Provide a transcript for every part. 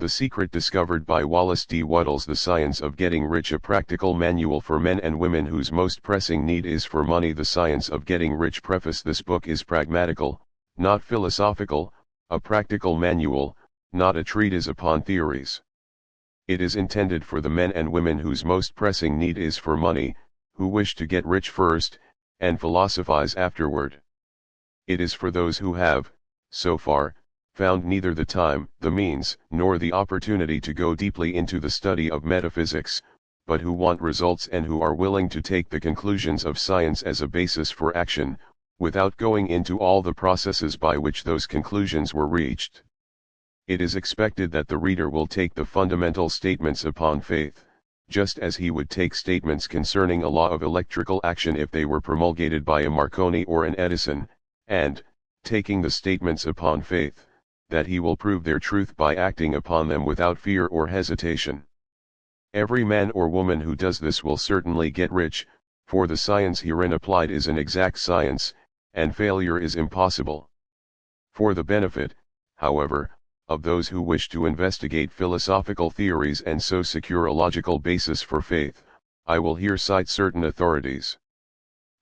The Secret discovered by Wallace D. Wattles. The Science of Getting Rich, a practical manual for men and women whose most pressing need is for money. The Science of Getting Rich. Preface. This book is pragmatical, not philosophical, a practical manual, not a treatise upon theories. It is intended for the men and women whose most pressing need is for money, who wish to get rich first, and philosophize afterward. It is for those who have, so far, found neither the time, the means, nor the opportunity to go deeply into the study of metaphysics, but who want results and who are willing to take the conclusions of science as a basis for action, without going into all the processes by which those conclusions were reached. It is expected that the reader will take the fundamental statements upon faith, just as he would take statements concerning a law of electrical action if they were promulgated by a Marconi or an Edison, and, taking the statements upon faith, that he will prove their truth by acting upon them without fear or hesitation. Every man or woman who does this will certainly get rich, for the science herein applied is an exact science, and failure is impossible. For the benefit, however, of those who wish to investigate philosophical theories and so secure a logical basis for faith, I will here cite certain authorities.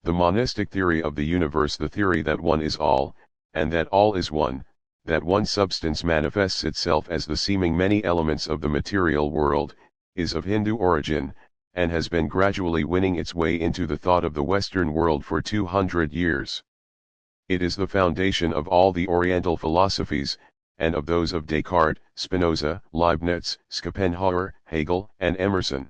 The monistic theory of the universe, the theory that one is all, and that all is one, that one substance manifests itself as the seeming many elements of the material world, is of Hindu origin, and has been gradually winning its way into the thought of the Western world for 200 years. It is the foundation of all the Oriental philosophies, and of those of Descartes, Spinoza, Leibniz, Schopenhauer, Hegel, and Emerson.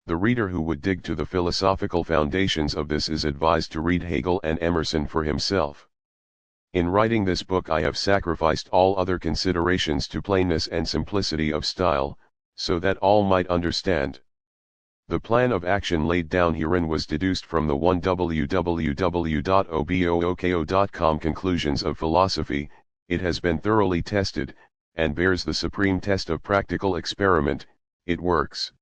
The reader who would dig to the philosophical foundations of this is advised to read Hegel and Emerson for himself. In writing this book I have sacrificed all other considerations to plainness and simplicity of style, so that all might understand. The plan of action laid down herein was deduced from the www.obooko.com conclusions of philosophy. It has been thoroughly tested, and bears the supreme test of practical experiment. It works.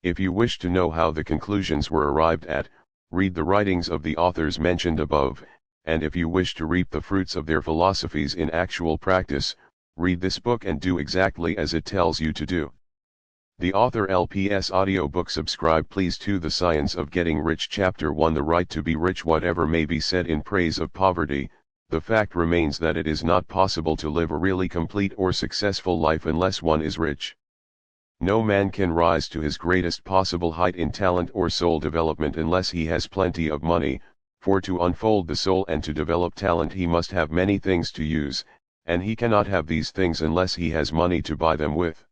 If you wish to know how the conclusions were arrived at, read the writings of the authors mentioned above, and if you wish to reap the fruits of their philosophies in actual practice, read this book and do exactly as it tells you to do. The author LPS audiobook. Subscribe please to The Science of Getting Rich. Chapter 1. The Right to be Rich. Whatever may be said in praise of poverty, the fact remains that it is not possible to live a really complete or successful life unless one is rich. No man can rise to his greatest possible height in talent or soul development unless he has plenty of money, for to unfold the soul and to develop talent he must have many things to use, and he cannot have these things unless he has money to buy them with.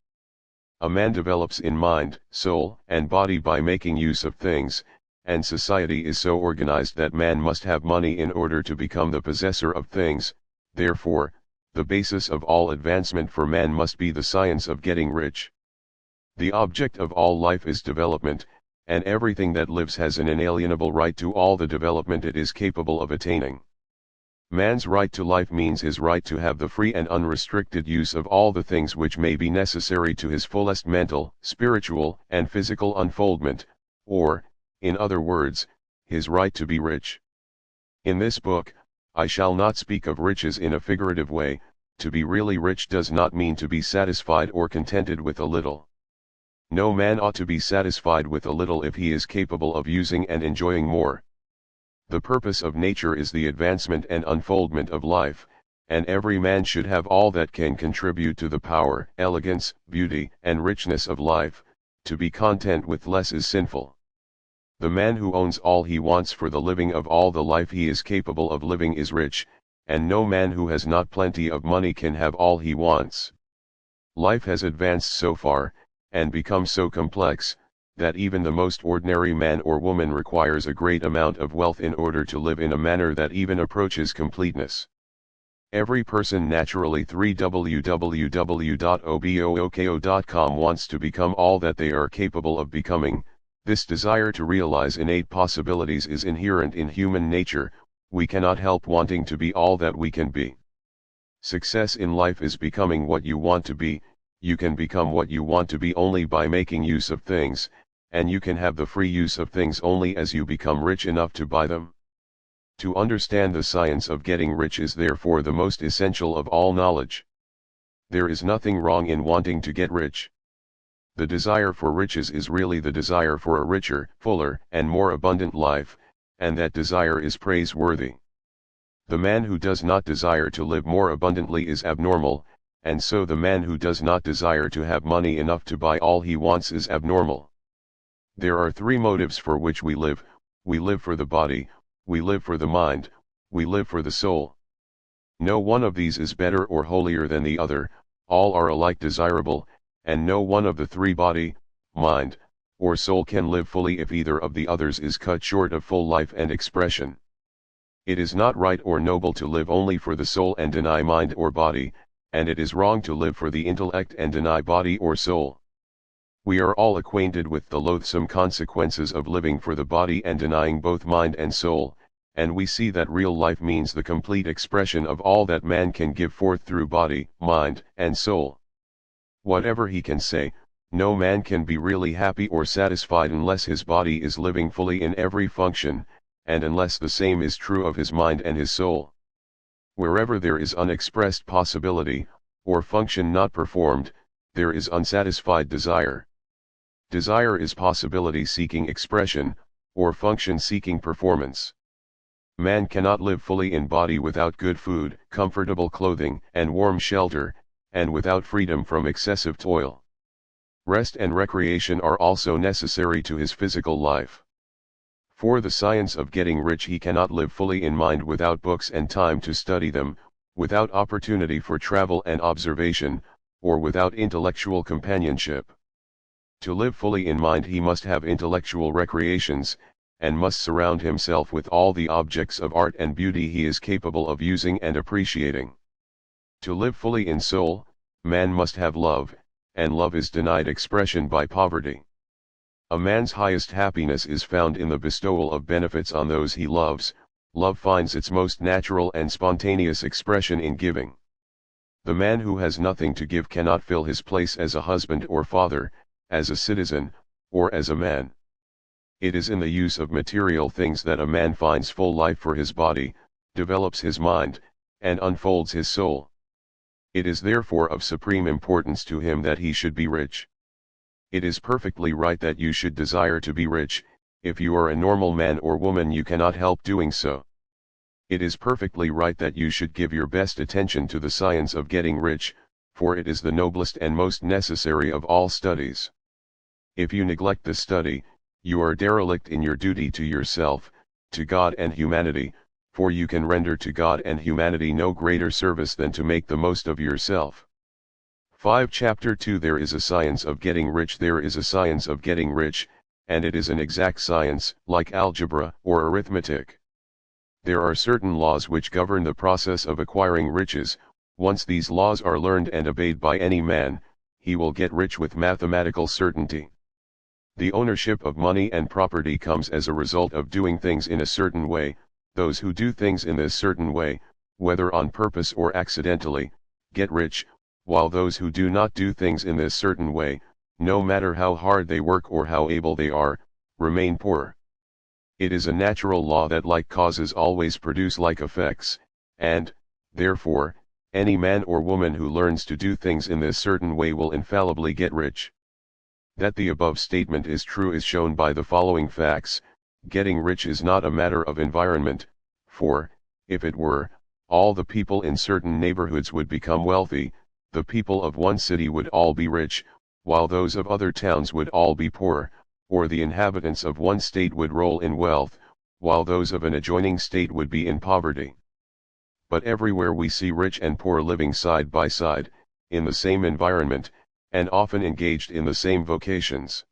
A man develops in mind, soul, and body by making use of things, and society is so organized that man must have money in order to become the possessor of things. Therefore, the basis of all advancement for man must be the science of getting rich. The object of all life is development, and everything that lives has an inalienable right to all the development it is capable of attaining. Man's right to life means his right to have the free and unrestricted use of all the things which may be necessary to his fullest mental, spiritual, and physical unfoldment, or, in other words, his right to be rich. In this book, I shall not speak of riches in a figurative way. To be really rich does not mean to be satisfied or contented with a little. No man ought to be satisfied with a little if he is capable of using and enjoying more. The purpose of nature is the advancement and unfoldment of life, and every man should have all that can contribute to the power, elegance, beauty, and richness of life. To be content with less is sinful. The man who owns all he wants for the living of all the life he is capable of living is rich, and no man who has not plenty of money can have all he wants. Life has advanced so far, and become so complex, that even the most ordinary man or woman requires a great amount of wealth in order to live in a manner that even approaches completeness. Every person naturally www.obooko.com wants to become all that they are capable of becoming. This desire to realize innate possibilities is inherent in human nature. We cannot help wanting to be all that we can be. Success in life is becoming what you want to be. You can become what you want to be only by making use of things, and you can have the free use of things only as you become rich enough to buy them. To understand the science of getting rich is therefore the most essential of all knowledge. There is nothing wrong in wanting to get rich. The desire for riches is really the desire for a richer, fuller, and more abundant life, and that desire is praiseworthy. The man who does not desire to live more abundantly is abnormal, and so the man who does not desire to have money enough to buy all he wants is abnormal. There are three motives for which we live for the body, we live for the mind, we live for the soul. No one of these is better or holier than the other, all are alike desirable, and no one of the three, body, mind, or soul, can live fully if either of the others is cut short of full life and expression. It is not right or noble to live only for the soul and deny mind or body, and it is wrong to live for the intellect and deny body or soul. We are all acquainted with the loathsome consequences of living for the body and denying both mind and soul, and we see that real life means the complete expression of all that man can give forth through body, mind, and soul. Whatever he can say, no man can be really happy or satisfied unless his body is living fully in every function, and unless the same is true of his mind and his soul. Wherever there is unexpressed possibility, or function not performed, there is unsatisfied desire. Desire is possibility seeking expression, or function seeking performance. Man cannot live fully in body without good food, comfortable clothing, and warm shelter, and without freedom from excessive toil. Rest and recreation are also necessary to his physical life. For the science of getting rich, he cannot live fully in mind without books and time to study them, without opportunity for travel and observation, or without intellectual companionship. To live fully in mind he must have intellectual recreations, and must surround himself with all the objects of art and beauty he is capable of using and appreciating. To live fully in soul, man must have love, and love is denied expression by poverty. A man's highest happiness is found in the bestowal of benefits on those he loves. Love finds its most natural and spontaneous expression in giving. The man who has nothing to give cannot fill his place as a husband or father, as a citizen, or as a man. It is in the use of material things that a man finds full life for his body, develops his mind, and unfolds his soul. It is therefore of supreme importance to him that he should be rich. It is perfectly right that you should desire to be rich. If you are a normal man or woman you cannot help doing so. It is perfectly right that you should give your best attention to the science of getting rich, for it is the noblest and most necessary of all studies. If you neglect this study, you are derelict in your duty to yourself, to God and humanity, for you can render to God and humanity no greater service than to make the most of yourself. 5 Chapter 2 There is a science of getting rich. There is a science of getting rich, and it is an exact science, like algebra or arithmetic. There are certain laws which govern the process of acquiring riches. Once these laws are learned and obeyed by any man, he will get rich with mathematical certainty. The ownership of money and property comes as a result of doing things in a certain way. Those who do things in this certain way, whether on purpose or accidentally, get rich, while those who do not do things in this certain way, no matter how hard they work or how able they are, remain poor. It is a natural law that like causes always produce like effects, and, therefore, any man or woman who learns to do things in this certain way will infallibly get rich. That the above statement is true is shown by the following facts. Getting rich is not a matter of environment, for, if it were, all the people in certain neighborhoods would become wealthy. The people of one city would all be rich, while those of other towns would all be poor, or the inhabitants of one state would roll in wealth, while those of an adjoining state would be in poverty. But everywhere we see rich and poor living side by side, in the same environment, and often engaged in the same vocations.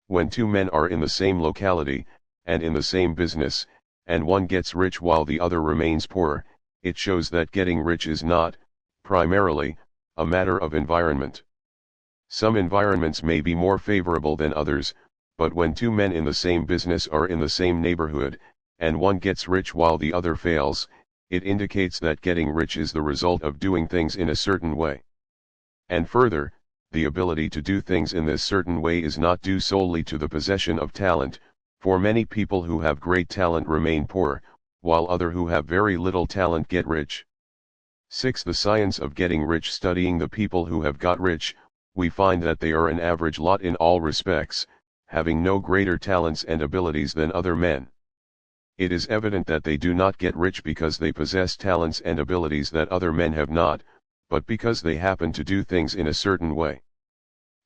When two men are in the same locality, and in the same business, and one gets rich while the other remains poor, it shows that getting rich is not, primarily, a matter of environment. Some environments may be more favorable than others, but when two men in the same business are in the same neighborhood, and one gets rich while the other fails, it indicates that getting rich is the result of doing things in a certain way. And further, the ability to do things in this certain way is not due solely to the possession of talent, for many people who have great talent remain poor, while others who have very little talent get rich. 6. The science of getting rich. Studying the people who have got rich, we find that they are an average lot in all respects, having no greater talents and abilities than other men. It is evident that they do not get rich because they possess talents and abilities that other men have not, but because they happen to do things in a certain way.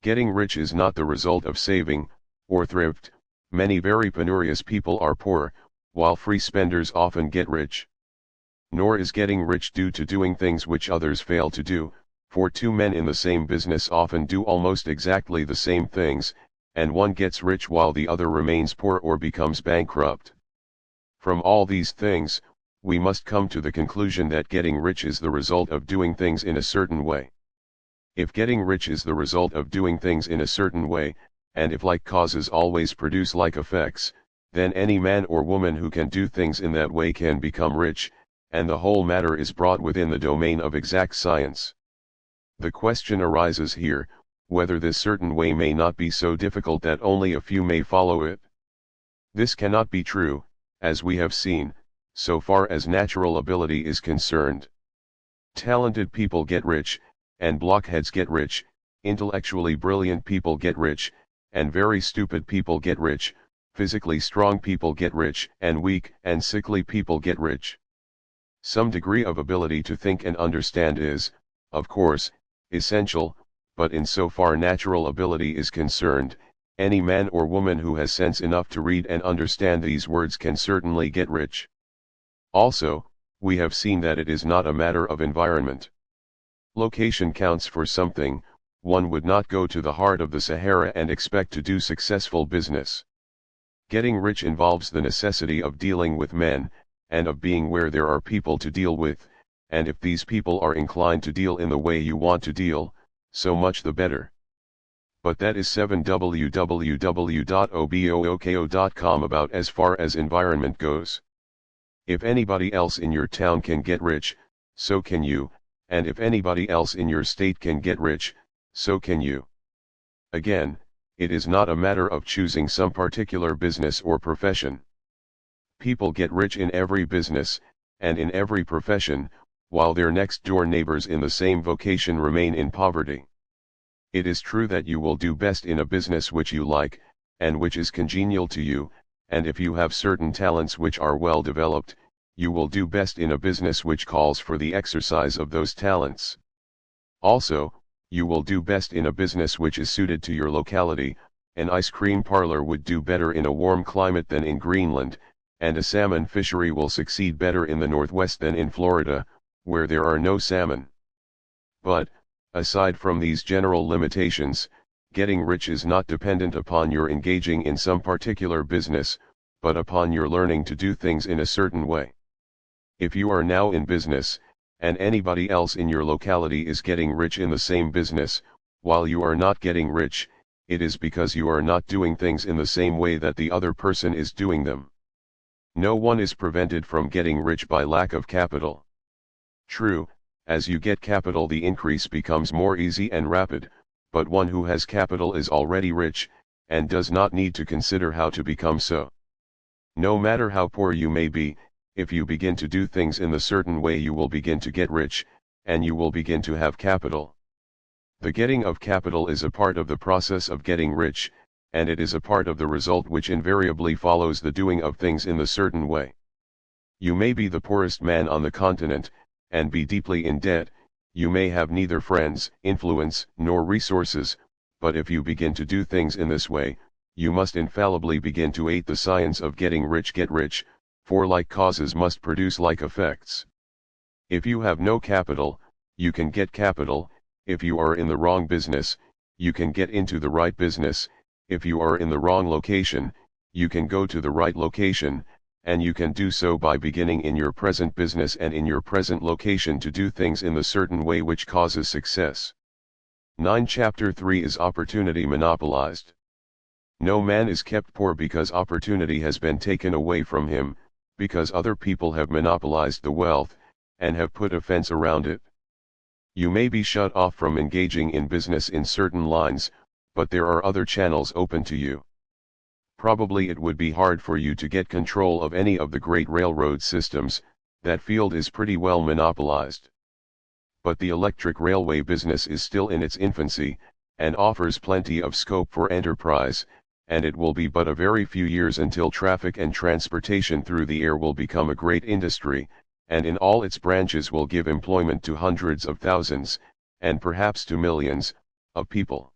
Getting rich is not the result of saving, or thrift. Many very penurious people are poor, while free spenders often get rich. Nor is getting rich due to doing things which others fail to do, for two men in the same business often do almost exactly the same things, and one gets rich while the other remains poor or becomes bankrupt. From all these things, we must come to the conclusion that getting rich is the result of doing things in a certain way. If getting rich is the result of doing things in a certain way, and if like causes always produce like effects, then any man or woman who can do things in that way can become rich, and the whole matter is brought within the domain of exact science. The question arises here, whether this certain way may not be so difficult that only a few may follow it. This cannot be true, as we have seen, so far as natural ability is concerned. Talented people get rich, and blockheads get rich, intellectually brilliant people get rich, and very stupid people get rich, physically strong people get rich, and weak and sickly people get rich. Some degree of ability to think and understand is, of course, essential, but in so far natural ability is concerned, any man or woman who has sense enough to read and understand these words can certainly get rich. Also, we have seen that it is not a matter of environment. Location counts for something. One would not go to the heart of the Sahara and expect to do successful business. Getting rich involves the necessity of dealing with men, and of being where there are people to deal with, and if these people are inclined to deal in the way you want to deal, so much the better. But that is 7www.obooko.com about as far as environment goes. If anybody else in your town can get rich, so can you, and if anybody else in your state can get rich, so can you. Again, it is not a matter of choosing some particular business or profession. People get rich in every business, and in every profession, while their next-door neighbors in the same vocation remain in poverty. It is true that you will do best in a business which you like, and which is congenial to you, and if you have certain talents which are well developed, you will do best in a business which calls for the exercise of those talents. Also, you will do best in a business which is suited to your locality. An ice cream parlor would do better in a warm climate than in Greenland, and a salmon fishery will succeed better in the Northwest than in Florida, where there are no salmon. But, aside from these general limitations, getting rich is not dependent upon your engaging in some particular business, but upon your learning to do things in a certain way. If you are now in business, and anybody else in your locality is getting rich in the same business, while you are not getting rich, it is because you are not doing things in the same way that the other person is doing them. No one is prevented from getting rich by lack of capital. True, as you get capital the increase becomes more easy and rapid, but one who has capital is already rich, and does not need to consider how to become so. No matter how poor you may be, if you begin to do things in the certain way you will begin to get rich, and you will begin to have capital. The getting of capital is a part of the process of getting rich, and it is a part of the result which invariably follows the doing of things in the certain way. You may be the poorest man on the continent, and be deeply in debt. You may have neither friends, influence, nor resources, but if you begin to do things in this way, you must infallibly begin to aid the science of getting rich. Get rich, for like causes must produce like effects. If you have no capital, you can get capital. If you are in the wrong business, you can get into the right business. If you are in the wrong location, you can go to the right location, and you can do so by beginning in your present business and in your present location to do things in the certain way which causes success. 9. Chapter 3 is Opportunity Monopolized. No man is kept poor because opportunity has been taken away from him, because other people have monopolized the wealth, and have put a fence around it. You may be shut off from engaging in business in certain lines, but there are other channels open to you. Probably it would be hard for you to get control of any of the great railroad systems. That field is pretty well monopolized. but the electric railway business is still in its infancy, and offers plenty of scope for enterprise, and it will be but a very few years until traffic and transportation through the air will become a great industry, and in all its branches will give employment to hundreds of thousands, and perhaps to millions, of people.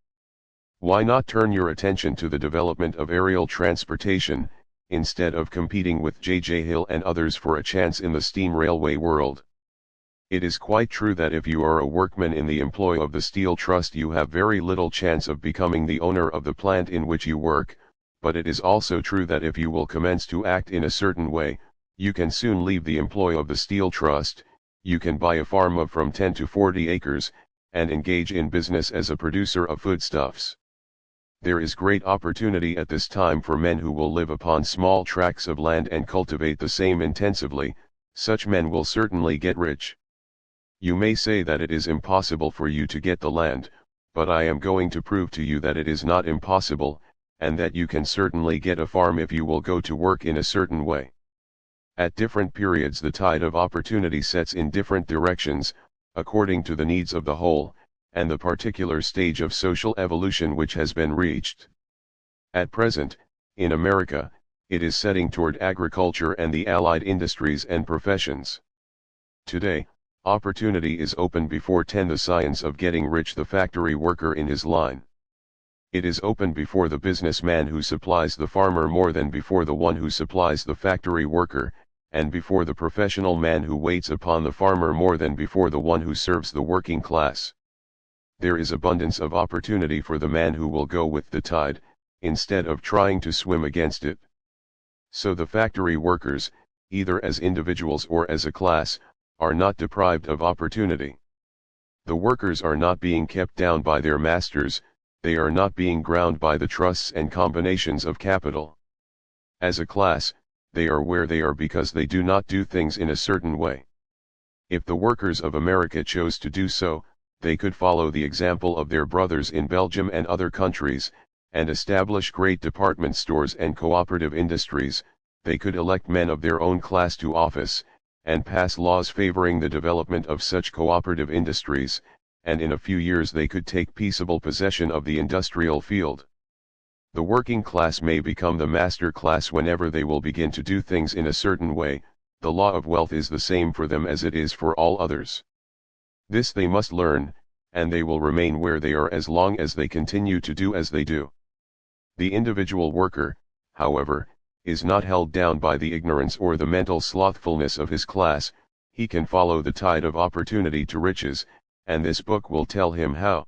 Why not turn your attention to the development of aerial transportation, instead of competing with J.J. Hill and others for a chance in the steam railway world? It is quite true that if you are a workman in the employ of the Steel Trust you have very little chance of becoming the owner of the plant in which you work, but it is also true that if you will commence to act in a certain way, you can soon leave the employ of the Steel Trust. You can buy a farm of from 10 to 40 acres, and engage in business as a producer of foodstuffs. There is great opportunity at this time for men who will live upon small tracts of land and cultivate the same intensively. Such men will certainly get rich. You may say that it is impossible for you to get the land, but I am going to prove to you that it is not impossible, and that you can certainly get a farm if you will go to work in a certain way. At different periods the tide of opportunity sets in different directions, according to the needs of the whole, and the particular stage of social evolution which has been reached. At present, in America, it is setting toward agriculture and the allied industries and professions. Today, opportunity is open before the science of getting rich the factory worker in his line. It is open before the businessman who supplies the farmer more than before the one who supplies the factory worker, and before the professional man who waits upon the farmer more than before the one who serves the working class. There is abundance of opportunity for the man who will go with the tide, instead of trying to swim against it. So the factory workers, either as individuals or as a class, are not deprived of opportunity. The workers are not being kept down by their masters, they are not being ground by the trusts and combinations of capital. As a class, they are where they are because they do not do things in a certain way. If the workers of America chose to do so, they could follow the example of their brothers in Belgium and other countries, and establish great department stores and cooperative industries. They could elect men of their own class to office, and pass laws favoring the development of such cooperative industries, and in a few years they could take peaceable possession of the industrial field. The working class may become the master class whenever they will begin to do things in a certain way. The law of wealth is the same for them as it is for all others. This they must learn, and they will remain where they are as long as they continue to do as they do. The individual worker, however, is not held down by the ignorance or the mental slothfulness of his class. He can follow the tide of opportunity to riches, and this book will tell him how.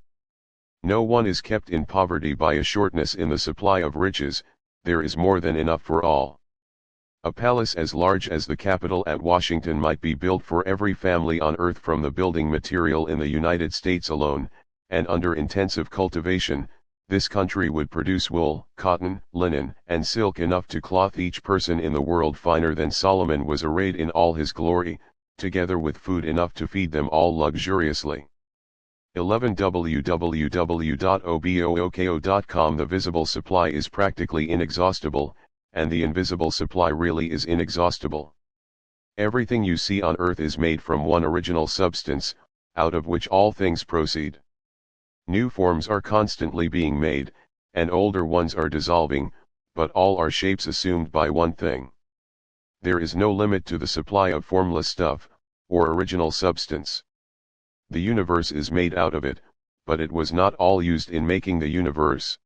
No one is kept in poverty by a shortness in the supply of riches. There is more than enough for all. A palace as large as the Capitol at Washington might be built for every family on earth from the building material in the United States alone, and under intensive cultivation, this country would produce wool, cotton, linen, and silk enough to clothe each person in the world finer than Solomon was arrayed in all his glory, together with food enough to feed them all luxuriously. 11 www.obooko.com. The visible supply is practically inexhaustible, and the invisible supply really is inexhaustible. Everything you see on earth is made from one original substance, out of which all things proceed. New forms are constantly being made, and older ones are dissolving, but all are shapes assumed by one thing. There is no limit to the supply of formless stuff, or original substance. The universe is made out of it, but it was not all used in making the universe.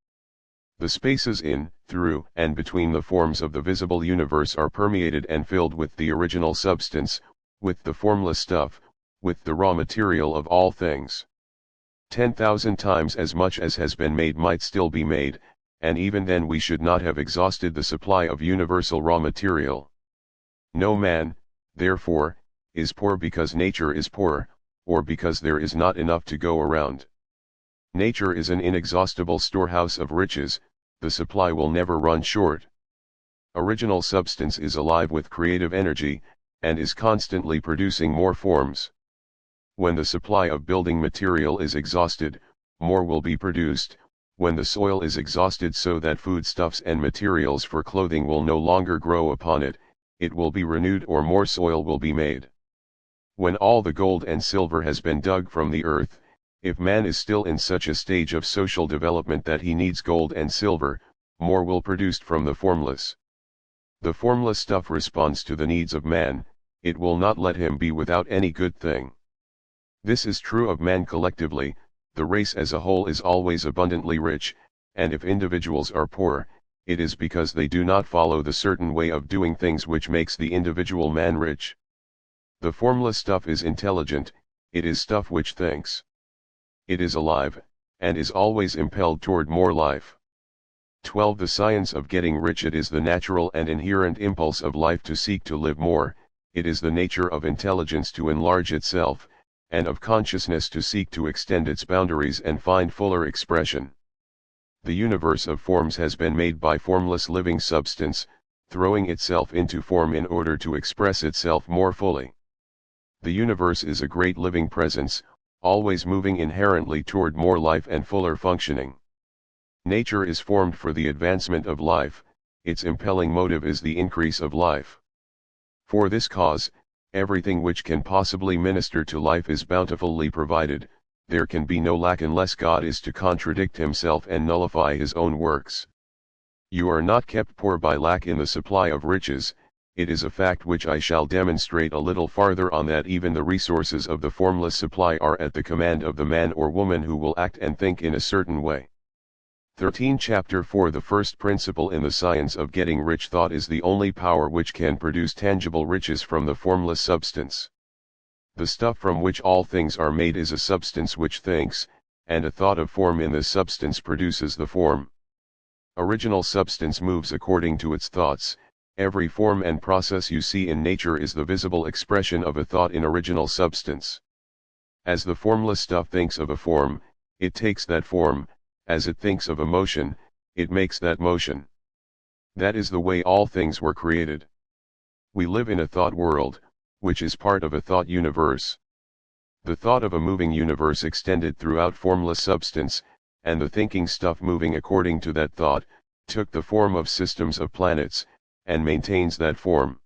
The spaces in, through, and between the forms of the visible universe are permeated and filled with the original substance, with the formless stuff, with the raw material of all things. 10,000 times as much as has been made might still be made, and even then we should not have exhausted the supply of universal raw material. No man, therefore, is poor because nature is poor, or because there is not enough to go around. Nature is an inexhaustible storehouse of riches. The supply will never run short. Original substance is alive with creative energy, and is constantly producing more forms. When the supply of building material is exhausted, more will be produced. When the soil is exhausted so that foodstuffs and materials for clothing will no longer grow upon it, it will be renewed or more soil will be made. When all the gold and silver has been dug from the earth, if man is still in such a stage of social development that he needs gold and silver, more will produced from the formless. The formless stuff responds to the needs of man, it will not let him be without any good thing. This is true of man collectively, the race as a whole is always abundantly rich, and if individuals are poor, it is because they do not follow the certain way of doing things which makes the individual man rich. The formless stuff is intelligent, it is stuff which thinks. It is alive, and is always impelled toward more life. 12. The science of getting rich. It is the natural and inherent impulse of life to seek to live more, it is the nature of intelligence to enlarge itself, and of consciousness to seek to extend its boundaries and find fuller expression. The universe of forms has been made by formless living substance, throwing itself into form in order to express itself more fully. The universe is a great living presence, always moving inherently toward more life and fuller functioning. Nature is formed for the advancement of life, its impelling motive is the increase of life. For this cause, everything which can possibly minister to life is bountifully provided, there can be no lack unless God is to contradict himself and nullify his own works. You are not kept poor by lack in the supply of riches. It is a fact which I shall demonstrate a little farther on that even the resources of the formless supply are at the command of the man or woman who will act and think in a certain way. 13. Chapter 4. The first principle in the science of getting rich. Thought is the only power which can produce tangible riches from the formless substance. The stuff from which all things are made is a substance which thinks, and a thought of form in this substance produces the form. Original substance moves according to its thoughts. Every form and process you see in nature is the visible expression of a thought in original substance. As the formless stuff thinks of a form, it takes that form, as it thinks of a motion, it makes that motion. That is the way all things were created. We live in a thought world, which is part of a thought universe. The thought of a moving universe extended throughout formless substance, and the thinking stuff moving according to that thought, took the form of systems of planets, and maintains that form.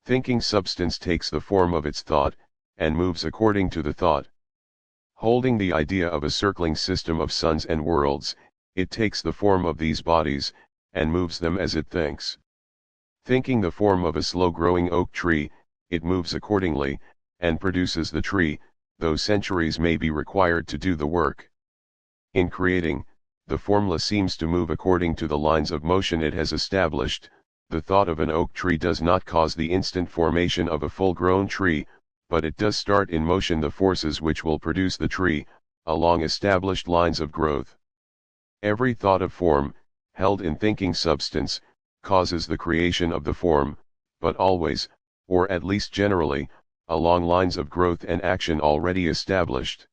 Thinking substance takes the form of its thought, and moves according to the thought. Holding the idea of a circling system of suns and worlds, it takes the form of these bodies, and moves them as it thinks. Thinking the form of a slow-growing oak tree, it moves accordingly, and produces the tree, though centuries may be required to do the work. In creating, the formless seems to move according to the lines of motion it has established. The thought of an oak tree does not cause the instant formation of a full-grown tree, but it does start in motion the forces which will produce the tree, along established lines of growth. Every thought of form, held in thinking substance, causes the creation of the form, but always, or at least generally, along lines of growth and action already established.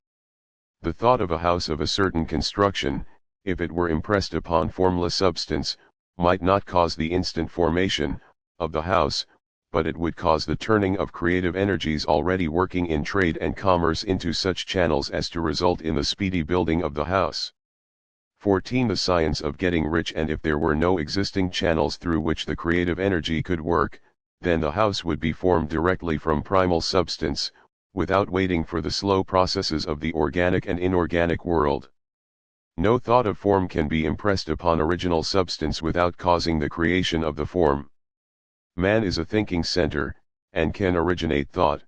The thought of a house of a certain construction, if it were impressed upon formless substance, might not cause the instant formation of the house, but it would cause the turning of creative energies already working in trade and commerce into such channels as to result in the speedy building of the house. 14. The science of getting rich. And if there were no existing channels through which the creative energy could work, then the house would be formed directly from primal substance, without waiting for the slow processes of the organic and inorganic world. No thought of form can be impressed upon original substance without causing the creation of the form. Man is a thinking center, and can originate thought.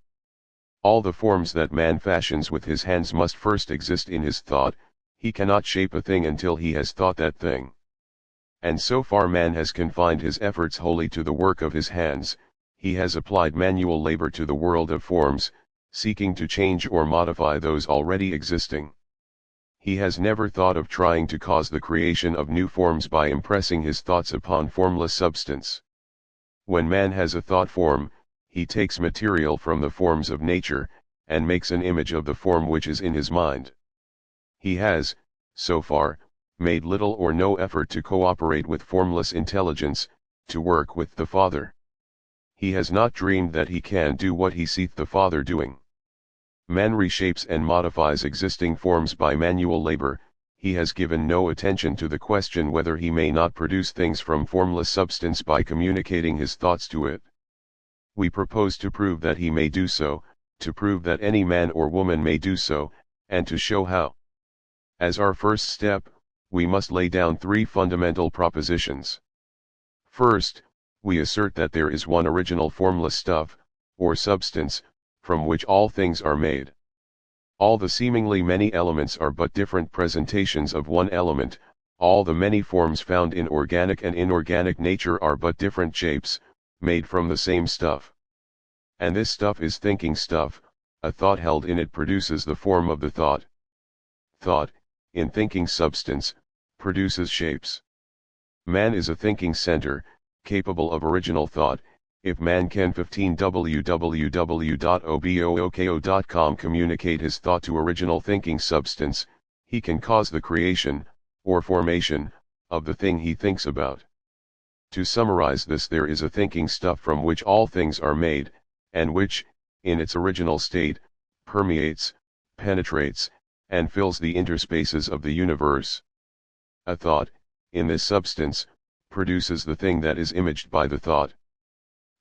All the forms that man fashions with his hands must first exist in his thought. He cannot shape a thing until he has thought that thing. And so far man has confined his efforts wholly to the work of his hands. He has applied manual labor to the world of forms, seeking to change or modify those already existing. He has never thought of trying to cause the creation of new forms by impressing his thoughts upon formless substance. When man has a thought form, he takes material from the forms of nature, and makes an image of the form which is in his mind. He has, so far, made little or no effort to cooperate with formless intelligence, to work with the Father. He has not dreamed that he can do what he seeth the Father doing. Man reshapes and modifies existing forms by manual labor. He has given no attention to the question whether he may not produce things from formless substance by communicating his thoughts to it. We propose to prove that he may do so, to prove that any man or woman may do so, and to show how. As our first step, we must lay down three fundamental propositions. First, we assert that there is one original formless stuff, or substance, from which all things are made. All the seemingly many elements are but different presentations of one element, all the many forms found in organic and inorganic nature are but different shapes, made from the same stuff. And this stuff is thinking stuff, a thought held in it produces the form of the thought. Thought, in thinking substance, produces shapes. Man is a thinking center, capable of original thought. If man can 15 www.obooko.com communicate his thought to original thinking substance, he can cause the creation, or formation, of the thing he thinks about. To summarize this, there is a thinking stuff from which all things are made, and which, in its original state, permeates, penetrates, and fills the interspaces of the universe. A thought, in this substance, produces the thing that is imaged by the thought.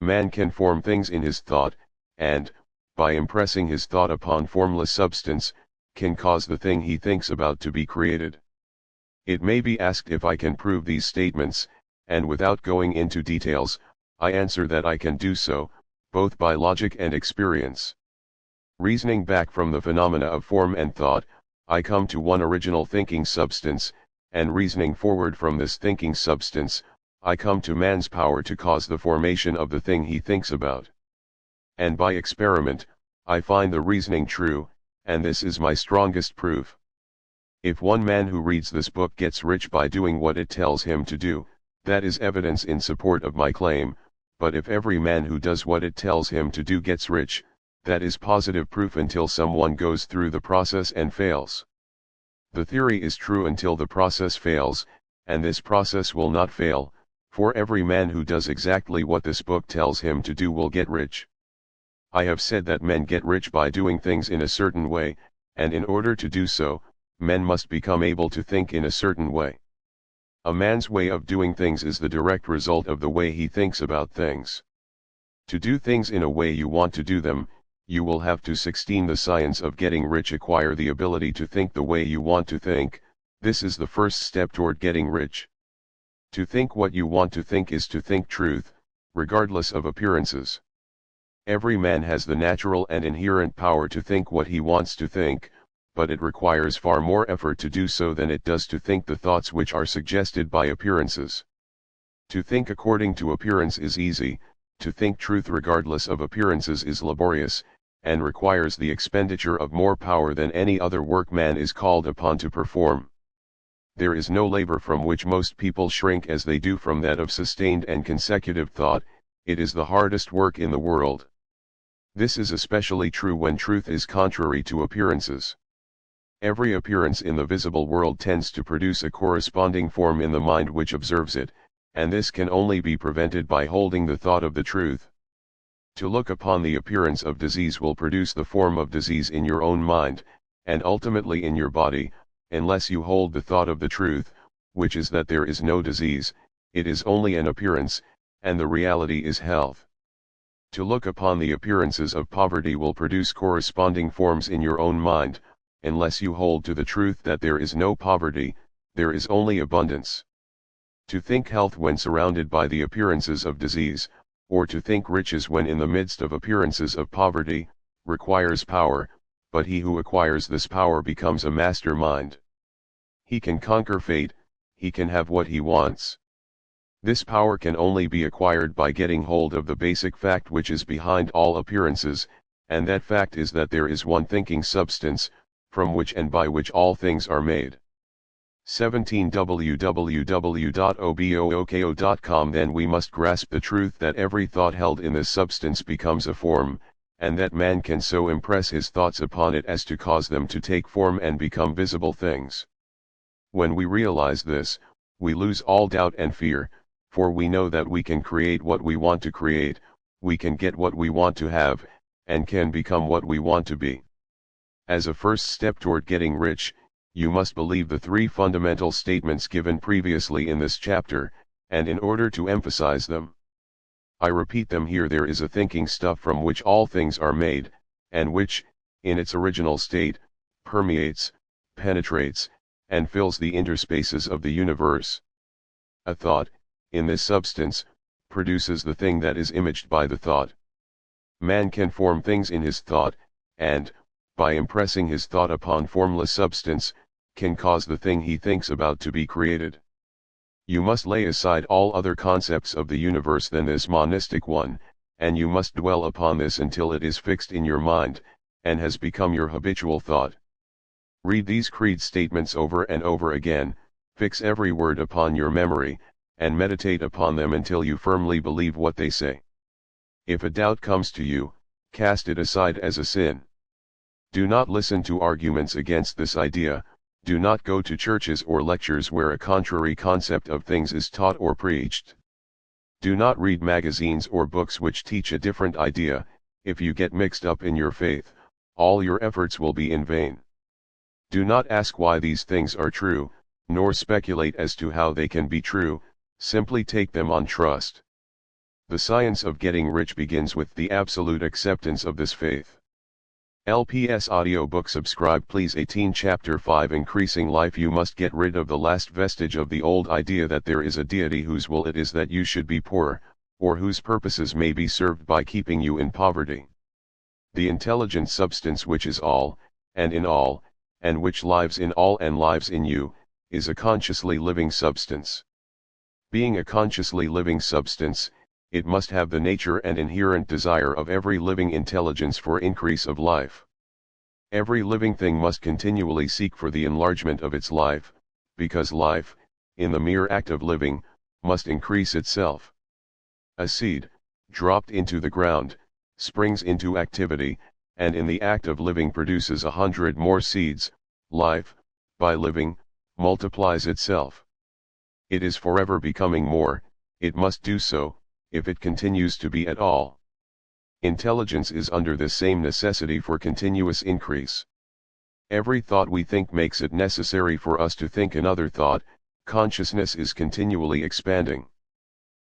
Man can form things in his thought, and, by impressing his thought upon formless substance, can cause the thing he thinks about to be created. It may be asked if I can prove these statements, and without going into details, I answer that I can do so, both by logic and experience. Reasoning back from the phenomena of form and thought, I come to one original thinking substance, and reasoning forward from this thinking substance, I come to man's power to cause the formation of the thing he thinks about. And by experiment, I find the reasoning true, and this is my strongest proof. If one man who reads this book gets rich by doing what it tells him to do, that is evidence in support of my claim, but if every man who does what it tells him to do gets rich, that is positive proof until someone goes through the process and fails. The theory is true until the process fails, and this process will not fail, for every man who does exactly what this book tells him to do will get rich. I have said that men get rich by doing things in a certain way, and in order to do so, men must become able to think in a certain way. A man's way of doing things is the direct result of the way he thinks about things. To do things in a way you want to do them, you will have to 16 the science of getting rich acquire the ability to think the way you want to think. This is the first step toward getting rich. To think what you want to think is to think truth, regardless of appearances. Every man has the natural and inherent power to think what he wants to think, but it requires far more effort to do so than it does to think the thoughts which are suggested by appearances. To think according to appearance is easy, to think truth regardless of appearances is laborious, and requires the expenditure of more power than any other work man is called upon to perform. There is no labor from which most people shrink as they do from that of sustained and consecutive thought. It is the hardest work in the world. This is especially true when truth is contrary to appearances. Every appearance in the visible world tends to produce a corresponding form in the mind which observes it, and this can only be prevented by holding the thought of the truth. To look upon the appearance of disease will produce the form of disease in your own mind, and ultimately in your body, unless you hold the thought of the truth, which is that there is no disease, it is only an appearance, and the reality is health. To look upon the appearances of poverty will produce corresponding forms in your own mind, unless you hold to the truth that there is no poverty, there is only abundance. To think health when surrounded by the appearances of disease, or to think riches when in the midst of appearances of poverty, requires power, but he who acquires this power becomes a mastermind. He can conquer fate, he can have what he wants. This power can only be acquired by getting hold of the basic fact which is behind all appearances, and that fact is that there is one thinking substance, from which and by which all things are made. 17 www.obooko.com Then we must grasp the truth that every thought held in this substance becomes a form, and that man can so impress his thoughts upon it as to cause them to take form and become visible things. When we realize this, we lose all doubt and fear, for we know that we can create what we want to create, we can get what we want to have, and can become what we want to be. As a first step toward getting rich, you must believe the three fundamental statements given previously in this chapter, and in order to emphasize them, I repeat them here. There is a thinking stuff from which all things are made, and which, in its original state, permeates, penetrates, and fills the interspaces of the universe. A thought, in this substance, produces the thing that is imaged by the thought. Man can form things in his thought, and, by impressing his thought upon formless substance, can cause the thing he thinks about to be created. You must lay aside all other concepts of the universe than this monistic one, and you must dwell upon this until it is fixed in your mind, and has become your habitual thought. Read these creed statements over and over again, fix every word upon your memory, and meditate upon them until you firmly believe what they say. If a doubt comes to you, cast it aside as a sin. Do not listen to arguments against this idea, do not go to churches or lectures where a contrary concept of things is taught or preached. Do not read magazines or books which teach a different idea. If you get mixed up in your faith, all your efforts will be in vain. Do not ask why these things are true, nor speculate as to how they can be true, simply take them on trust. The science of getting rich begins with the absolute acceptance of this faith. LPS audiobook subscribe please. 18 Chapter 5 Increasing Life. You must get rid of the last vestige of the old idea that there is a deity whose will it is that you should be poor, or whose purposes may be served by keeping you in poverty. The intelligent substance which is all, and in all, and which lives in all and lives in you, is a consciously living substance. Being a consciously living substance, it must have the nature and inherent desire of every living intelligence for increase of life. Every living thing must continually seek for the enlargement of its life, because life, in the mere act of living, must increase itself. A seed, dropped into the ground, springs into activity, and in the act of living produces 100 more seeds. Life, by living, multiplies itself. It is forever becoming more, it must do so, if it continues to be at all. Intelligence is under this same necessity for continuous increase. Every thought we think makes it necessary for us to think another thought. Consciousness is continually expanding.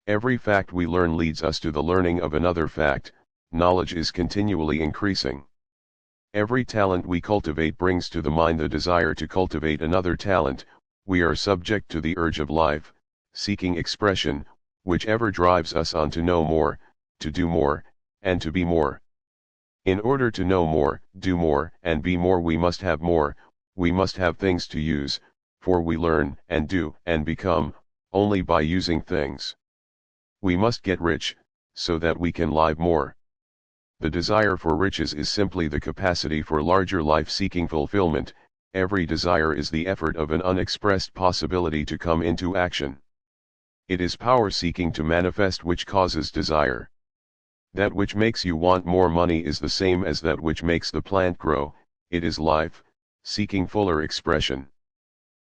Every fact we learn leads us to the learning of another fact. Knowledge is continually increasing. Every talent we cultivate brings to the mind the desire to cultivate another talent. We are subject to the urge of life, seeking expression, which ever drives us on to know more, to do more, and to be more. In order to know more, do more, and be more we must have more, we must have things to use, for we learn, and do, and become, only by using things. We must get rich, so that we can live more. The desire for riches is simply the capacity for larger life-seeking fulfillment. Every desire is the effort of an unexpressed possibility to come into action. It is power seeking to manifest which causes desire. That which makes you want more money is the same as that which makes the plant grow. It is life, seeking fuller expression.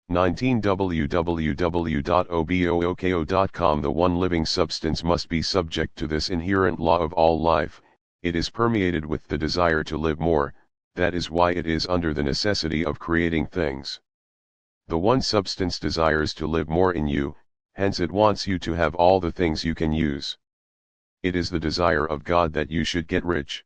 19 www.obooko.com The one living substance must be subject to this inherent law of all life. It is permeated with the desire to live more, that is why it is under the necessity of creating things. The one substance desires to live more in you, hence it wants you to have all the things you can use. It is the desire of God that you should get rich.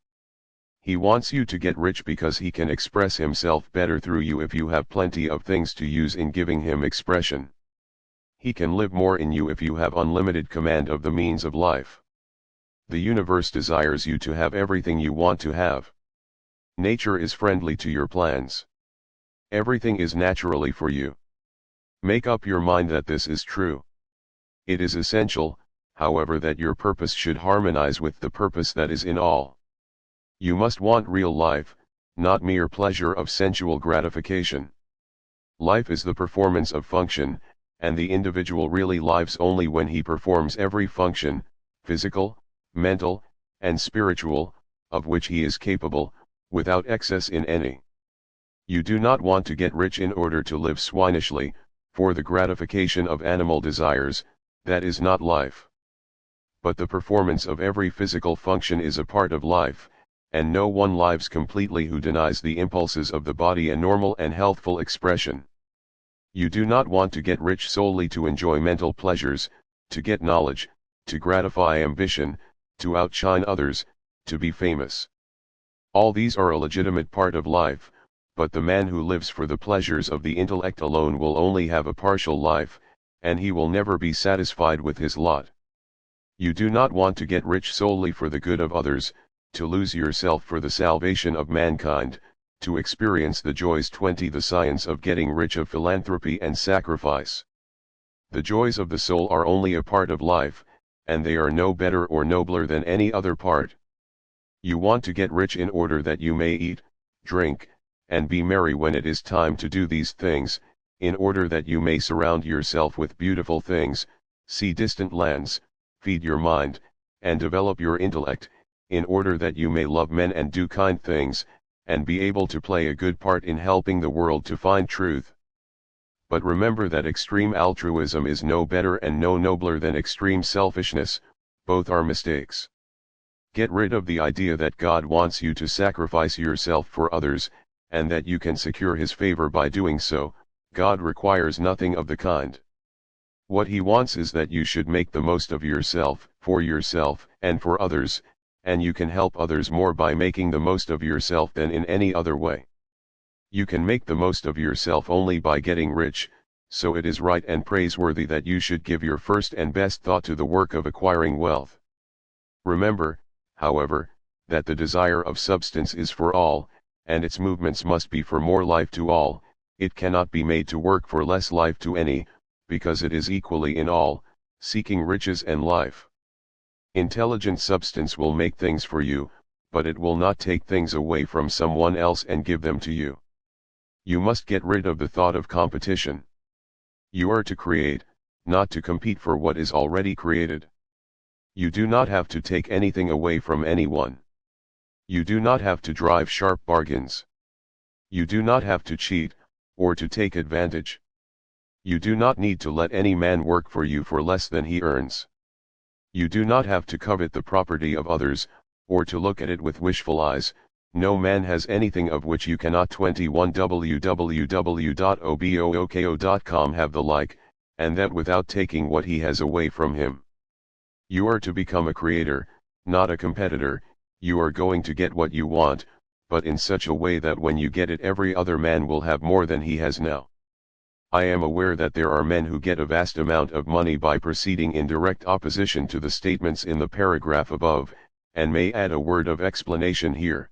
He wants you to get rich because he can express himself better through you if you have plenty of things to use in giving him expression. He can live more in you if you have unlimited command of the means of life. The universe desires you to have everything you want to have. Nature is friendly to your plans. Everything is naturally for you. Make up your mind that this is true. It is essential, however, that your purpose should harmonize with the purpose that is in all. You must want real life, not mere pleasure of sensual gratification. Life is the performance of function, and the individual really lives only when he performs every function, physical, mental, and spiritual, of which he is capable, without excess in any. You do not want to get rich in order to live swinishly, for the gratification of animal desires. That is not life. But the performance of every physical function is a part of life, and no one lives completely who denies the impulses of the body a normal and healthful expression. You do not want to get rich solely to enjoy mental pleasures, to get knowledge, to gratify ambition, to outshine others, to be famous. All these are a legitimate part of life, but the man who lives for the pleasures of the intellect alone will only have a partial life, and he will never be satisfied with his lot. You do not want to get rich solely for the good of others, to lose yourself for the salvation of mankind, to experience the joys. 20 The science of getting rich, of philanthropy and sacrifice. The joys of the soul are only a part of life, and they are no better or nobler than any other part. You want to get rich in order that you may eat, drink, and be merry when it is time to do these things, in order that you may surround yourself with beautiful things, see distant lands, feed your mind, and develop your intellect, in order that you may love men and do kind things, and be able to play a good part in helping the world to find truth. But remember that extreme altruism is no better and no nobler than extreme selfishness, both are mistakes. Get rid of the idea that God wants you to sacrifice yourself for others, and that you can secure His favor by doing so. God requires nothing of the kind. What He wants is that you should make the most of yourself, for yourself, and for others, and you can help others more by making the most of yourself than in any other way. You can make the most of yourself only by getting rich, so it is right and praiseworthy that you should give your first and best thought to the work of acquiring wealth. Remember, however, that the desire of substance is for all, and its movements must be for more life to all. It cannot be made to work for less life to any, because it is equally in all, seeking riches and life. Intelligent substance will make things for you, but it will not take things away from someone else and give them to you. You must get rid of the thought of competition. You are to create, not to compete for what is already created. You do not have to take anything away from anyone. You do not have to drive sharp bargains. You do not have to cheat, or to take advantage. You do not need to let any man work for you for less than he earns. You do not have to covet the property of others, or to look at it with wishful eyes. No man has anything of which you cannot. 21 www.obooko.com have the like, and that without taking what he has away from him. You are to become a creator, not a competitor. You are going to get what you want, but in such a way that when you get it every other man will have more than he has now. I am aware that there are men who get a vast amount of money by proceeding in direct opposition to the statements in the paragraph above, and may add a word of explanation here.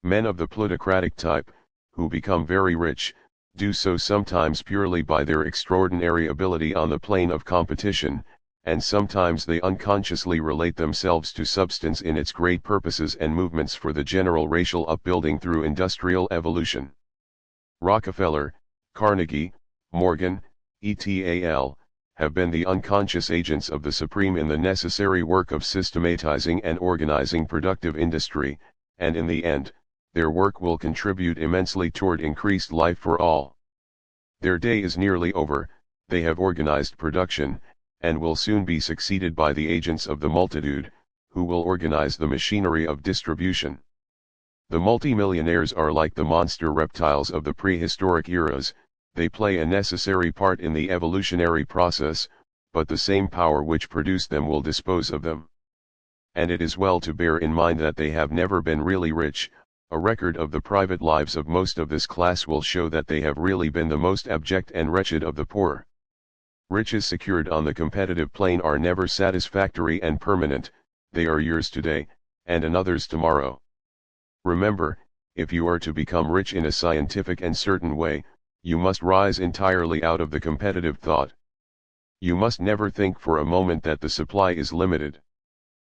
Men of the plutocratic type, who become very rich, do so sometimes purely by their extraordinary ability on the plane of competition, and sometimes they unconsciously relate themselves to substance in its great purposes and movements for the general racial upbuilding through industrial evolution. Rockefeller, Carnegie, Morgan, et.al., have been the unconscious agents of the supreme in the necessary work of systematizing and organizing productive industry, and in the end, their work will contribute immensely toward increased life for all. Their day is nearly over. They have organized production, and will soon be succeeded by the agents of the multitude, who will organize the machinery of distribution. The multimillionaires are like the monster reptiles of the prehistoric eras. They play a necessary part in the evolutionary process, but the same power which produced them will dispose of them. And it is well to bear in mind that they have never been really rich. A record of the private lives of most of this class will show that they have really been the most abject and wretched of the poor. Riches secured on the competitive plane are never satisfactory and permanent. They are yours today, and another's tomorrow. Remember, if you are to become rich in a scientific and certain way, you must rise entirely out of the competitive thought. You must never think for a moment that the supply is limited.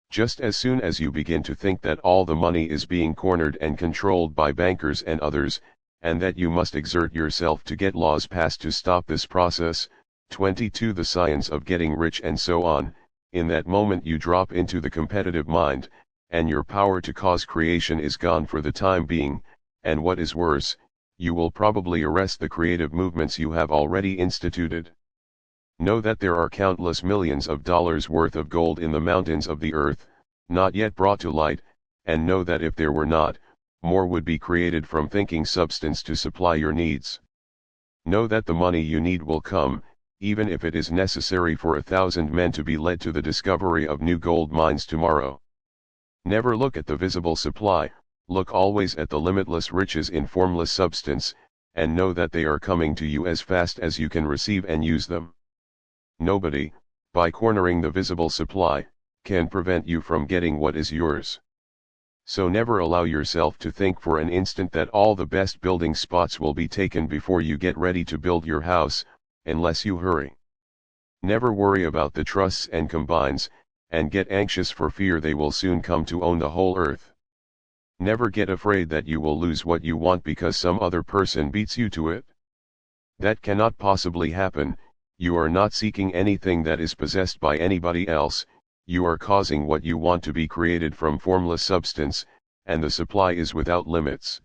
Just as soon as you begin to think that all the money is being cornered and controlled by bankers and others, and that you must exert yourself to get laws passed to stop this process, 22 The science of getting rich and so on, in that moment you drop into the competitive mind, and your power to cause creation is gone for the time being, and what is worse, you will probably arrest the creative movements you have already instituted. Know that there are countless millions of dollars worth of gold in the mountains of the earth, not yet brought to light, and know that if there were not, more would be created from thinking substance to supply your needs. Know that the money you need will come, even if it is necessary for 1,000 men to be led to the discovery of new gold mines tomorrow. Never look at the visible supply, Look always at the limitless riches in formless substance, and know that they are coming to you as fast as you can receive and use them. Nobody, by cornering the visible supply, can prevent you from getting what is yours. So never allow yourself to think for an instant that all the best building spots will be taken before you get ready to build your house, unless you hurry. Never worry about the trusts and combines, and get anxious for fear they will soon come to own the whole earth. Never get afraid that you will lose what you want because some other person beats you to it. That cannot possibly happen. You are not seeking anything that is possessed by anybody else, you are causing what you want to be created from formless substance, and the supply is without limits.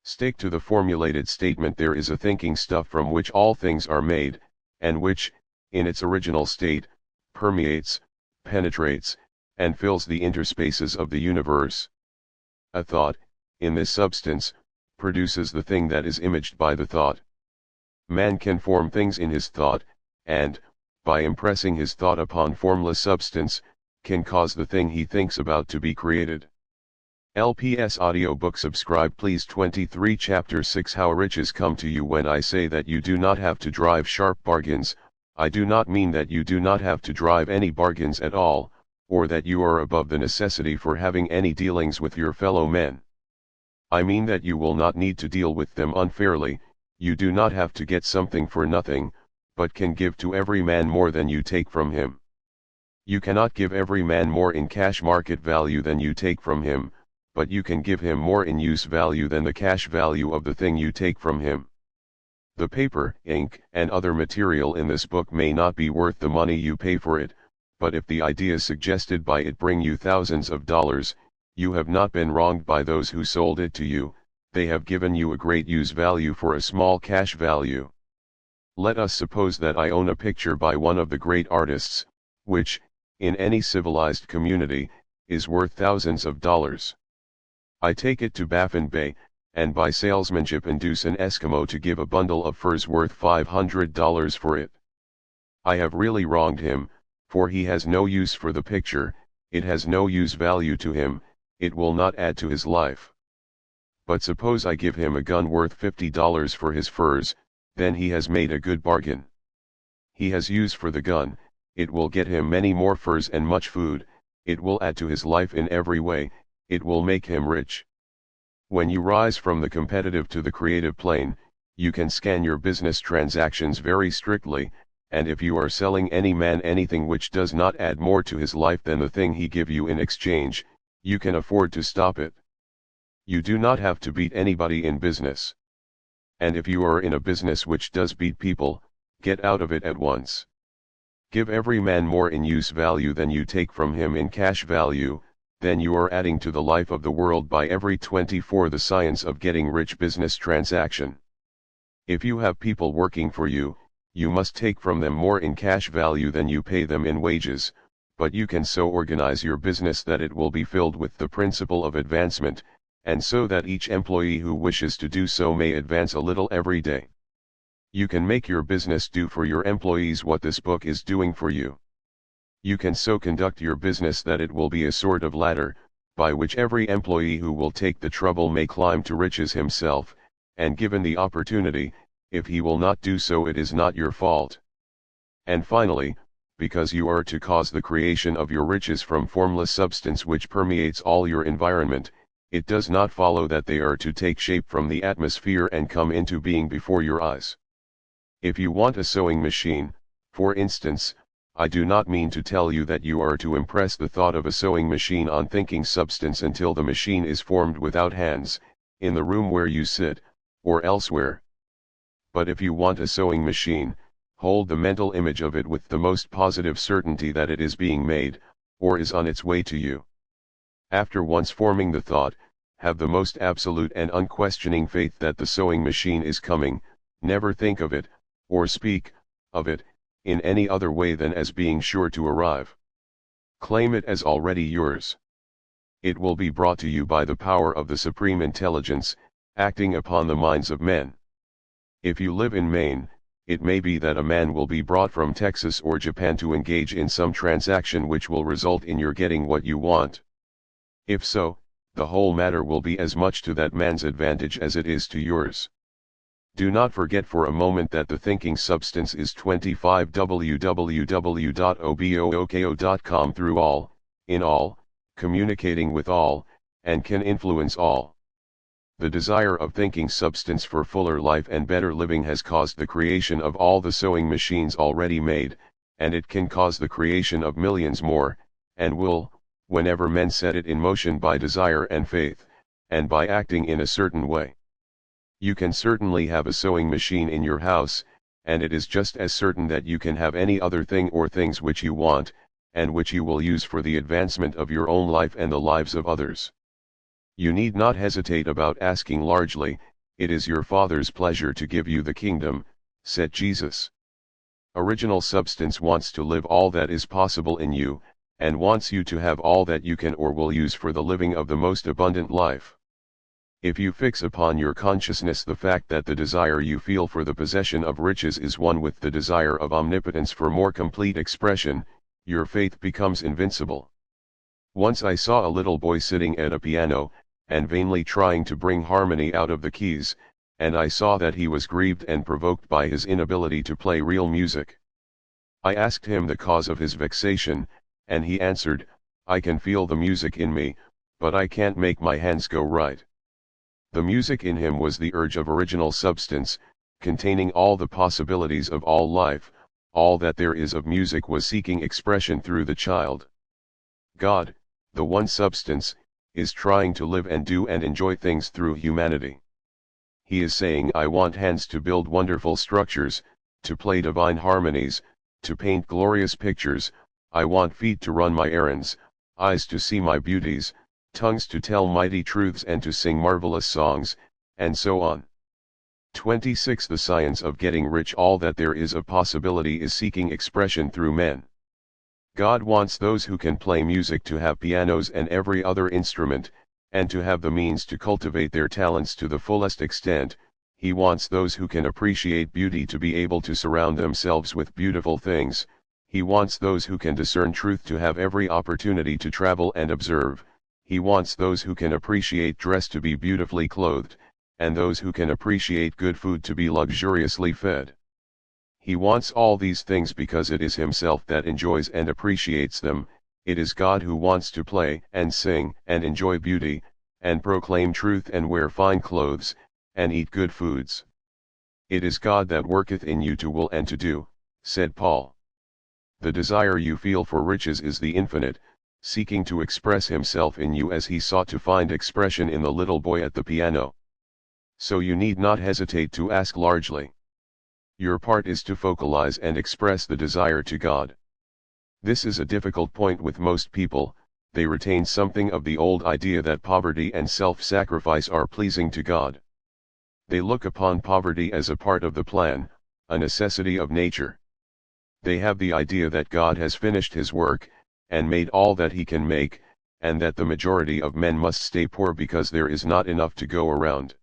Stick to the formulated statement there is a thinking stuff from which all things are made, and which, in its original state, permeates, penetrates, and fills the interspaces of the universe. A thought, in this substance, produces the thing that is imaged by the thought. Man can form things in his thought, and, by impressing his thought upon formless substance, can cause the thing he thinks about to be created. LPS audiobook subscribe please. 23 Chapter 6 How riches come to you. When I say that you do not have to drive sharp bargains, I do not mean that you do not have to drive any bargains at all, or that you are above the necessity for having any dealings with your fellow men. I mean that you will not need to deal with them unfairly. You do not have to get something for nothing, but can give to every man more than you take from him. You cannot give every man more in cash market value than you take from him, but you can give him more in use value than the cash value of the thing you take from him. The paper, ink, and other material in this book may not be worth the money you pay for it, but if the ideas suggested by it bring you thousands of dollars, you have not been wronged by those who sold it to you. They have given you a great use value for a small cash value. Let us suppose that I own a picture by one of the great artists, which, in any civilized community, is worth thousands of dollars. I take it to Baffin Bay, and by salesmanship induce an Eskimo to give a bundle of furs worth $500 for it. I have really wronged him, for he has no use for the picture, it has no use value to him, it will not add to his life. But suppose I give him a gun worth $50 for his furs, then he has made a good bargain. He has use for the gun, it will get him many more furs and much food, it will add to his life in every way, it will make him rich. When you rise from the competitive to the creative plane, you can scan your business transactions very strictly, and if you are selling any man anything which does not add more to his life than the thing he give you in exchange, you can afford to stop it. You do not have to beat anybody in business. And if you are in a business which does beat people, get out of it at once. Give every man more in use value than you take from him in cash value, then you are adding to the life of the world by every 24 the science of getting rich business transaction. If you have people working for you, you must take from them more in cash value than you pay them in wages, but you can so organize your business that it will be filled with the principle of advancement, and so that each employee who wishes to do so may advance a little every day. You can make your business do for your employees what this book is doing for you. You can so conduct your business that it will be a sort of ladder, by which every employee who will take the trouble may climb to riches himself, and given the opportunity, if he will not do so it is not your fault. And finally, because you are to cause the creation of your riches from formless substance which permeates all your environment, it does not follow that they are to take shape from the atmosphere and come into being before your eyes. If you want a sewing machine, for instance, I do not mean to tell you that you are to impress the thought of a sewing machine on thinking substance until the machine is formed without hands, in the room where you sit, or elsewhere. But if you want a sewing machine, hold the mental image of it with the most positive certainty that it is being made, or is on its way to you. After once forming the thought, have the most absolute and unquestioning faith that the sewing machine is coming, never think of it, or speak of it, in any other way than as being sure to arrive. Claim it as already yours. It will be brought to you by the power of the Supreme Intelligence, acting upon the minds of men. If you live in Maine, it may be that a man will be brought from Texas or Japan to engage in some transaction which will result in your getting what you want. If so, the whole matter will be as much to that man's advantage as it is to yours. Do not forget for a moment that the thinking substance is 25 www.obooko.com through all, in all, communicating with all, and can influence all. The desire of thinking substance for fuller life and better living has caused the creation of all the sewing machines already made, and it can cause the creation of millions more, and will, whenever men set it in motion by desire and faith, and by acting in a certain way. You can certainly have a sewing machine in your house, and it is just as certain that you can have any other thing or things which you want, and which you will use for the advancement of your own life and the lives of others. You need not hesitate about asking largely, it is your Father's pleasure to give you the kingdom, said Jesus. Original substance wants to live all that is possible in you, and wants you to have all that you can or will use for the living of the most abundant life. If you fix upon your consciousness the fact that the desire you feel for the possession of riches is one with the desire of omnipotence for more complete expression, your faith becomes invincible. Once I saw a little boy sitting at a piano, and vainly trying to bring harmony out of the keys, and I saw that he was grieved and provoked by his inability to play real music. I asked him the cause of his vexation, and he answered, I can feel the music in me, but I can't make my hands go right. The music in him was the urge of original substance, containing all the possibilities of all life, all that there is of music was seeking expression through the child. God, the one substance, is trying to live and do and enjoy things through humanity. He is saying, I want hands to build wonderful structures, to play divine harmonies, to paint glorious pictures, I want feet to run my errands, eyes to see my beauties, tongues to tell mighty truths and to sing marvelous songs, and so on. 26. The science of getting rich. All that there is of possibility is seeking expression through men. God wants those who can play music to have pianos and every other instrument, and to have the means to cultivate their talents to the fullest extent. He wants those who can appreciate beauty to be able to surround themselves with beautiful things. He wants those who can discern truth to have every opportunity to travel and observe. He wants those who can appreciate dress to be beautifully clothed, and those who can appreciate good food to be luxuriously fed. He wants all these things because it is himself that enjoys and appreciates them. It is God who wants to play and sing and enjoy beauty, and proclaim truth and wear fine clothes, and eat good foods. It is God that worketh in you to will and to do, said Paul. The desire you feel for riches is the infinite, seeking to express himself in you as he sought to find expression in the little boy at the piano. So you need not hesitate to ask largely. Your part is to focalize and express the desire to God. This is a difficult point with most people. They retain something of the old idea that poverty and self-sacrifice are pleasing to God. They look upon poverty as a part of the plan, a necessity of nature. They have the idea that God has finished his work, and made all that he can make, and that the majority of men must stay poor because there is not enough to go around.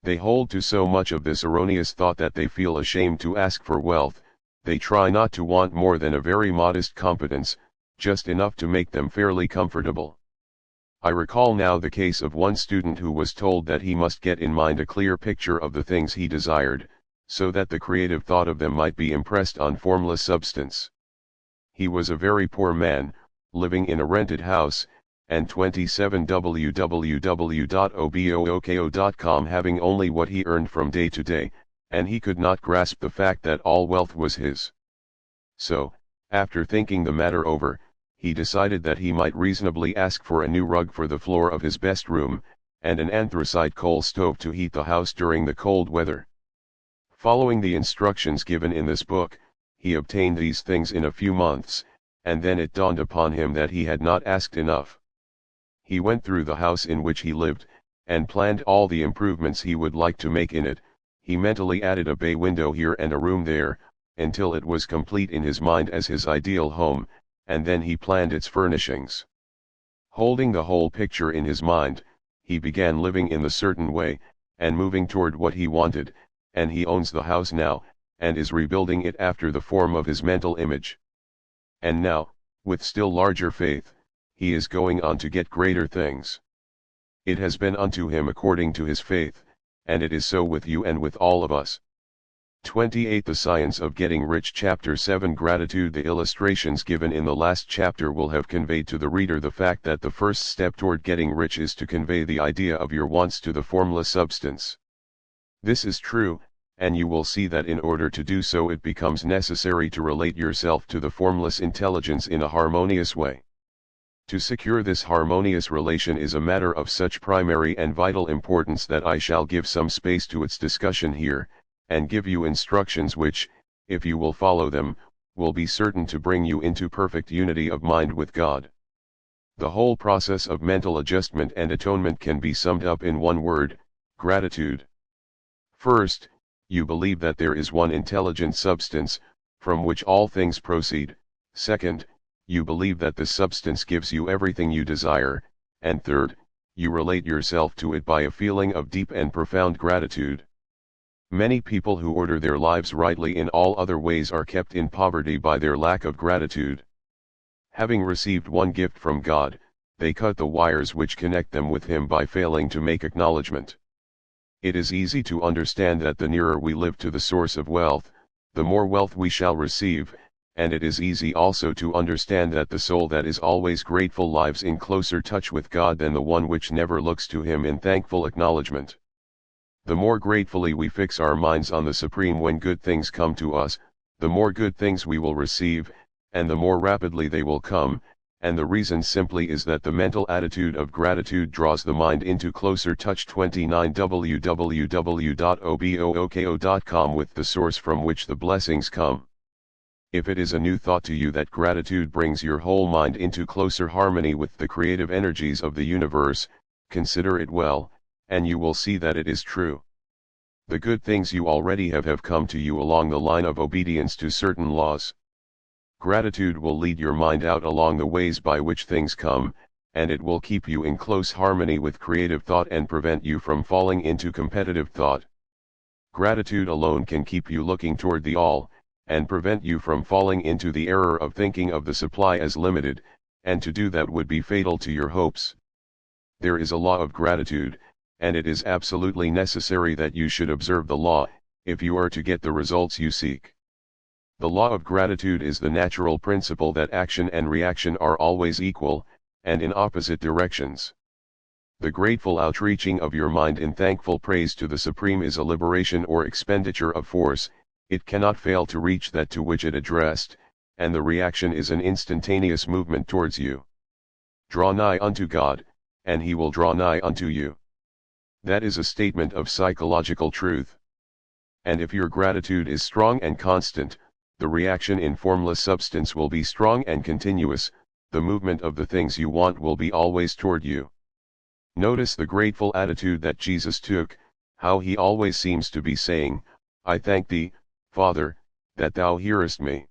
They hold to so much of this erroneous thought that they feel ashamed to ask for wealth. They try not to want more than a very modest competence, just enough to make them fairly comfortable. I recall now the case of one student who was told that he must get in mind a clear picture of the things he desired, so that the creative thought of them might be impressed on formless substance. He was a very poor man, living in a rented house, and 27 www.obooko.com having only what he earned from day to day, and he could not grasp the fact that all wealth was his. So, after thinking the matter over, he decided that he might reasonably ask for a new rug for the floor of his best room, and an anthracite coal stove to heat the house during the cold weather. Following the instructions given in this book, he obtained these things in a few months, and then it dawned upon him that he had not asked enough. He went through the house in which he lived, and planned all the improvements he would like to make in it. He mentally added a bay window here and a room there, until it was complete in his mind as his ideal home, and then he planned its furnishings. Holding the whole picture in his mind, he began living in the certain way, and moving toward what he wanted, and he owns the house now, and is rebuilding it after the form of his mental image. And now, with still larger faith, he is going on to get greater things. It has been unto him according to his faith, and it is so with you and with all of us. 28. The Science of Getting Rich. Chapter 7. Gratitude. The illustrations given in the last chapter will have conveyed to the reader the fact that the first step toward getting rich is to convey the idea of your wants to the formless substance. This is true, and you will see that in order to do so it becomes necessary to relate yourself to the formless intelligence in a harmonious way. To secure this harmonious relation is a matter of such primary and vital importance that I shall give some space to its discussion here, and give you instructions which, if you will follow them, will be certain to bring you into perfect unity of mind with God. The whole process of mental adjustment and atonement can be summed up in one word: gratitude. First, you believe that there is one intelligent substance, from which all things proceed. Second, you believe that this substance gives you everything you desire, and third, you relate yourself to it by a feeling of deep and profound gratitude. Many people who order their lives rightly in all other ways are kept in poverty by their lack of gratitude. Having received one gift from God, they cut the wires which connect them with Him by failing to make acknowledgement. It is easy to understand that the nearer we live to the source of wealth, the more wealth we shall receive, and it is easy also to understand that the soul that is always grateful lives in closer touch with God than the one which never looks to Him in thankful acknowledgement. The more gratefully we fix our minds on the Supreme when good things come to us, the more good things we will receive, and the more rapidly they will come, and the reason simply is that the mental attitude of gratitude draws the mind into closer touch. 29. www.obooko.com with the source from which the blessings come. If it is a new thought to you that gratitude brings your whole mind into closer harmony with the creative energies of the universe, consider it well, and you will see that it is true. The good things you already have come to you along the line of obedience to certain laws. Gratitude will lead your mind out along the ways by which things come, and it will keep you in close harmony with creative thought and prevent you from falling into competitive thought. Gratitude alone can keep you looking toward the all, and prevent you from falling into the error of thinking of the supply as limited, and to do that would be fatal to your hopes. There is a law of gratitude, and it is absolutely necessary that you should observe the law, if you are to get the results you seek. The law of gratitude is the natural principle that action and reaction are always equal, and in opposite directions. The grateful outreaching of your mind in thankful praise to the Supreme is a liberation or expenditure of force. It cannot fail to reach that to which it addressed, and the reaction is an instantaneous movement towards you. Draw nigh unto God, and He will draw nigh unto you. That is a statement of psychological truth. And if your gratitude is strong and constant, the reaction in formless substance will be strong and continuous, the movement of the things you want will be always toward you. Notice the grateful attitude that Jesus took, how He always seems to be saying, "I thank Thee, Father, that Thou hearest me."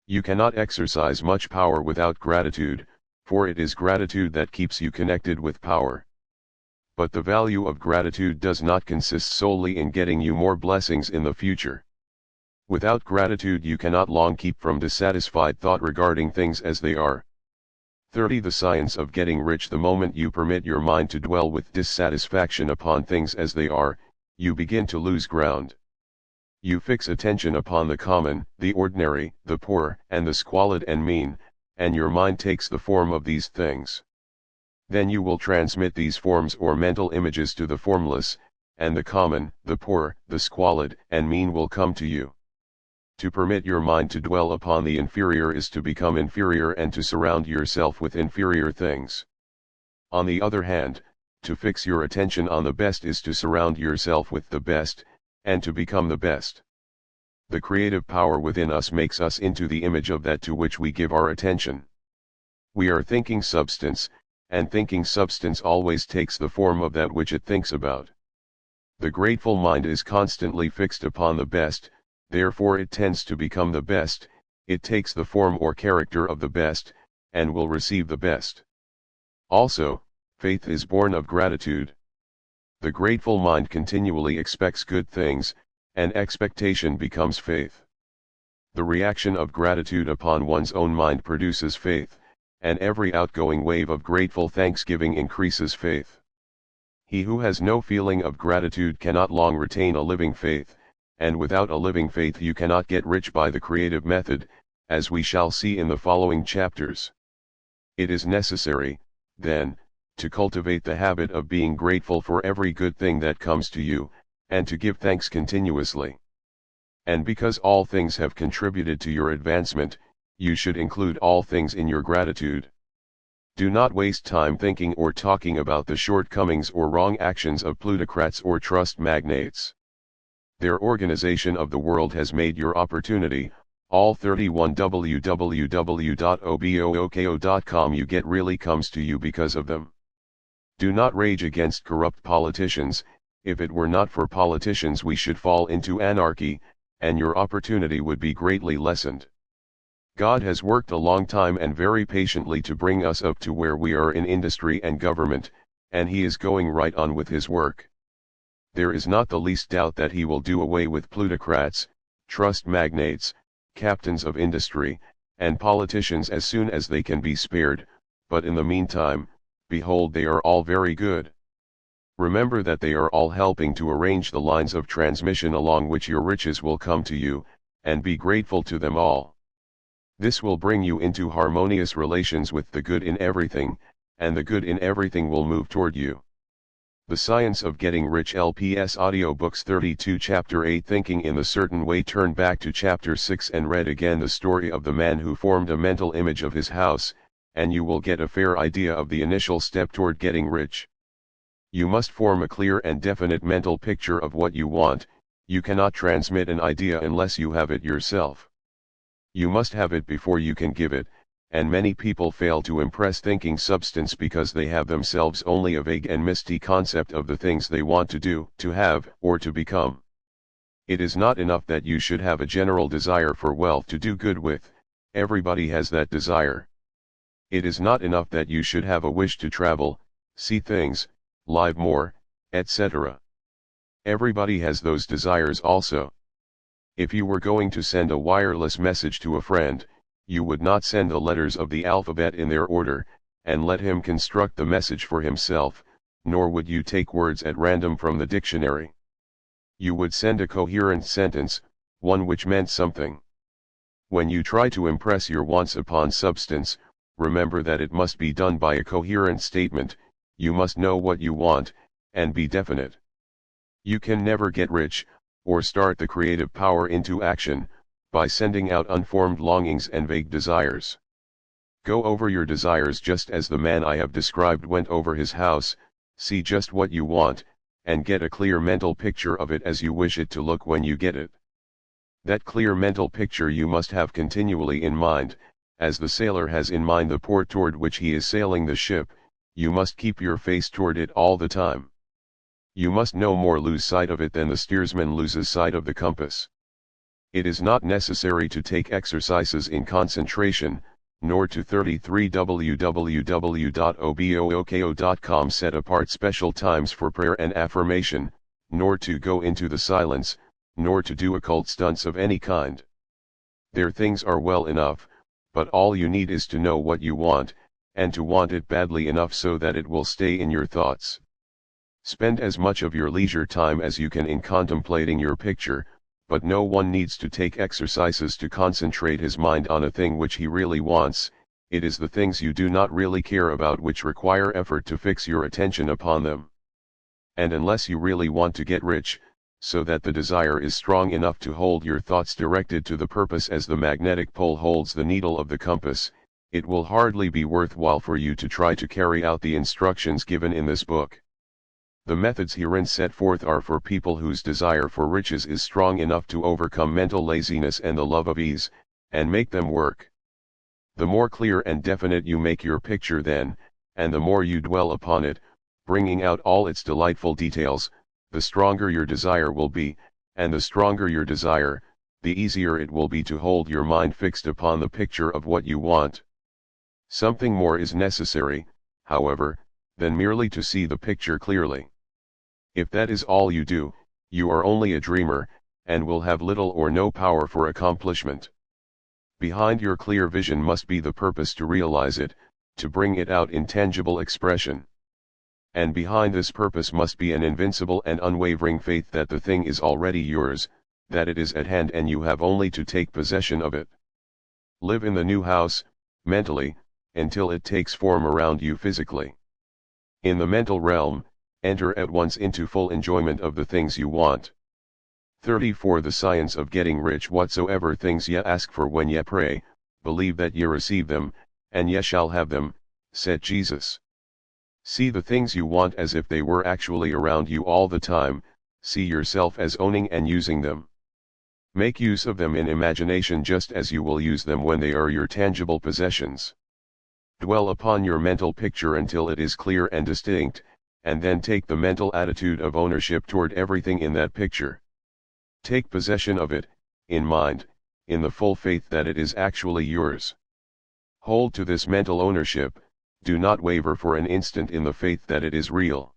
You cannot exercise much power without gratitude, for it is gratitude that keeps you connected with power. But the value of gratitude does not consist solely in getting you more blessings in the future. Without gratitude you cannot long keep from dissatisfied thought regarding things as they are. 30. The science of getting rich. The moment you permit your mind to dwell with dissatisfaction upon things as they are, you begin to lose ground. You fix attention upon the common, the ordinary, the poor, and the squalid and mean, and your mind takes the form of these things. Then you will transmit these forms or mental images to the formless, and the common, the poor, the squalid, and mean will come to you. To permit your mind to dwell upon the inferior is to become inferior and to surround yourself with inferior things. On the other hand, to fix your attention on the best is to surround yourself with the best, and to become the best. The creative power within us makes us into the image of that to which we give our attention. We are thinking substance, and thinking substance always takes the form of that which it thinks about. The grateful mind is constantly fixed upon the best, therefore it tends to become the best, it takes the form or character of the best, and will receive the best. Also, faith is born of gratitude. The grateful mind continually expects good things, and expectation becomes faith. The reaction of gratitude upon one's own mind produces faith, and every outgoing wave of grateful thanksgiving increases faith. He who has no feeling of gratitude cannot long retain a living faith, and without a living faith you cannot get rich by the creative method, as we shall see in the following chapters. It is necessary, then, to cultivate the habit of being grateful for every good thing that comes to you, and to give thanks continuously. And because all things have contributed to your advancement, you should include all things in your gratitude. Do not waste time thinking or talking about the shortcomings or wrong actions of plutocrats or trust magnates. Their organization of the world has made your opportunity, all 31 www.obooko.com you get really comes to you because of them. Do not rage against corrupt politicians. If it were not for politicians we should fall into anarchy, and your opportunity would be greatly lessened. God has worked a long time and very patiently to bring us up to where we are in industry and government, and He is going right on with His work. There is not the least doubt that He will do away with plutocrats, trust magnates, captains of industry, and politicians as soon as they can be spared, but in the meantime, behold, they are all very good. Remember that they are all helping to arrange the lines of transmission along which your riches will come to you, and be grateful to them all. This will bring you into harmonious relations with the good in everything, and the good in everything will move toward you. The Science of Getting Rich LPS Audiobooks 32 Chapter 8 Thinking in the Certain Way. Turn back to Chapter 6 and read again the story of the man who formed a mental image of his house, and you will get a fair idea of the initial step toward getting rich. You must form a clear and definite mental picture of what you want. You cannot transmit an idea unless you have it yourself. You must have it before you can give it, and many people fail to impress thinking substance because they have themselves only a vague and misty concept of the things they want to do, to have, or to become. It is not enough that you should have a general desire for wealth to do good with. Everybody has that desire. It is not enough that you should have a wish to travel, see things, live more, etc. Everybody has those desires also. If you were going to send a wireless message to a friend, you would not send the letters of the alphabet in their order, and let him construct the message for himself, nor would you take words at random from the dictionary. You would send a coherent sentence, one which meant something. When you try to impress your wants upon substance, remember that it must be done by a coherent statement. You must know what you want, and be definite. You can never get rich, or start the creative power into action, by sending out unformed longings and vague desires. Go over your desires just as the man I have described went over his house, see just what you want, and get a clear mental picture of it as you wish it to look when you get it. That clear mental picture you must have continually in mind, as the sailor has in mind the port toward which he is sailing the ship. You must keep your face toward it all the time. You must no more lose sight of it than the steersman loses sight of the compass. It is not necessary to take exercises in concentration, nor to 33 www.obooko.com set apart special times for prayer and affirmation, nor to go into the silence, nor to do occult stunts of any kind. Their things are well enough, but all you need is to know what you want, and to want it badly enough so that it will stay in your thoughts. Spend as much of your leisure time as you can in contemplating your picture, but no one needs to take exercises to concentrate his mind on a thing which he really wants. It is the things you do not really care about which require effort to fix your attention upon them. And unless you really want to get rich, so that the desire is strong enough to hold your thoughts directed to the purpose as the magnetic pole holds the needle of the compass, it will hardly be worthwhile for you to try to carry out the instructions given in this book. The methods herein set forth are for people whose desire for riches is strong enough to overcome mental laziness and the love of ease, and make them work. The more clear and definite you make your picture then, and the more you dwell upon it, bringing out all its delightful details, the stronger your desire will be, and the stronger your desire, the easier it will be to hold your mind fixed upon the picture of what you want. Something more is necessary, however, than merely to see the picture clearly. If that is all you do, you are only a dreamer, and will have little or no power for accomplishment. Behind your clear vision must be the purpose to realize it, to bring it out in tangible expression. And behind this purpose must be an invincible and unwavering faith that the thing is already yours, that it is at hand and you have only to take possession of it. Live in the new house, mentally, until it takes form around you physically. In the mental realm, enter at once into full enjoyment of the things you want. 34 The science of getting rich. Whatsoever things ye ask for when ye pray, believe that ye receive them, and ye shall have them, said Jesus. See the things you want as if they were actually around you all the time, see yourself as owning and using them. Make use of them in imagination just as you will use them when they are your tangible possessions. Dwell upon your mental picture until it is clear and distinct, and then take the mental attitude of ownership toward everything in that picture. Take possession of it, in mind, in the full faith that it is actually yours. Hold to this mental ownership, do not waver for an instant in the faith that it is real.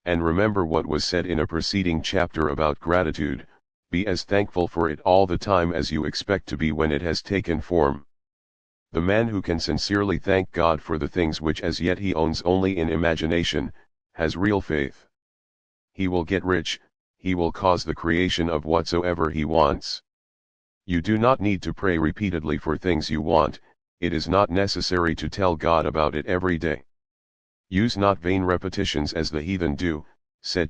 And remember what was said in a preceding chapter about gratitude, be as thankful for it all the time as you expect to be when it has taken form. The man who can sincerely thank God for the things which as yet he owns only in imagination, has real faith. He will get rich, he will cause the creation of whatsoever he wants. You do not need to pray repeatedly for things you want, it is not necessary to tell God about it every day. Use not vain repetitions as the heathen do,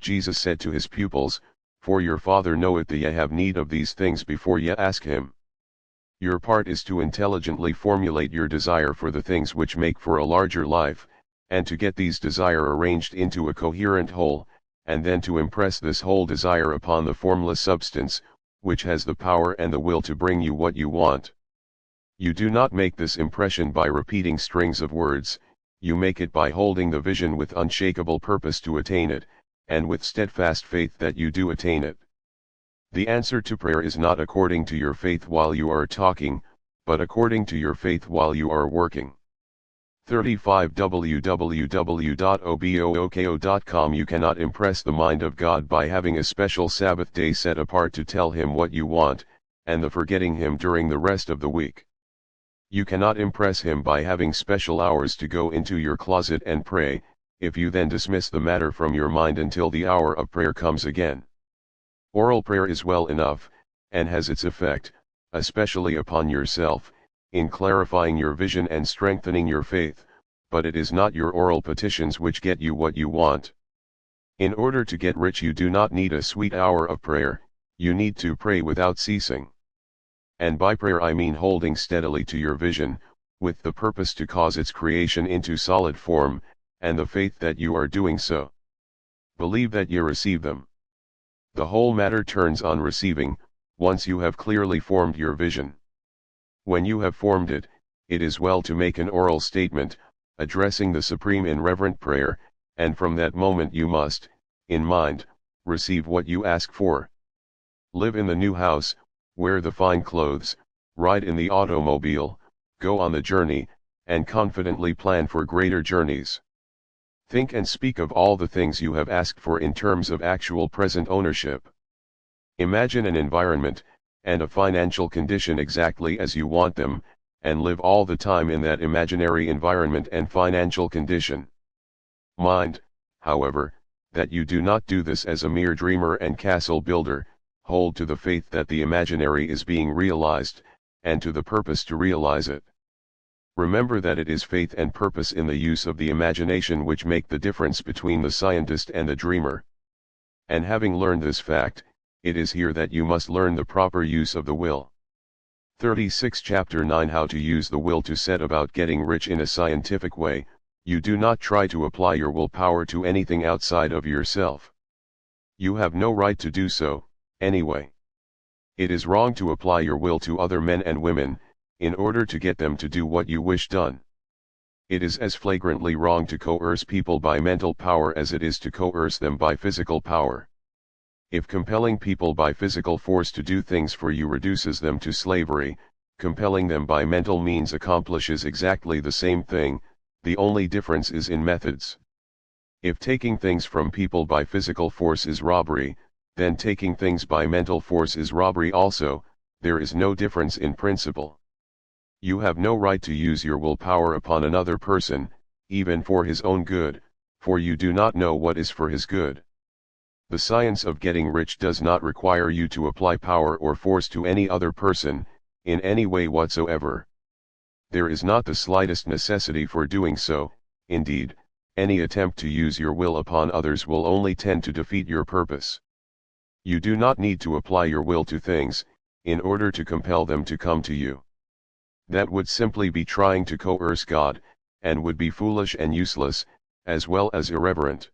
Jesus said to his pupils, for your Father knoweth that ye have need of these things before ye ask him. Your part is to intelligently formulate your desire for the things which make for a larger life, and to get these desire arranged into a coherent whole, and then to impress this whole desire upon the formless substance, which has the power and the will to bring you what you want. You do not make this impression by repeating strings of words, you make it by holding the vision with unshakable purpose to attain it, and with steadfast faith that you do attain it. The answer to prayer is not according to your faith while you are talking, but according to your faith while you are working. 35 www.obooko.com You cannot impress the mind of God by having a special Sabbath day set apart to tell him what you want, and the forgetting him during the rest of the week. You cannot impress him by having special hours to go into your closet and pray, if you then dismiss the matter from your mind until the hour of prayer comes again. Oral prayer is well enough, and has its effect, especially upon yourself, in clarifying your vision and strengthening your faith, but it is not your oral petitions which get you what you want. In order to get rich you do not need a sweet hour of prayer, you need to pray without ceasing. And by prayer I mean holding steadily to your vision, with the purpose to cause its creation into solid form, and the faith that you are doing so. Believe that you receive them. The whole matter turns on receiving, once you have clearly formed your vision. When you have formed it, it is well to make an oral statement, addressing the Supreme in reverent prayer, and from that moment you must, in mind, receive what you ask for. Live in the new house, wear the fine clothes, ride in the automobile, go on the journey, and confidently plan for greater journeys. Think and speak of all the things you have asked for in terms of actual present ownership. Imagine an environment, and a financial condition exactly as you want them, and live all the time in that imaginary environment and financial condition. Mind, however, that you do not do this as a mere dreamer and castle builder, hold to the faith that the imaginary is being realized, and to the purpose to realize it. Remember that it is faith and purpose in the use of the imagination which make the difference between the scientist and the dreamer. And having learned this fact, it is here that you must learn the proper use of the will. 36 Chapter 9 How to use the will to set about getting rich in a scientific way. You do not try to apply your willpower to anything outside of yourself. You have no right to do so, anyway. It is wrong to apply your will to other men and women, in order to get them to do what you wish done. It is as flagrantly wrong to coerce people by mental power as it is to coerce them by physical power. If compelling people by physical force to do things for you reduces them to slavery, compelling them by mental means accomplishes exactly the same thing, the only difference is in methods. If taking things from people by physical force is robbery, then taking things by mental force is robbery also, there is no difference in principle. You have no right to use your willpower upon another person, even for his own good, for you do not know what is for his good. The science of getting rich does not require you to apply power or force to any other person, in any way whatsoever. There is not the slightest necessity for doing so. Indeed, any attempt to use your will upon others will only tend to defeat your purpose. You do not need to apply your will to things, in order to compel them to come to you. That would simply be trying to coerce God, and would be foolish and useless, as well as irreverent.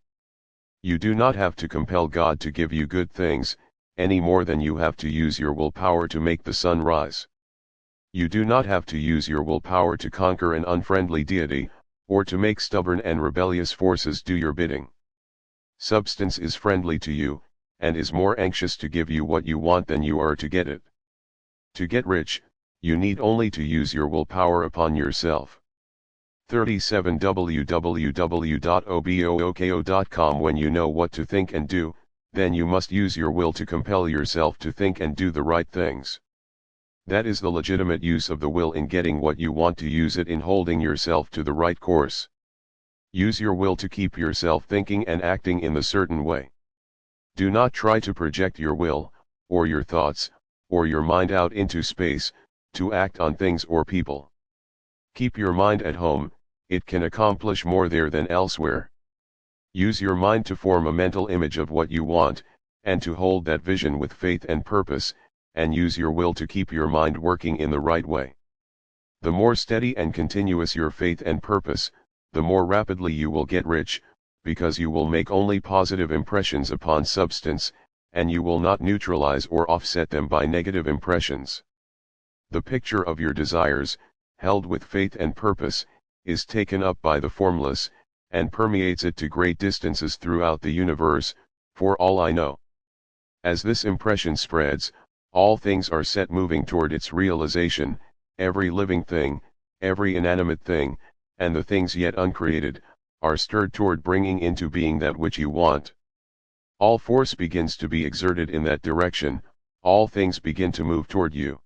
You do not have to compel God to give you good things, any more than you have to use your willpower to make the sun rise. You do not have to use your willpower to conquer an unfriendly deity, or to make stubborn and rebellious forces do your bidding. Substance is friendly to you, and is more anxious to give you what you want than you are to get it. To get rich, you need only to use your willpower upon yourself. 37 www.obooko.com. When you know what to think and do, then you must use your will to compel yourself to think and do the right things. That is the legitimate use of the will in getting what you want, to use it in holding yourself to the right course. Use your will to keep yourself thinking and acting in the certain way. Do not try to project your will, or your thoughts, or your mind out into space, to act on things or people. Keep your mind at home, it can accomplish more there than elsewhere. Use your mind to form a mental image of what you want, and to hold that vision with faith and purpose, and use your will to keep your mind working in the right way. The more steady and continuous your faith and purpose, the more rapidly you will get rich, because you will make only positive impressions upon substance, and you will not neutralize or offset them by negative impressions. The picture of your desires, held with faith and purpose, is taken up by the formless, and permeates it to great distances throughout the universe, for all I know. As this impression spreads, all things are set moving toward its realization, every living thing, every inanimate thing, and the things yet uncreated, are stirred toward bringing into being that which you want. All force begins to be exerted in that direction, all things begin to move toward you.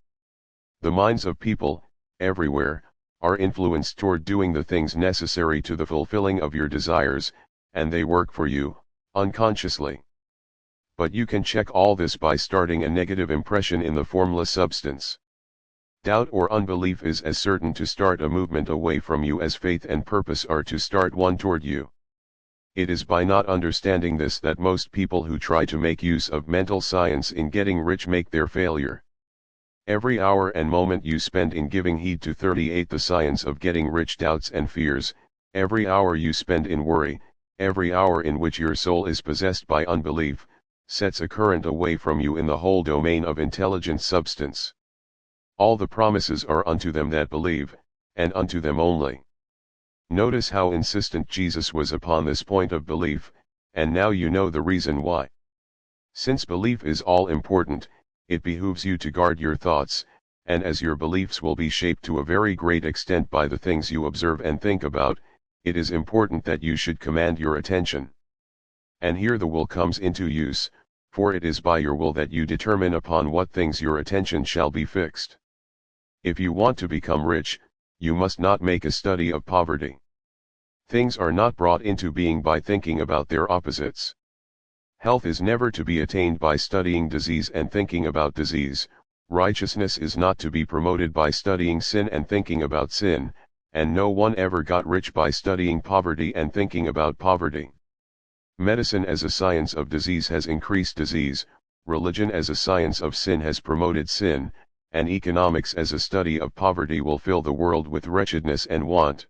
The minds of people, everywhere, are influenced toward doing the things necessary to the fulfilling of your desires, and they work for you, unconsciously. But you can check all this by starting a negative impression in the formless substance. Doubt or unbelief is as certain to start a movement away from you as faith and purpose are to start one toward you. It is by not understanding this that most people who try to make use of mental science in getting rich make their failure. Every hour and moment you spend in giving heed to 38 the science of getting rich doubts and fears, every hour you spend in worry, every hour in which your soul is possessed by unbelief, sets a current away from you in the whole domain of intelligent substance. All the promises are unto them that believe, and unto them only. Notice how insistent Jesus was upon this point of belief, and now you know the reason why. Since belief is all important, it behooves you to guard your thoughts, and as your beliefs will be shaped to a very great extent by the things you observe and think about, it is important that you should command your attention. And here the will comes into use, for it is by your will that you determine upon what things your attention shall be fixed. If you want to become rich, you must not make a study of poverty. Things are not brought into being by thinking about their opposites. Health is never to be attained by studying disease and thinking about disease, righteousness is not to be promoted by studying sin and thinking about sin, and no one ever got rich by studying poverty and thinking about poverty. Medicine as a science of disease has increased disease, religion as a science of sin has promoted sin, and economics as a study of poverty will fill the world with wretchedness and want.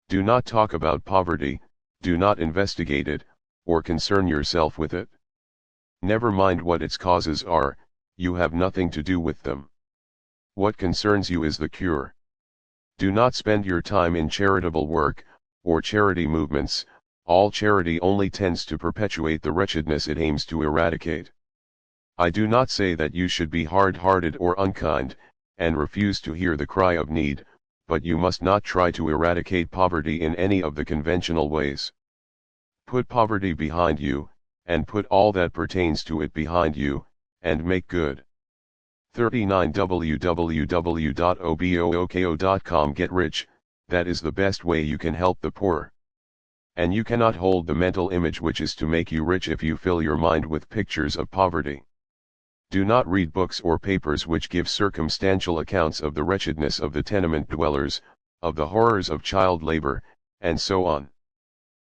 Do not talk about poverty, do not investigate it, or concern yourself with it. Never mind what its causes are, you have nothing to do with them. What concerns you is the cure. Do not spend your time in charitable work, or charity movements, all charity only tends to perpetuate the wretchedness it aims to eradicate. I do not say that you should be hard-hearted or unkind, and refuse to hear the cry of need, but you must not try to eradicate poverty in any of the conventional ways. Put poverty behind you, and put all that pertains to it behind you, and make good. 39 www.obooko.com. Get rich, that is the best way you can help the poor. And you cannot hold the mental image which is to make you rich if you fill your mind with pictures of poverty. Do not read books or papers which give circumstantial accounts of the wretchedness of the tenement dwellers, of the horrors of child labor, and so on.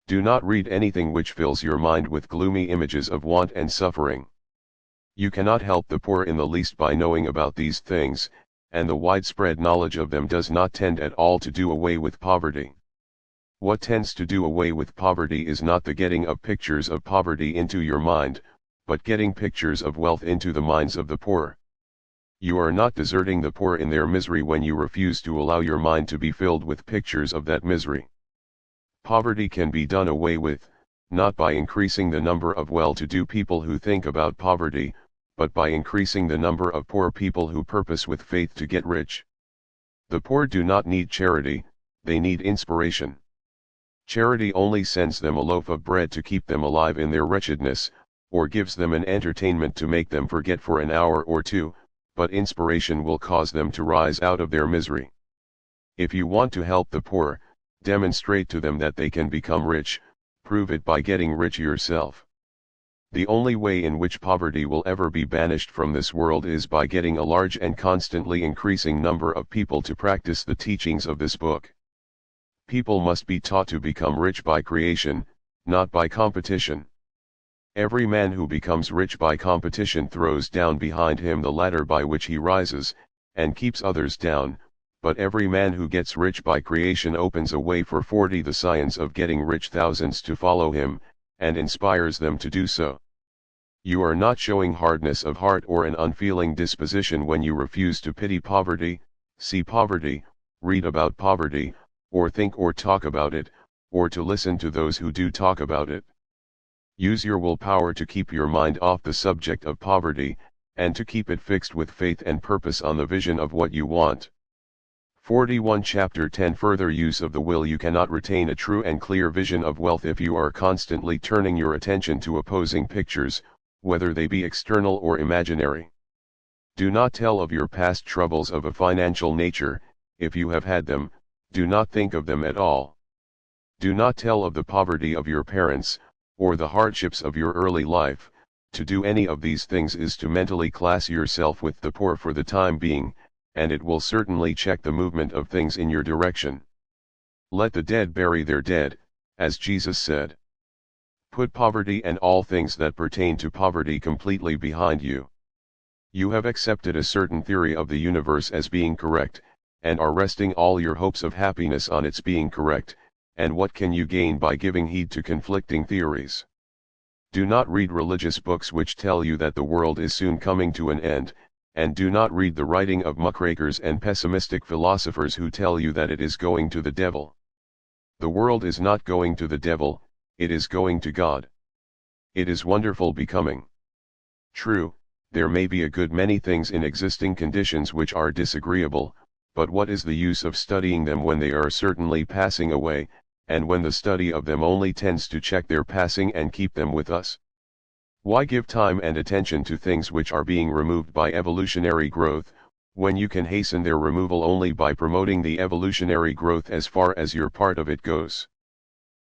Do not read anything which fills your mind with gloomy images of want and suffering. You cannot help the poor in the least by knowing about these things, and the widespread knowledge of them does not tend at all to do away with poverty. What tends to do away with poverty is not the getting of pictures of poverty into your mind, but getting pictures of wealth into the minds of the poor. You are not deserting the poor in their misery when you refuse to allow your mind to be filled with pictures of that misery. Poverty can be done away with, not by increasing the number of well-to-do people who think about poverty, but by increasing the number of poor people who purpose with faith to get rich. The poor do not need charity, they need inspiration. Charity only sends them a loaf of bread to keep them alive in their wretchedness, or gives them an entertainment to make them forget for an hour or two, but inspiration will cause them to rise out of their misery. If you want to help the poor, demonstrate to them that they can become rich, prove it by getting rich yourself. The only way in which poverty will ever be banished from this world is by getting a large and constantly increasing number of people to practice the teachings of this book. People must be taught to become rich by creation, not by competition. Every man who becomes rich by competition throws down behind him the ladder by which he rises, and keeps others down, but every man who gets rich by creation opens a way for 40 the science of getting rich thousands to follow him, and inspires them to do so. You are not showing hardness of heart or an unfeeling disposition when you refuse to pity poverty, see poverty, read about poverty, or think or talk about it, or to listen to those who do talk about it. Use your willpower to keep your mind off the subject of poverty, and to keep it fixed with faith and purpose on the vision of what you want. 41 Chapter 10 Further use of the will. You cannot retain a true and clear vision of wealth if you are constantly turning your attention to opposing pictures, whether they be external or imaginary. Do not tell of your past troubles of a financial nature, if you have had them, do not think of them at all. Do not tell of the poverty of your parents, or the hardships of your early life. To do any of these things is to mentally class yourself with the poor for the time being, and it will certainly check the movement of things in your direction. Let the dead bury their dead, as Jesus said. Put poverty and all things that pertain to poverty completely behind you. You have accepted a certain theory of the universe as being correct, and are resting all your hopes of happiness on its being correct, and what can you gain by giving heed to conflicting theories? Do not read religious books which tell you that the world is soon coming to an end, and do not read the writing of muckrakers and pessimistic philosophers who tell you that it is going to the devil. The world is not going to the devil, it is going to God. It is wonderful becoming. True, there may be a good many things in existing conditions which are disagreeable, but what is the use of studying them when they are certainly passing away, and when the study of them only tends to check their passing and keep them with us? Why give time and attention to things which are being removed by evolutionary growth, when you can hasten their removal only by promoting the evolutionary growth as far as your part of it goes?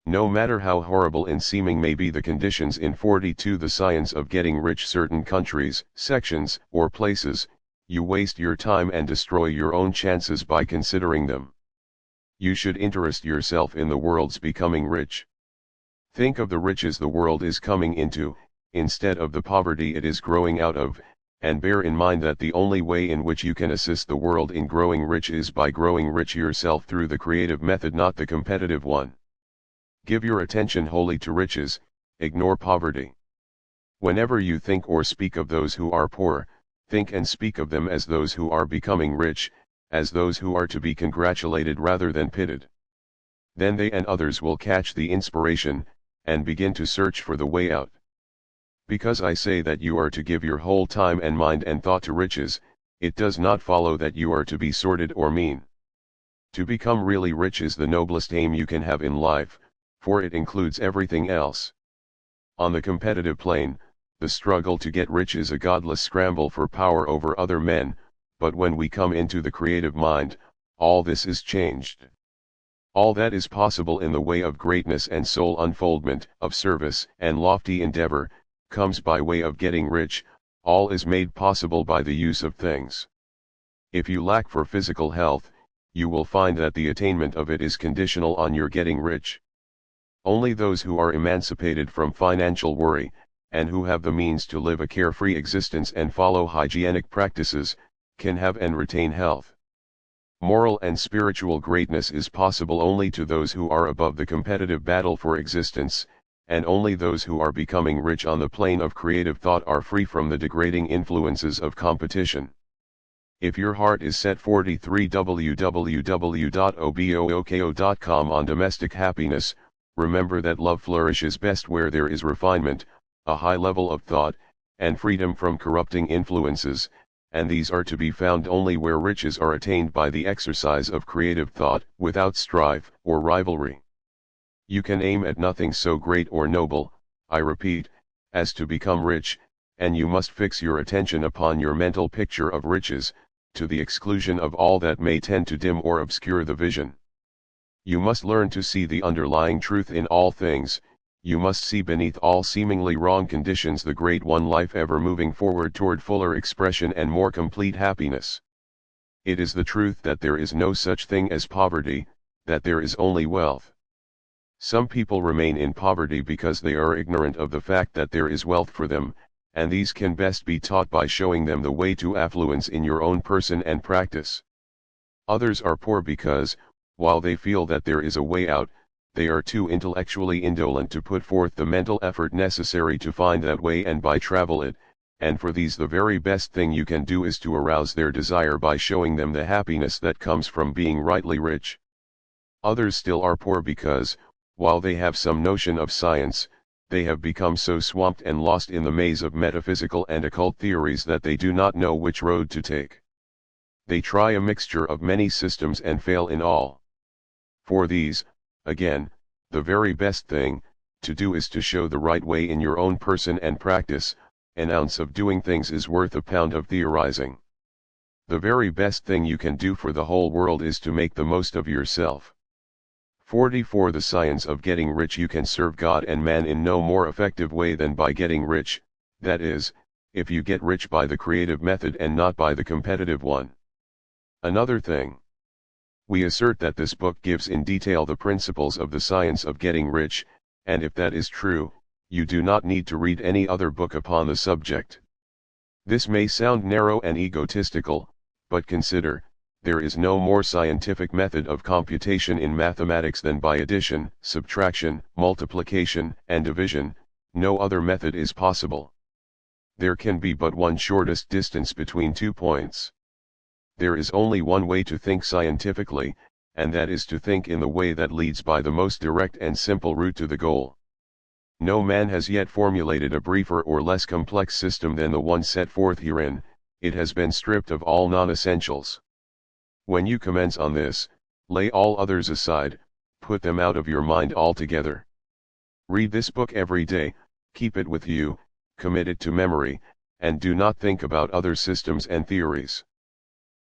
No matter how horrible in seeming may be the conditions in 42 the science of getting rich, certain countries, sections, or places, you waste your time and destroy your own chances by considering them. You should interest yourself in the world's becoming rich. Think of the riches the world is coming into, instead of the poverty it is growing out of, and bear in mind that the only way in which you can assist the world in growing rich is by growing rich yourself through the creative method, not the competitive one. Give your attention wholly to riches, ignore poverty. Whenever you think or speak of those who are poor, think and speak of them as those who are becoming rich, as those who are to be congratulated rather than pitied. Then they and others will catch the inspiration, and begin to search for the way out. Because I say that you are to give your whole time and mind and thought to riches, it does not follow that you are to be sordid or mean. To become really rich is the noblest aim you can have in life, for it includes everything else. On the competitive plane, the struggle to get rich is a godless scramble for power over other men, but when we come into the creative mind, all this is changed. All that is possible in the way of greatness and soul unfoldment, of service and lofty endeavor, comes by way of getting rich. All is made possible by the use of things. If you lack for physical health, you will find that the attainment of it is conditional on your getting rich. Only those who are emancipated from financial worry, and who have the means to live a carefree existence and follow hygienic practices, can have and retain health. Moral and spiritual greatness is possible only to those who are above the competitive battle for existence, and only those who are becoming rich on the plane of creative thought are free from the degrading influences of competition. If your heart is set 43 www.obooko.com on domestic happiness, remember that love flourishes best where there is refinement, a high level of thought, and freedom from corrupting influences, and these are to be found only where riches are attained by the exercise of creative thought, without strife or rivalry. You can aim at nothing so great or noble, I repeat, as to become rich, and you must fix your attention upon your mental picture of riches, to the exclusion of all that may tend to dim or obscure the vision. You must learn to see the underlying truth in all things. You must see beneath all seemingly wrong conditions the great one life ever moving forward toward fuller expression and more complete happiness. It is the truth that there is no such thing as poverty, that there is only wealth. Some people remain in poverty because they are ignorant of the fact that there is wealth for them, and these can best be taught by showing them the way to affluence in your own person and practice. Others are poor because, while they feel that there is a way out, they are too intellectually indolent to put forth the mental effort necessary to find that way and by travel it, and for these the very best thing you can do is to arouse their desire by showing them the happiness that comes from being rightly rich. Others still are poor because, while they have some notion of science, they have become so swamped and lost in the maze of metaphysical and occult theories that they do not know which road to take. They try a mixture of many systems and fail in all. For these, again, the very best thing to do is to show the right way in your own person and practice. An ounce of doing things is worth a pound of theorizing. The very best thing you can do for the whole world is to make the most of yourself. 44. The science of getting rich. You can serve God and man in no more effective way than by getting rich, that is, if you get rich by the creative method and not by the competitive one. Another thing. We assert that this book gives in detail the principles of the science of getting rich, and if that is true, you do not need to read any other book upon the subject. This may sound narrow and egotistical, but consider, there is no more scientific method of computation in mathematics than by addition, subtraction, multiplication, and division. No other method is possible. There can be but one shortest distance between 2 points. There is only one way to think scientifically, and that is to think in the way that leads by the most direct and simple route to the goal. No man has yet formulated a briefer or less complex system than the one set forth herein. It has been stripped of all non-essentials. When you commence on this, lay all others aside, put them out of your mind altogether. Read this book every day, keep it with you, commit it to memory, and do not think about other systems and theories.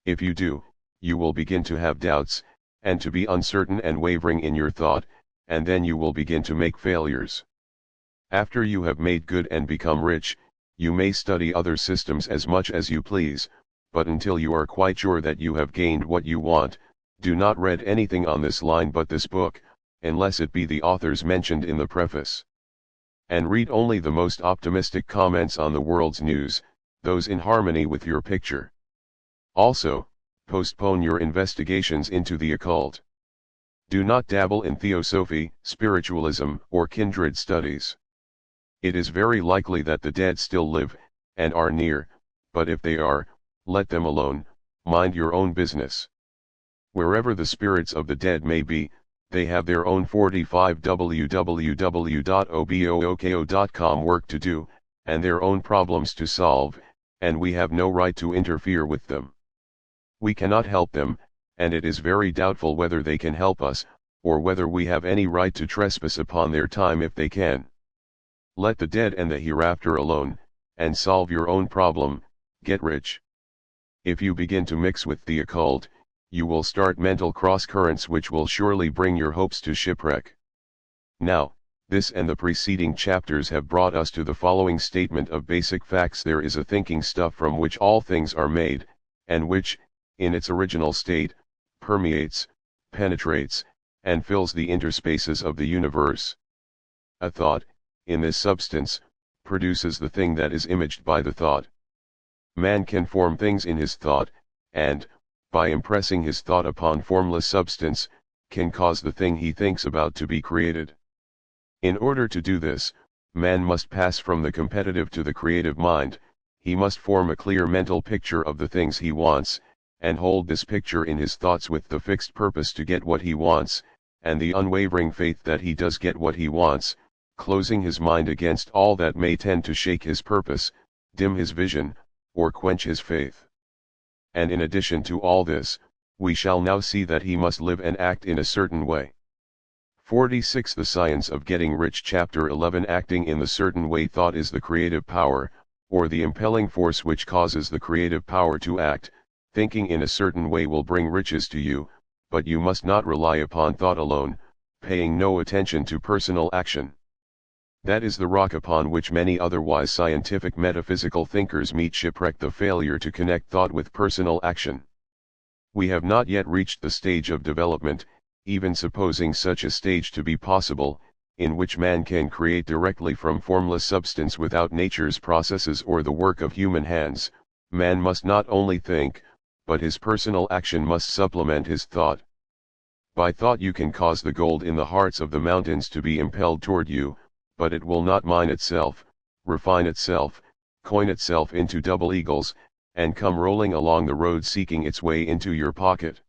If you do, you will begin to have doubts, and to be uncertain and wavering in your thought, and then you will begin to make failures. After you have made good and become rich, you may study other systems as much as you please, but until you are quite sure that you have gained what you want, do not read anything on this line but this book, unless it be the authors mentioned in the preface. And read only the most optimistic comments on the world's news, those in harmony with your picture. Also, postpone your investigations into the occult. Do not dabble in theosophy, spiritualism, or kindred studies. It is very likely that the dead still live, and are near, but if they are, let them alone, mind your own business. Wherever the spirits of the dead may be, they have their own 45 www.obooko.com work to do, and their own problems to solve, and we have no right to interfere with them. We cannot help them, and it is very doubtful whether they can help us, or whether we have any right to trespass upon their time if they can. Let the dead and the hereafter alone, and solve your own problem, get rich. If you begin to mix with the occult, you will start mental cross-currents which will surely bring your hopes to shipwreck. Now, this and the preceding chapters have brought us to the following statement of basic facts. There is a thinking stuff from which all things are made, and which, in its original state, permeates, penetrates, and fills the interspaces of the universe. A thought, in this substance, produces the thing that is imaged by the thought. Man can form things in his thought, and, by impressing his thought upon formless substance, can cause the thing he thinks about to be created. In order to do this, man must pass from the competitive to the creative mind. He must form a clear mental picture of the things he wants, and hold this picture in his thoughts with the fixed purpose to get what he wants, and the unwavering faith that he does get what he wants, closing his mind against all that may tend to shake his purpose, dim his vision, or quench his faith. And in addition to all this, we shall now see that he must live and act in a certain way. 46. The Science of Getting Rich. Chapter 11. Acting in the certain way. Thought is the creative power, or the impelling force which causes the creative power to act. Thinking in a certain way will bring riches to you, but you must not rely upon thought alone, paying no attention to personal action. That is the rock upon which many otherwise scientific metaphysical thinkers meet shipwreck: the failure to connect thought with personal action. We have not yet reached the stage of development, even supposing such a stage to be possible, in which man can create directly from formless substance without nature's processes or the work of human hands. Man must not only think, but his personal action must supplement his thought. By thought you can cause the gold in the hearts of the mountains to be impelled toward you, but it will not mine itself, refine itself, coin itself into double eagles, and come rolling along the road seeking its way into your pocket.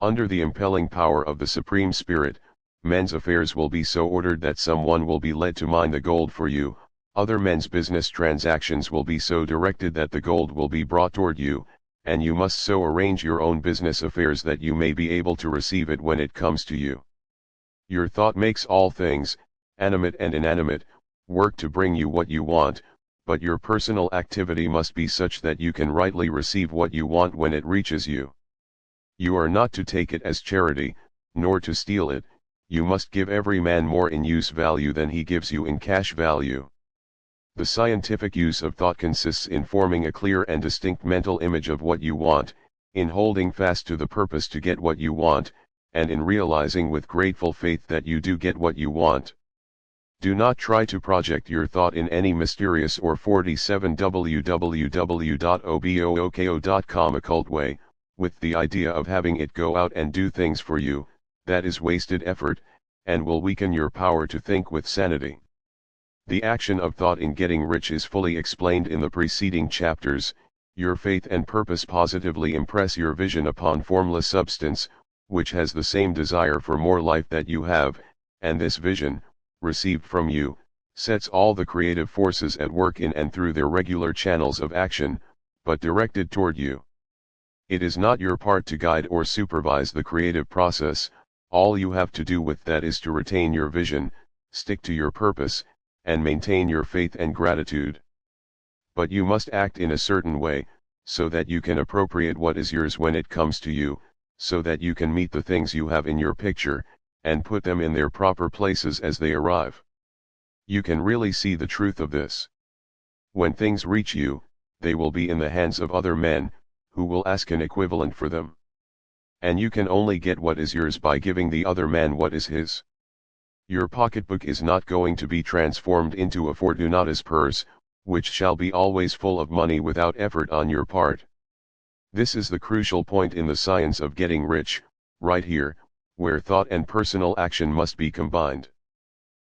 Under the impelling power of the Supreme Spirit, men's affairs will be so ordered that someone will be led to mine the gold for you. Other men's business transactions will be so directed that the gold will be brought toward you, and you must so arrange your own business affairs that you may be able to receive it when it comes to you. Your thought makes all things, animate and inanimate, work to bring you what you want, but your personal activity must be such that you can rightly receive what you want when it reaches you. You are not to take it as charity, nor to steal it. You must give every man more in use value than he gives you in cash value. The scientific use of thought consists in forming a clear and distinct mental image of what you want, in holding fast to the purpose to get what you want, and in realizing with grateful faith that you do get what you want. Do not try to project your thought in any mysterious or 47 www.obooko.com occult way, with the idea of having it go out and do things for you. That is wasted effort, and will weaken your power to think with sanity. The action of thought in getting rich is fully explained in the preceding chapters. Your faith and purpose positively impress your vision upon formless substance, which has the same desire for more life that you have, and this vision, received from you, sets all the creative forces at work in and through their regular channels of action, but directed toward you. It is not your part to guide or supervise the creative process. All you have to do with that is to retain your vision, stick to your purpose, and maintain your faith and gratitude. But you must act in a certain way, so that you can appropriate what is yours when it comes to you, so that you can meet the things you have in your picture, and put them in their proper places as they arrive. You can really see the truth of this. When things reach you, they will be in the hands of other men, who will ask an equivalent for them. And you can only get what is yours by giving the other man what is his. Your pocketbook is not going to be transformed into a Fortunatus purse, which shall be always full of money without effort on your part. This is the crucial point in the science of getting rich, right here, where thought and personal action must be combined.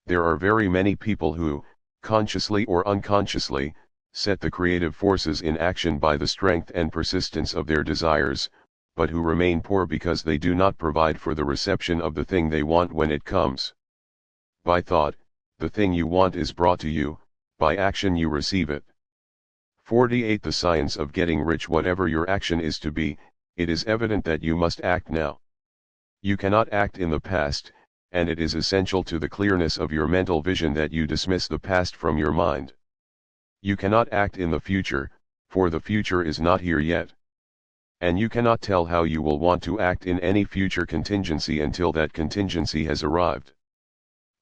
There are very many people who, consciously or unconsciously, set the creative forces in action by the strength and persistence of their desires, but who remain poor because they do not provide for the reception of the thing they want when it comes. By thought, the thing you want is brought to you, by action you receive it. 48. The science of getting rich. Whatever your action is to be, it is evident that you must act now. You cannot act in the past, and it is essential to the clearness of your mental vision that you dismiss the past from your mind. You cannot act in the future, for the future is not here yet. And you cannot tell how you will want to act in any future contingency until that contingency has arrived.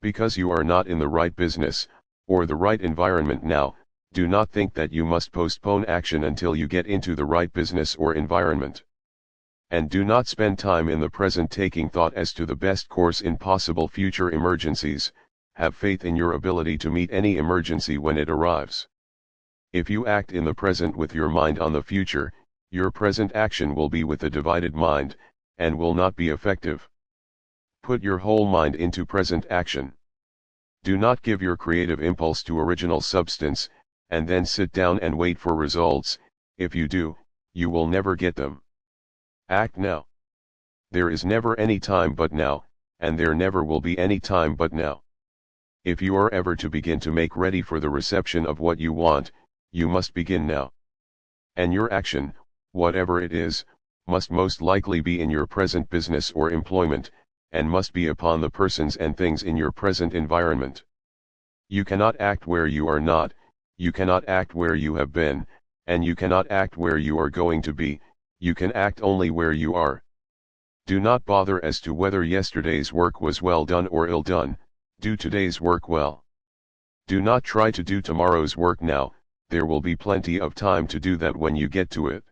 Because you are not in the right business, or the right environment now, do not think that you must postpone action until you get into the right business or environment. And do not spend time in the present taking thought as to the best course in possible future emergencies. Have faith in your ability to meet any emergency when it arrives. If you act in the present with your mind on the future, your present action will be with a divided mind, and will not be effective. Put your whole mind into present action. Do not give your creative impulse to original substance, and then sit down and wait for results. If you do, you will never get them. Act now. There is never any time but now, and there never will be any time but now. If you are ever to begin to make ready for the reception of what you want, you must begin now. And your action, whatever it is, must most likely be in your present business or employment, and must be upon the persons and things in your present environment. You cannot act where you are not, you cannot act where you have been, and you cannot act where you are going to be. You can act only where you are. Do not bother as to whether yesterday's work was well done or ill done. Do today's work well. Do not try to do tomorrow's work now. There will be plenty of time to do that when you get to it.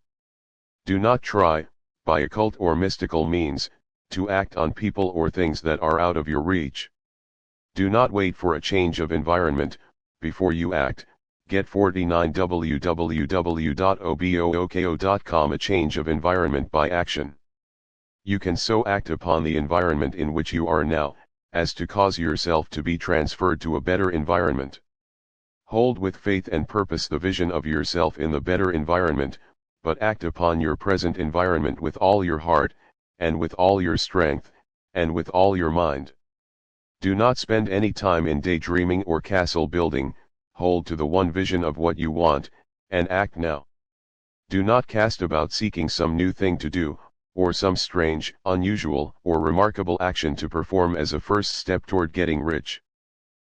Do not try, by occult or mystical means, to act on people or things that are out of your reach. Do not wait for a change of environment before you act. Get 49 www.obooko.com. A change of environment by action. You can so act upon the environment in which you are now, as to cause yourself to be transferred to a better environment. Hold with faith and purpose the vision of yourself in the better environment, but act upon your present environment with all your heart, and with all your strength, and with all your mind. Do not spend any time in daydreaming or castle building. Hold to the one vision of what you want, and act now. Do not cast about seeking some new thing to do, or some strange, unusual, or remarkable action to perform as a first step toward getting rich.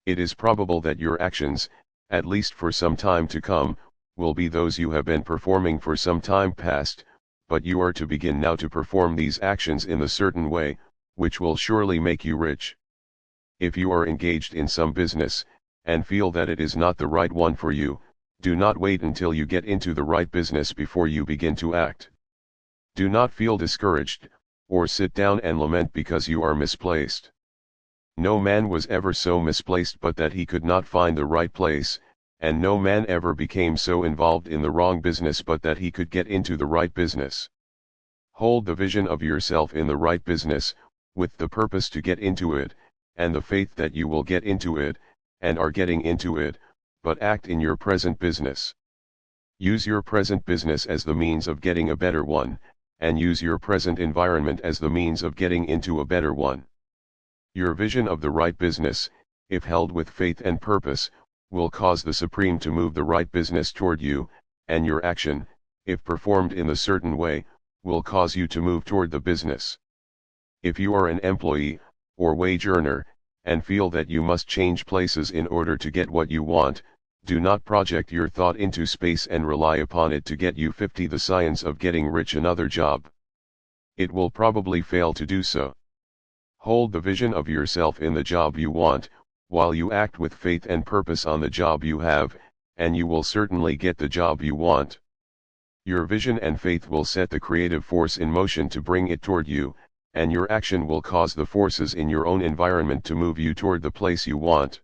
It is probable that your actions, at least for some time to come, will be those you have been performing for some time past, but you are to begin now to perform these actions in the certain way, which will surely make you rich. If you are engaged in some business, and feel that it is not the right one for you, do not wait until you get into the right business before you begin to act. Do not feel discouraged, or sit down and lament because you are misplaced. No man was ever so misplaced but that he could not find the right place, and no man ever became so involved in the wrong business but that he could get into the right business. Hold the vision of yourself in the right business, with the purpose to get into it, and the faith that you will get into it, and are getting into it, but act in your present business. Use your present business as the means of getting a better one, and use your present environment as the means of getting into a better one. Your vision of the right business, if held with faith and purpose, will cause the Supreme to move the right business toward you, and your action, if performed in the certain way, will cause you to move toward the business. If you are an employee, or wage earner, and feel that you must change places in order to get what you want, do not project your thought into space and rely upon it to get you 50. The science of getting rich another job. It will probably fail to do so. Hold the vision of yourself in the job you want, while you act with faith and purpose on the job you have, and you will certainly get the job you want. Your vision and faith will set the creative force in motion to bring it toward you, and your action will cause the forces in your own environment to move you toward the place you want.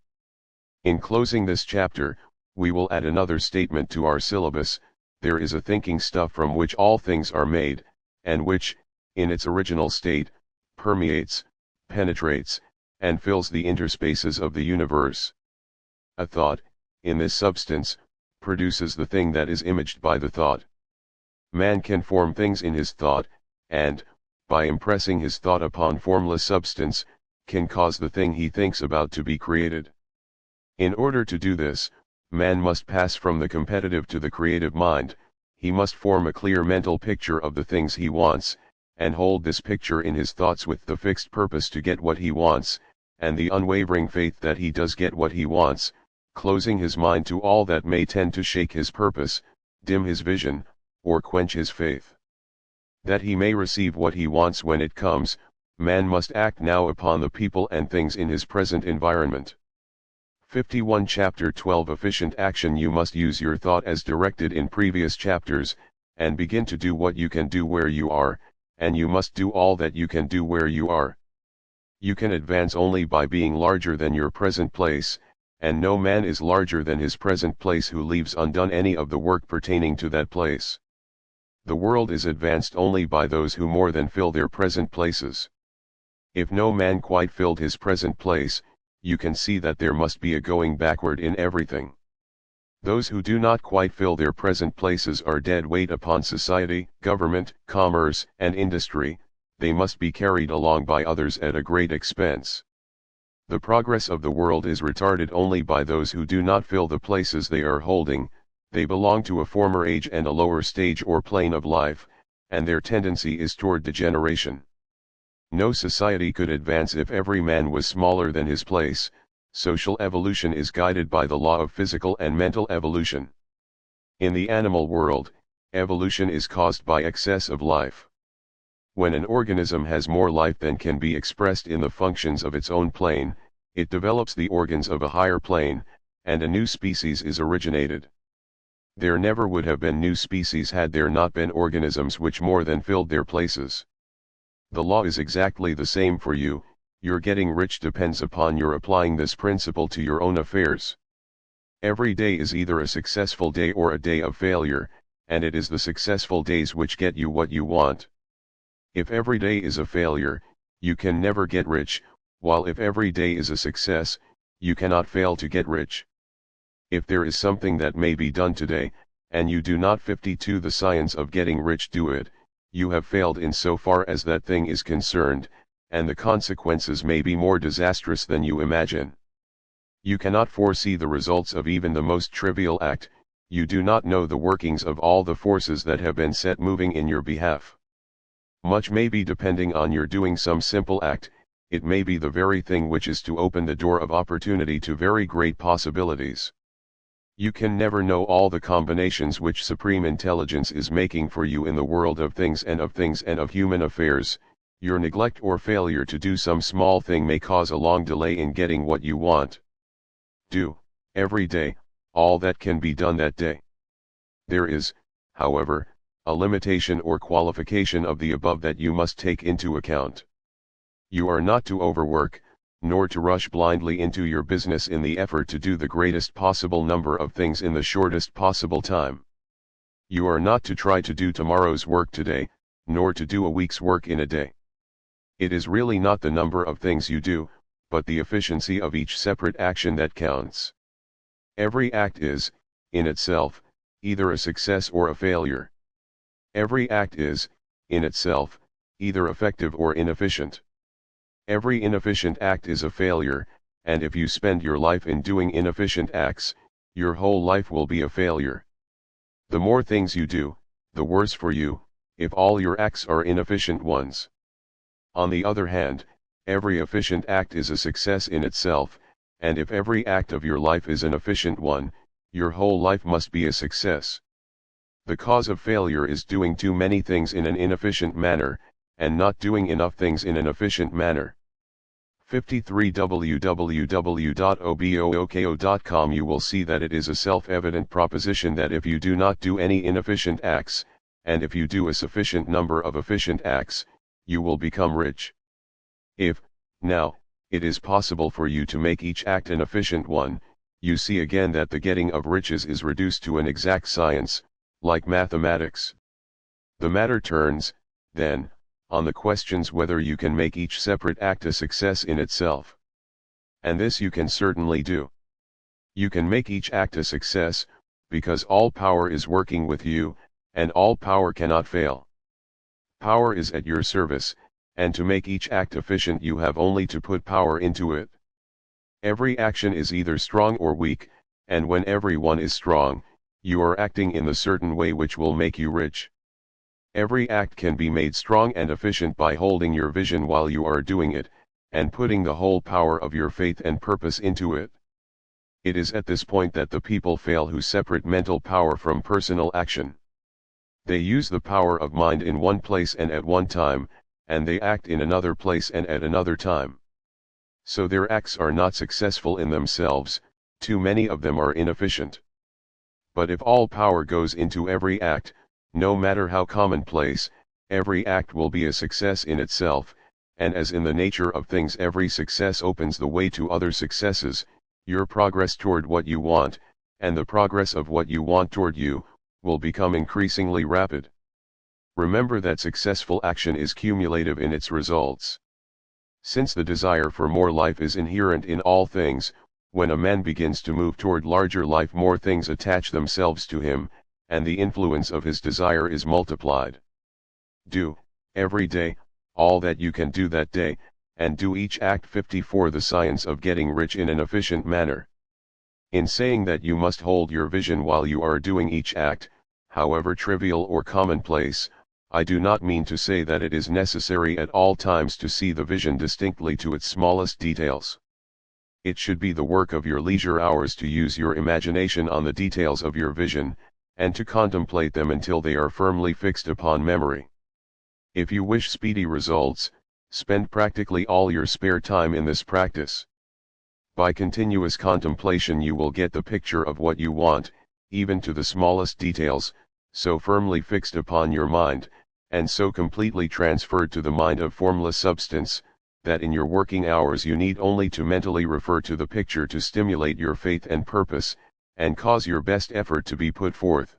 In closing this chapter, we will add another statement to our syllabus. There is a thinking stuff from which all things are made, and which, in its original state, permeates, penetrates, and fills the interspaces of the universe. A thought, in this substance, produces the thing that is imaged by the thought. Man can form things in his thought, and, by impressing his thought upon formless substance, can cause the thing he thinks about to be created. In order to do this, man must pass from the competitive to the creative mind. He must form a clear mental picture of the things he wants, and hold this picture in his thoughts with the fixed purpose to get what he wants, and the unwavering faith that he does get what he wants, closing his mind to all that may tend to shake his purpose, dim his vision, or quench his faith. That he may receive what he wants when it comes, man must act now upon the people and things in his present environment. 51 Chapter 12 Efficient Action. You must use your thought as directed in previous chapters, and begin to do what you can do where you are, and you must do all that you can do where you are. You can advance only by being larger than your present place, and no man is larger than his present place who leaves undone any of the work pertaining to that place. The world is advanced only by those who more than fill their present places. If no man quite filled his present place, you can see that there must be a going backward in everything. Those who do not quite fill their present places are dead weight upon society, government, commerce, and industry. They must be carried along by others at a great expense. The progress of the world is retarded only by those who do not fill the places they are holding. They belong to a former age and a lower stage or plane of life, and their tendency is toward degeneration. No society could advance if every man was smaller than his place. Social evolution is guided by the law of physical and mental evolution. In the animal world, evolution is caused by excess of life. When an organism has more life than can be expressed in the functions of its own plane, it develops the organs of a higher plane, and a new species is originated. There never would have been new species had there not been organisms which more than filled their places. The law is exactly the same for you. Your getting rich depends upon your applying this principle to your own affairs. Every day is either a successful day or a day of failure, and it is the successful days which get you what you want. If every day is a failure, you can never get rich, while if every day is a success, you cannot fail to get rich. If there is something that may be done today, and you do not 52 the science of getting rich do it, you have failed in so far as that thing is concerned, and the consequences may be more disastrous than you imagine. You cannot foresee the results of even the most trivial act. You do not know the workings of all the forces that have been set moving in your behalf. Much may be depending on your doing some simple act. It may be the very thing which is to open the door of opportunity to very great possibilities. You can never know all the combinations which Supreme Intelligence is making for you in the world of things and of human affairs. Your neglect or failure to do some small thing may cause a long delay in getting what you want. Do, every day, all that can be done that day. There is, however, a limitation or qualification of the above that you must take into account. You are not to overwork, nor to rush blindly into your business in the effort to do the greatest possible number of things in the shortest possible time. You are not to try to do tomorrow's work today, nor to do a week's work in a day. It is really not the number of things you do, but the efficiency of each separate action that counts. Every act is, in itself, either a success or a failure. Every act is, in itself, either effective or inefficient. Every inefficient act is a failure, and if you spend your life in doing inefficient acts, your whole life will be a failure. The more things you do, the worse for you, if all your acts are inefficient ones. On the other hand, every efficient act is a success in itself, and if every act of your life is an efficient one, your whole life must be a success. The cause of failure is doing too many things in an inefficient manner, and not doing enough things in an efficient manner. 53 www.obooko.com. You will see that it is a self-evident proposition that if you do not do any inefficient acts, and if you do a sufficient number of efficient acts, you will become rich. If, now, it is possible for you to make each act an efficient one, you see again that the getting of riches is reduced to an exact science, like mathematics. The matter turns, then, on the questions whether you can make each separate act a success in itself. And this you can certainly do. You can make each act a success, because all power is working with you, and all power cannot fail. Power is at your service, and to make each act efficient you have only to put power into it. Every action is either strong or weak, and when every one is strong, you are acting in the certain way which will make you rich. Every act can be made strong and efficient by holding your vision while you are doing it, and putting the whole power of your faith and purpose into it. It is at this point that the people fail who separate mental power from personal action. They use the power of mind in one place and at one time, and they act in another place and at another time. So their acts are not successful in themselves, too many of them are inefficient. But if all power goes into every act, no matter how commonplace, every act will be a success in itself, and as in the nature of things every success opens the way to other successes, your progress toward what you want, and the progress of what you want toward you, will become increasingly rapid. Remember that successful action is cumulative in its results. Since the desire for more life is inherent in all things, when a man begins to move toward larger life, more things attach themselves to him, and the influence of his desire is multiplied. Do, every day, all that you can do that day, and do each act 54. The science of getting rich in an efficient manner. In saying that you must hold your vision while you are doing each act, however trivial or commonplace, I do not mean to say that it is necessary at all times to see the vision distinctly to its smallest details. It should be the work of your leisure hours to use your imagination on the details of your vision, and to contemplate them until they are firmly fixed upon memory. If you wish speedy results, spend practically all your spare time in this practice. By continuous contemplation you will get the picture of what you want, even to the smallest details, so firmly fixed upon your mind, and so completely transferred to the mind of formless substance, that in your working hours you need only to mentally refer to the picture to stimulate your faith and purpose, and cause your best effort to be put forth.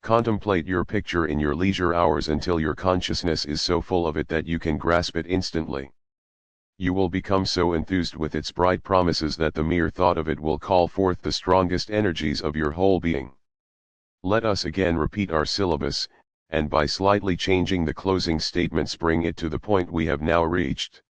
Contemplate your picture in your leisure hours until your consciousness is so full of it that you can grasp it instantly. You will become so enthused with its bright promises that the mere thought of it will call forth the strongest energies of your whole being. Let us again repeat our syllabus, and by slightly changing the closing statements bring it to the point we have now reached.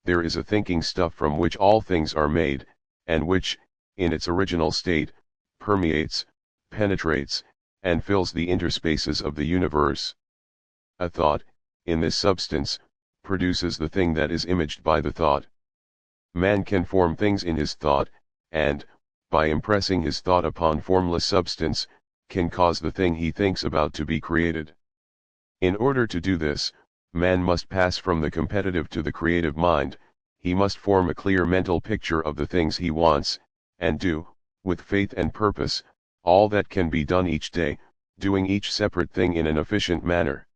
There is a thinking stuff from which all things are made, and which, in its original state, permeates, penetrates, and fills the interspaces of the universe. A thought, in this substance, produces the thing that is imaged by the thought. Man can form things in his thought, and, by impressing his thought upon formless substance, can cause the thing he thinks about to be created. In order to do this, man must pass from the competitive to the creative mind. He must form a clear mental picture of the things he wants, and do, with faith and purpose, all that can be done each day, doing each separate thing in an efficient manner.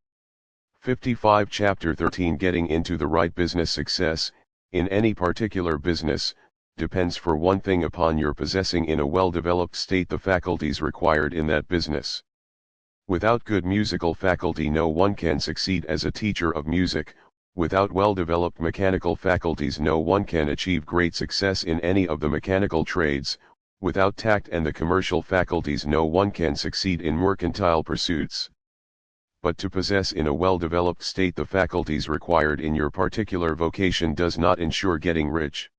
55 Chapter 13 Getting into the right business. Success, in any particular business, depends for one thing upon your possessing in a well-developed state the faculties required in that business. Without good musical faculty no one can succeed as a teacher of music. Without well-developed mechanical faculties no one can achieve great success in any of the mechanical trades. Without tact and the commercial faculties no one can succeed in mercantile pursuits. But to possess in a well-developed state the faculties required in your particular vocation does not ensure getting rich.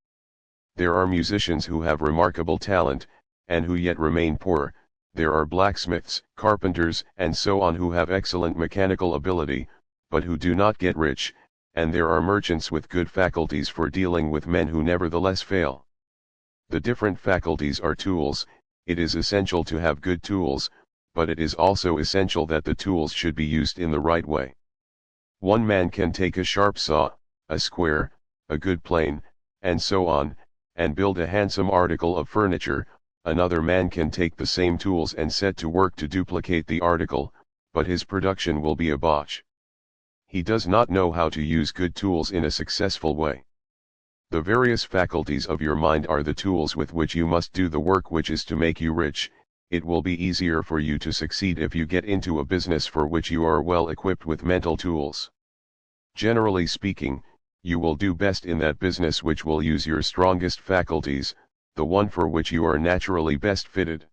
There are musicians who have remarkable talent, and who yet remain poor. There are blacksmiths, carpenters, and so on who have excellent mechanical ability, but who do not get rich, and there are merchants with good faculties for dealing with men who nevertheless fail. The different faculties are tools. It is essential to have good tools, but it is also essential that the tools should be used in the right way. One man can take a sharp saw, a square, a good plane, and so on, and build a handsome article of furniture. Another man can take the same tools and set to work to duplicate the article, but his production will be a botch. He does not know how to use good tools in a successful way. The various faculties of your mind are the tools with which you must do the work which is to make you rich. It will be easier for you to succeed if you get into a business for which you are well equipped with mental tools. Generally speaking, you will do best in that business which will use your strongest faculties, the one for which you are naturally best fitted.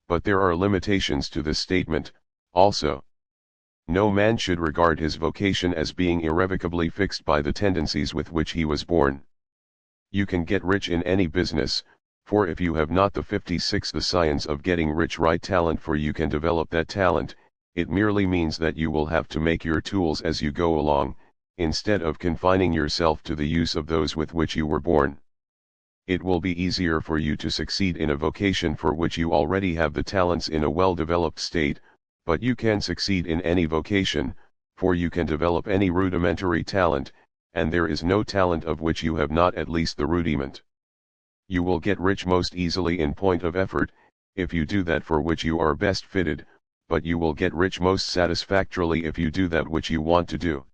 But there are limitations to this statement, also. No man should regard his vocation as being irrevocably fixed by the tendencies with which he was born. You can get rich in any business, for if you have not the 56 the science of getting rich right talent for you can develop that talent, it merely means that you will have to make your tools as you go along, instead of confining yourself to the use of those with which you were born. It will be easier for you to succeed in a vocation for which you already have the talents in a well-developed state, But you can succeed in any vocation, for you can develop any rudimentary talent, and there is no talent of which you have not at least the rudiment. You will get rich most easily in point of effort, if you do that for which you are best fitted, but you will get rich most satisfactorily if you do that which you want to do.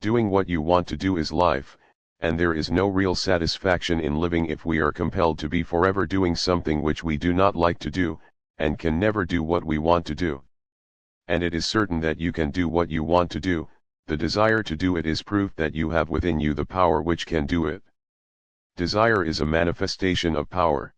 Doing what you want to do is life, and there is no real satisfaction in living if we are compelled to be forever doing something which we do not like to do, and can never do what we want to do. And it is certain that you can do what you want to do. The desire to do it is proof that you have within you the power which can do it. Desire is a manifestation of power.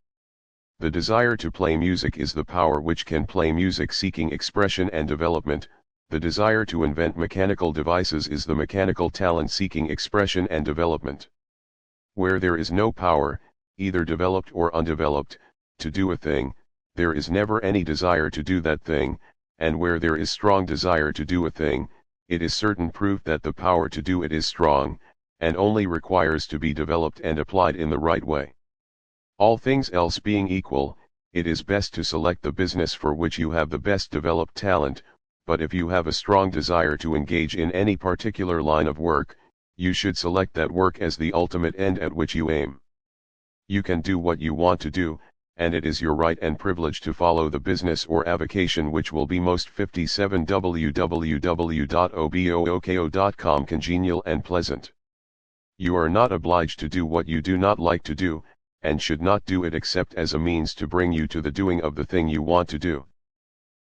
The desire to play music is the power which can play music seeking expression and development. The desire to invent mechanical devices is the mechanical talent seeking expression and development. Where there is no power, either developed or undeveloped, to do a thing, there is never any desire to do that thing, and where there is strong desire to do a thing, it is certain proof that the power to do it is strong, and only requires to be developed and applied in the right way. All things else being equal, it is best to select the business for which you have the best developed talent, but if you have a strong desire to engage in any particular line of work, you should select that work as the ultimate end at which you aim. You can do what you want to do, and it is your right and privilege to follow the business or avocation which will be most 57 www.obooko.com congenial and pleasant. You are not obliged to do what you do not like to do, and should not do it except as a means to bring you to the doing of the thing you want to do.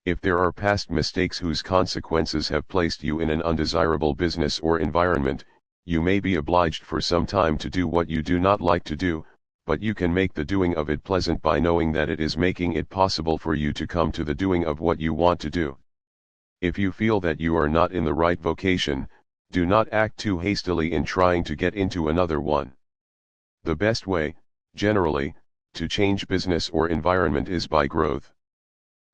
If there are past mistakes whose consequences have placed you in an undesirable business or environment, you may be obliged for some time to do what you do not like to do, but you can make the doing of it pleasant by knowing that it is making it possible for you to come to the doing of what you want to do. If you feel that you are not in the right vocation, do not act too hastily in trying to get into another one. The best way, generally, to change business or environment is by growth.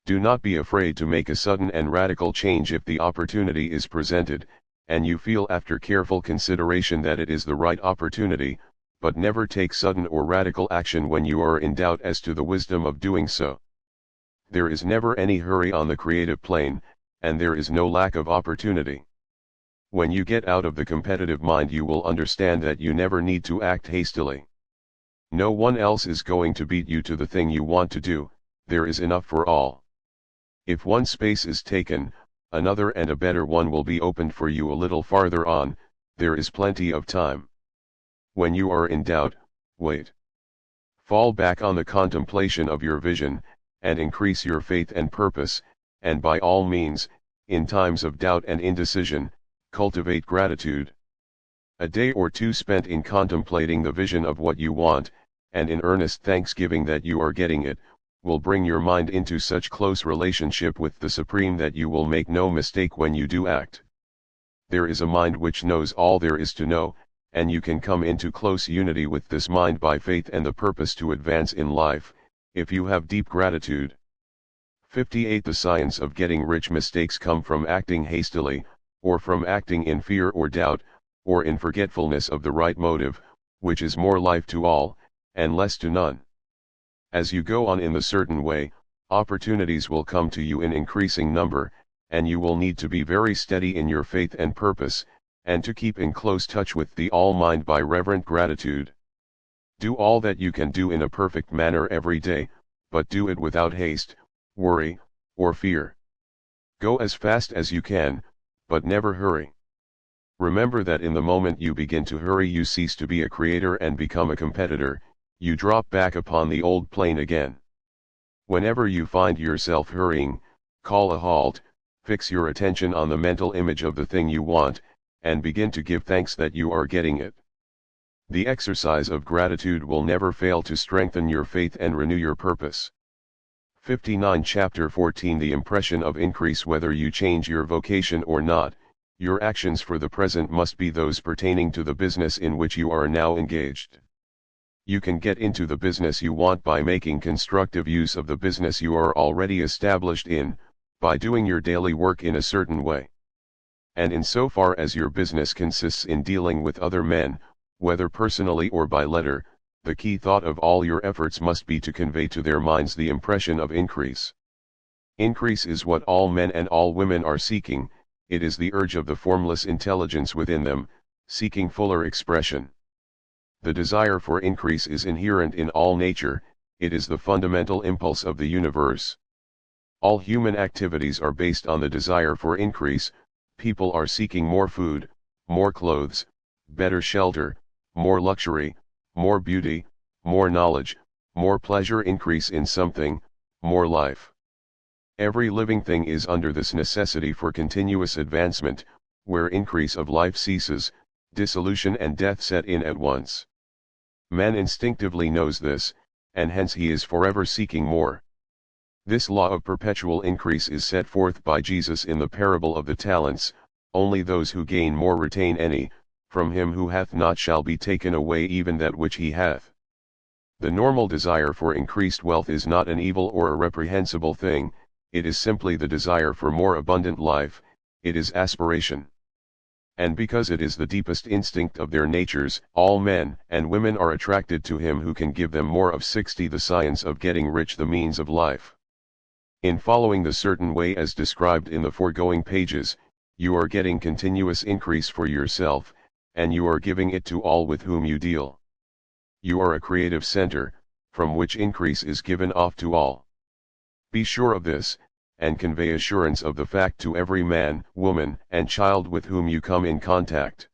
Do not be afraid to make a sudden and radical change if the opportunity is presented, and you feel after careful consideration that it is the right opportunity, but never take sudden or radical action when you are in doubt as to the wisdom of doing so. There is never any hurry on the creative plane, and there is no lack of opportunity. When you get out of the competitive mind, you will understand that you never need to act hastily. No one else is going to beat you to the thing you want to do. There is enough for all. If one space is taken, another and a better one will be opened for you a little farther on. There is plenty of time. When you are in doubt, wait. Fall back on the contemplation of your vision, and increase your faith and purpose, and by all means, in times of doubt and indecision, cultivate gratitude. A day or two spent in contemplating the vision of what you want, and in earnest thanksgiving that you are getting it, will bring your mind into such close relationship with the Supreme that you will make no mistake when you do act. There is a mind which knows all there is to know, and you can come into close unity with this mind by faith and the purpose to advance in life, if you have deep gratitude. 58. The science of getting rich. Mistakes come from acting hastily, or from acting in fear or doubt, or in forgetfulness of the right motive, which is more life to all, and less to none. As you go on in the certain way, opportunities will come to you in increasing number, and you will need to be very steady in your faith and purpose, and to keep in close touch with the All-Mind by reverent gratitude. Do all that you can do in a perfect manner every day, but do it without haste, worry, or fear. Go as fast as you can, but never hurry. Remember that in the moment you begin to hurry, you cease to be a creator and become a competitor. You drop back upon the old plane again. Whenever you find yourself hurrying, call a halt, fix your attention on the mental image of the thing you want, and begin to give thanks that you are getting it. The exercise of gratitude will never fail to strengthen your faith and renew your purpose. 59. Chapter 14. The impression of increase. Whether you change your vocation or not, your actions for the present must be those pertaining to the business in which you are now engaged. You can get into the business you want by making constructive use of the business you are already established in, by doing your daily work in a certain way. And in so far as your business consists in dealing with other men, whether personally or by letter, the key thought of all your efforts must be to convey to their minds the impression of increase. Increase is what all men and all women are seeking. It is the urge of the formless intelligence within them, seeking fuller expression. The desire for increase is inherent in all nature, it is the fundamental impulse of the universe. All human activities are based on the desire for increase. People are seeking more food, more clothes, better shelter, more luxury, more beauty, more knowledge, more pleasure, increase in something, more life. Every living thing is under this necessity for continuous advancement. Where increase of life ceases, dissolution and death set in at once. Man instinctively knows this, and hence he is forever seeking more. This law of perpetual increase is set forth by Jesus in the parable of the talents. Only those who gain more retain any, from him who hath not shall be taken away even that which he hath. The normal desire for increased wealth is not an evil or a reprehensible thing, it is simply the desire for more abundant life, it is aspiration. And because it is the deepest instinct of their natures, all men and women are attracted to him who can give them more of 60. The science of getting rich, the means of life. In following the certain way as described in the foregoing pages, you are getting continuous increase for yourself, and you are giving it to all with whom you deal. You are a creative center, from which increase is given off to all. Be sure of this, and convey assurance of the fact to every man, woman, and child with whom you come in contact.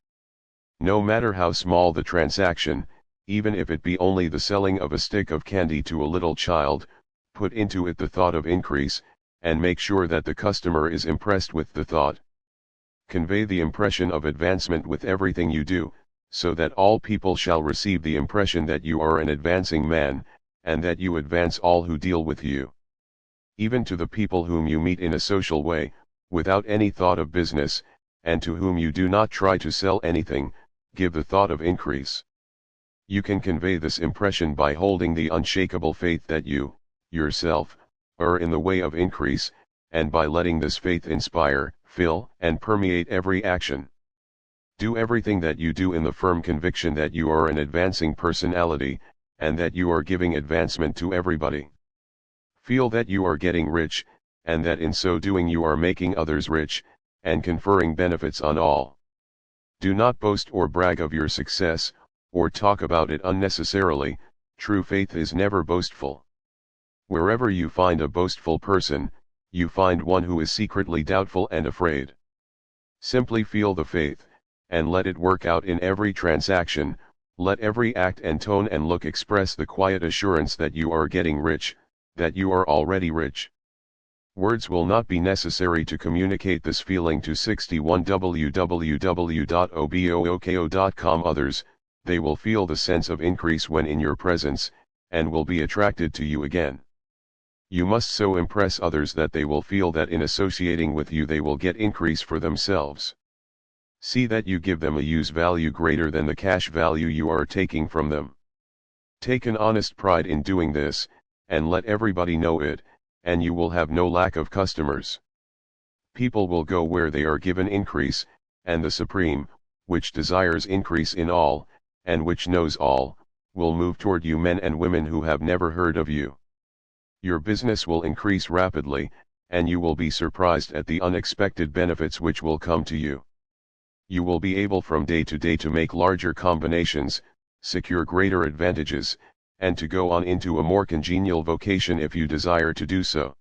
No matter how small the transaction, even if it be only the selling of a stick of candy to a little child, put into it the thought of increase, and make sure that the customer is impressed with the thought. Convey the impression of advancement with everything you do, so that all people shall receive the impression that you are an advancing man, and that you advance all who deal with you. Even to the people whom you meet in a social way, without any thought of business, and to whom you do not try to sell anything, give the thought of increase. You can convey this impression by holding the unshakable faith that you, yourself, are in the way of increase, and by letting this faith inspire, fill, and permeate every action. Do everything that you do in the firm conviction that you are an advancing personality, and that you are giving advancement to everybody. Feel that you are getting rich, and that in so doing you are making others rich, and conferring benefits on all. Do not boast or brag of your success, or talk about it unnecessarily. True faith is never boastful. Wherever you find a boastful person, you find one who is secretly doubtful and afraid. Simply feel the faith, and let it work out in every transaction. Let every act and tone and look express the quiet assurance that you are getting rich, that you are already rich. Words will not be necessary to communicate this feeling to 61 www.obooko.com others. They will feel the sense of increase when in your presence, and will be attracted to you again. You must so impress others that they will feel that in associating with you they will get increase for themselves. See that you give them a use value greater than the cash value you are taking from them. Take an honest pride in doing this, and let everybody know it, and you will have no lack of customers. People will go where they are given increase, and the Supreme, which desires increase in all, and which knows all, will move toward you men and women who have never heard of you. Your business will increase rapidly, and you will be surprised at the unexpected benefits which will come to you. You will be able from day to day to make larger combinations, secure greater advantages, and to go on into a more congenial vocation if you desire to do so.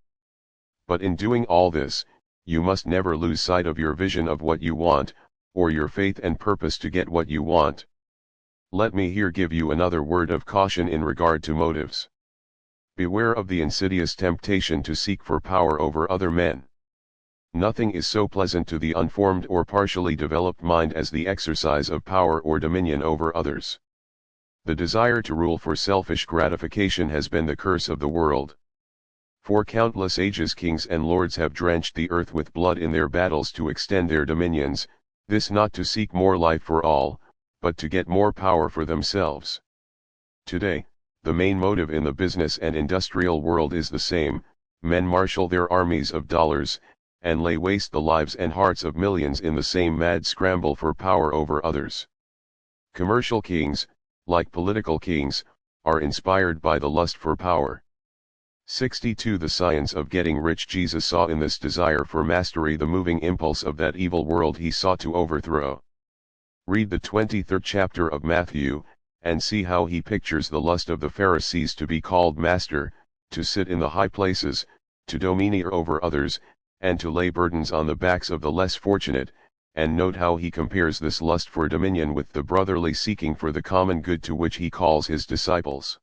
But in doing all this, you must never lose sight of your vision of what you want, or your faith and purpose to get what you want. Let me here give you another word of caution in regard to motives. Beware of the insidious temptation to seek for power over other men. Nothing is so pleasant to the unformed or partially developed mind as the exercise of power or dominion over others. The desire to rule for selfish gratification has been the curse of the world. For countless ages kings and lords have drenched the earth with blood in their battles to extend their dominions, this not to seek more life for all, but to get more power for themselves. Today, the main motive in the business and industrial world is the same: men marshal their armies of dollars, and lay waste the lives and hearts of millions in the same mad scramble for power over others. Commercial kings, like political kings, are inspired by the lust for power. 62 The science of getting rich. Jesus saw in this desire for mastery the moving impulse of that evil world he sought to overthrow. Read the 23rd chapter of Matthew, and see how he pictures the lust of the Pharisees to be called master, to sit in the high places, to domineer over others, and to lay burdens on the backs of the less fortunate, and note how he compares this lust for dominion with the brotherly seeking for the common good to which he calls his disciples.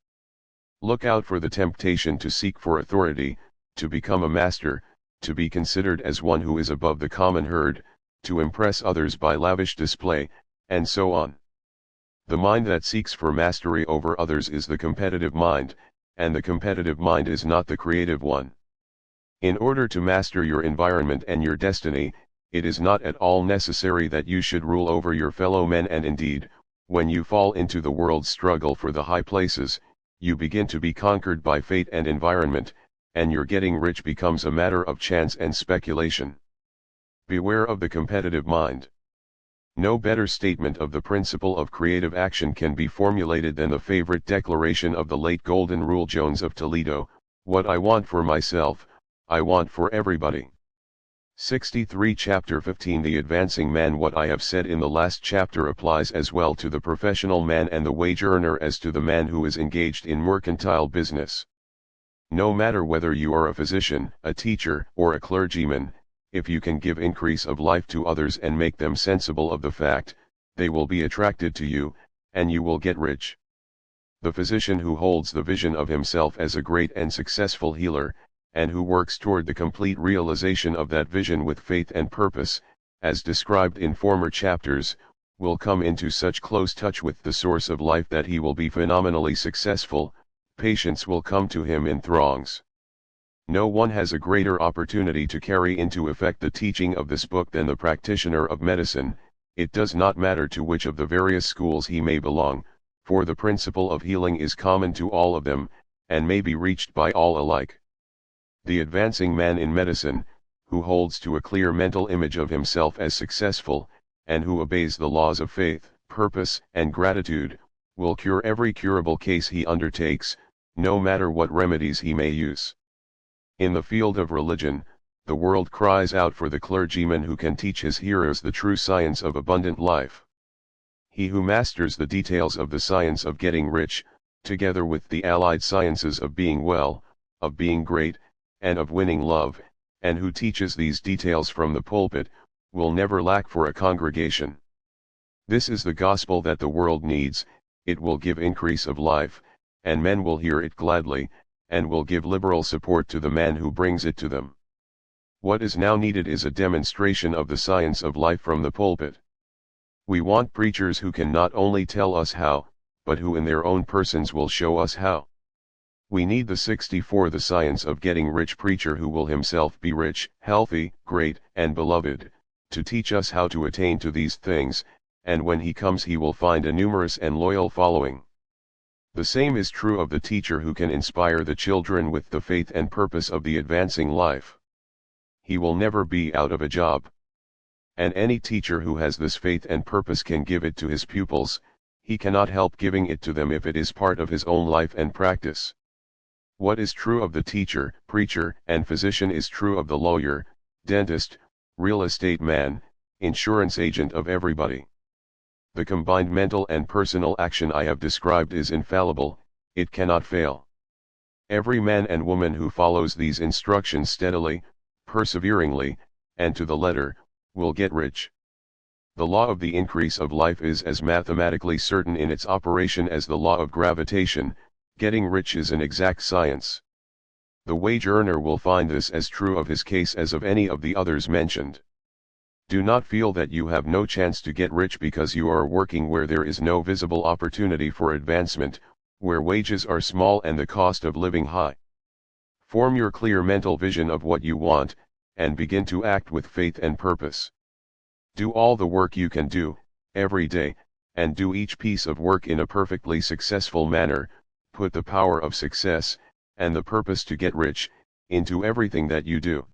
Look out for the temptation to seek for authority, to become a master, to be considered as one who is above the common herd, to impress others by lavish display, and so on. The mind that seeks for mastery over others is the competitive mind, and the competitive mind is not the creative one. In order to master your environment and your destiny, it is not at all necessary that you should rule over your fellow men, and indeed, when you fall into the world's struggle for the high places, you begin to be conquered by fate and environment, and your getting rich becomes a matter of chance and speculation. Beware of the competitive mind. No better statement of the principle of creative action can be formulated than the favorite declaration of the late Golden Rule Jones of Toledo: "What I want for myself, I want for everybody." 63 Chapter 15 The advancing man. What I have said in the last chapter applies as well to the professional man and the wage earner as to the man who is engaged in mercantile business. No matter whether you are a physician, a teacher, or a clergyman, if you can give increase of life to others and make them sensible of the fact, they will be attracted to you, and you will get rich. The physician who holds the vision of himself as a great and successful healer, and who works toward the complete realization of that vision with faith and purpose, as described in former chapters, will come into such close touch with the source of life that he will be phenomenally successful. Patients will come to him in throngs. No one has a greater opportunity to carry into effect the teaching of this book than the practitioner of medicine. It does not matter to which of the various schools he may belong, for the principle of healing is common to all of them, and may be reached by all alike. The advancing man in medicine, who holds to a clear mental image of himself as successful, and who obeys the laws of faith, purpose, and gratitude, will cure every curable case he undertakes, no matter what remedies he may use. In the field of religion, the world cries out for the clergyman who can teach his hearers the true science of abundant life. He who masters the details of the science of getting rich, together with the allied sciences of being well, of being great, and of winning love, and who teaches these details from the pulpit, will never lack for a congregation. This is the gospel that the world needs. It will give increase of life, and men will hear it gladly, and will give liberal support to the man who brings it to them. What is now needed is a demonstration of the science of life from the pulpit. We want preachers who can not only tell us how, but who in their own persons will show us how. We need the 64 The science of getting rich preacher who will himself be rich, healthy, great, and beloved, to teach us how to attain to these things, and when he comes he will find a numerous and loyal following. The same is true of the teacher who can inspire the children with the faith and purpose of the advancing life. He will never be out of a job. And any teacher who has this faith and purpose can give it to his pupils. He cannot help giving it to them if it is part of his own life and practice. What is true of the teacher, preacher, and physician is true of the lawyer, dentist, real estate man, insurance agent, of everybody. The combined mental and personal action I have described is infallible. It cannot fail. Every man and woman who follows these instructions steadily, perseveringly, and to the letter, will get rich. The law of the increase of life is as mathematically certain in its operation as the law of gravitation. Getting rich is an exact science. The wage earner will find this as true of his case as of any of the others mentioned. Do not feel that you have no chance to get rich because you are working where there is no visible opportunity for advancement, where wages are small and the cost of living high. Form your clear mental vision of what you want, and begin to act with faith and purpose. Do all the work you can do, every day, and do each piece of work in a perfectly successful manner. Put the power of success, and the purpose to get rich, into everything that you do.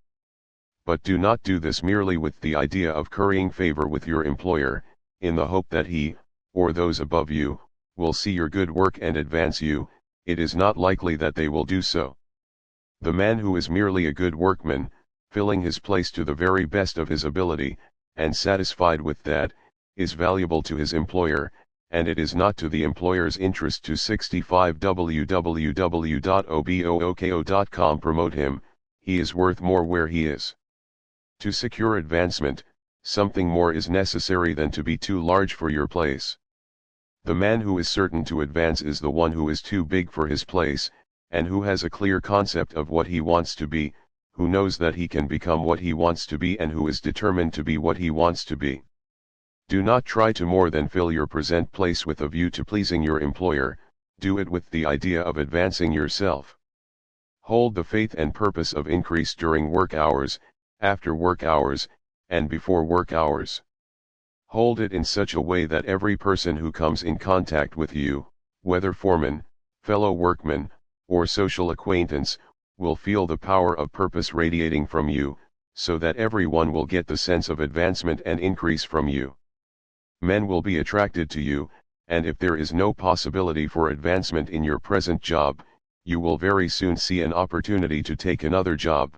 But do not do this merely with the idea of currying favor with your employer, in the hope that he, or those above you, will see your good work and advance you. It is not likely that they will do so. The man who is merely a good workman, filling his place to the very best of his ability, and satisfied with that, is valuable to his employer, and it is not to the employer's interest to 65 www.obooko.com promote him. He is worth more where he is. To secure advancement, something more is necessary than to be too large for your place. The man who is certain to advance is the one who is too big for his place, and who has a clear concept of what he wants to be, who knows that he can become what he wants to be, and who is determined to be what he wants to be. Do not try to more than fill your present place with a view to pleasing your employer, do it with the idea of advancing yourself. Hold the faith and purpose of increase during work hours, after work hours, and before work hours. Hold it in such a way that every person who comes in contact with you, whether foreman, fellow workman, or social acquaintance, will feel the power of purpose radiating from you, so that everyone will get the sense of advancement and increase from you. Men will be attracted to you, and if there is no possibility for advancement in your present job, you will very soon see an opportunity to take another job.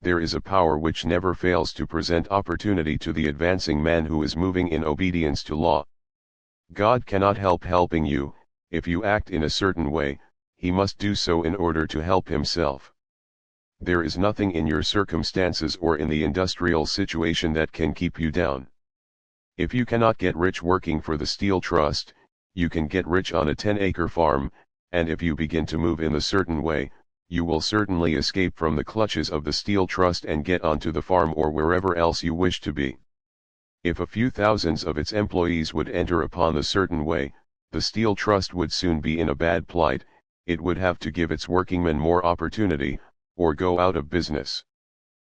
There is a power which never fails to present opportunity to the advancing man who is moving in obedience to law. God cannot help helping you. If you act in a certain way, he must do so in order to help himself. There is nothing in your circumstances or in the industrial situation that can keep you down. If you cannot get rich working for the Steel Trust, you can get rich on a 10-acre farm, and if you begin to move in a certain way, you will certainly escape from the clutches of the Steel Trust and get onto the farm or wherever else you wish to be. If a few thousands of its employees would enter upon the certain way, the Steel Trust would soon be in a bad plight. It would have to give its workingmen more opportunity, or go out of business.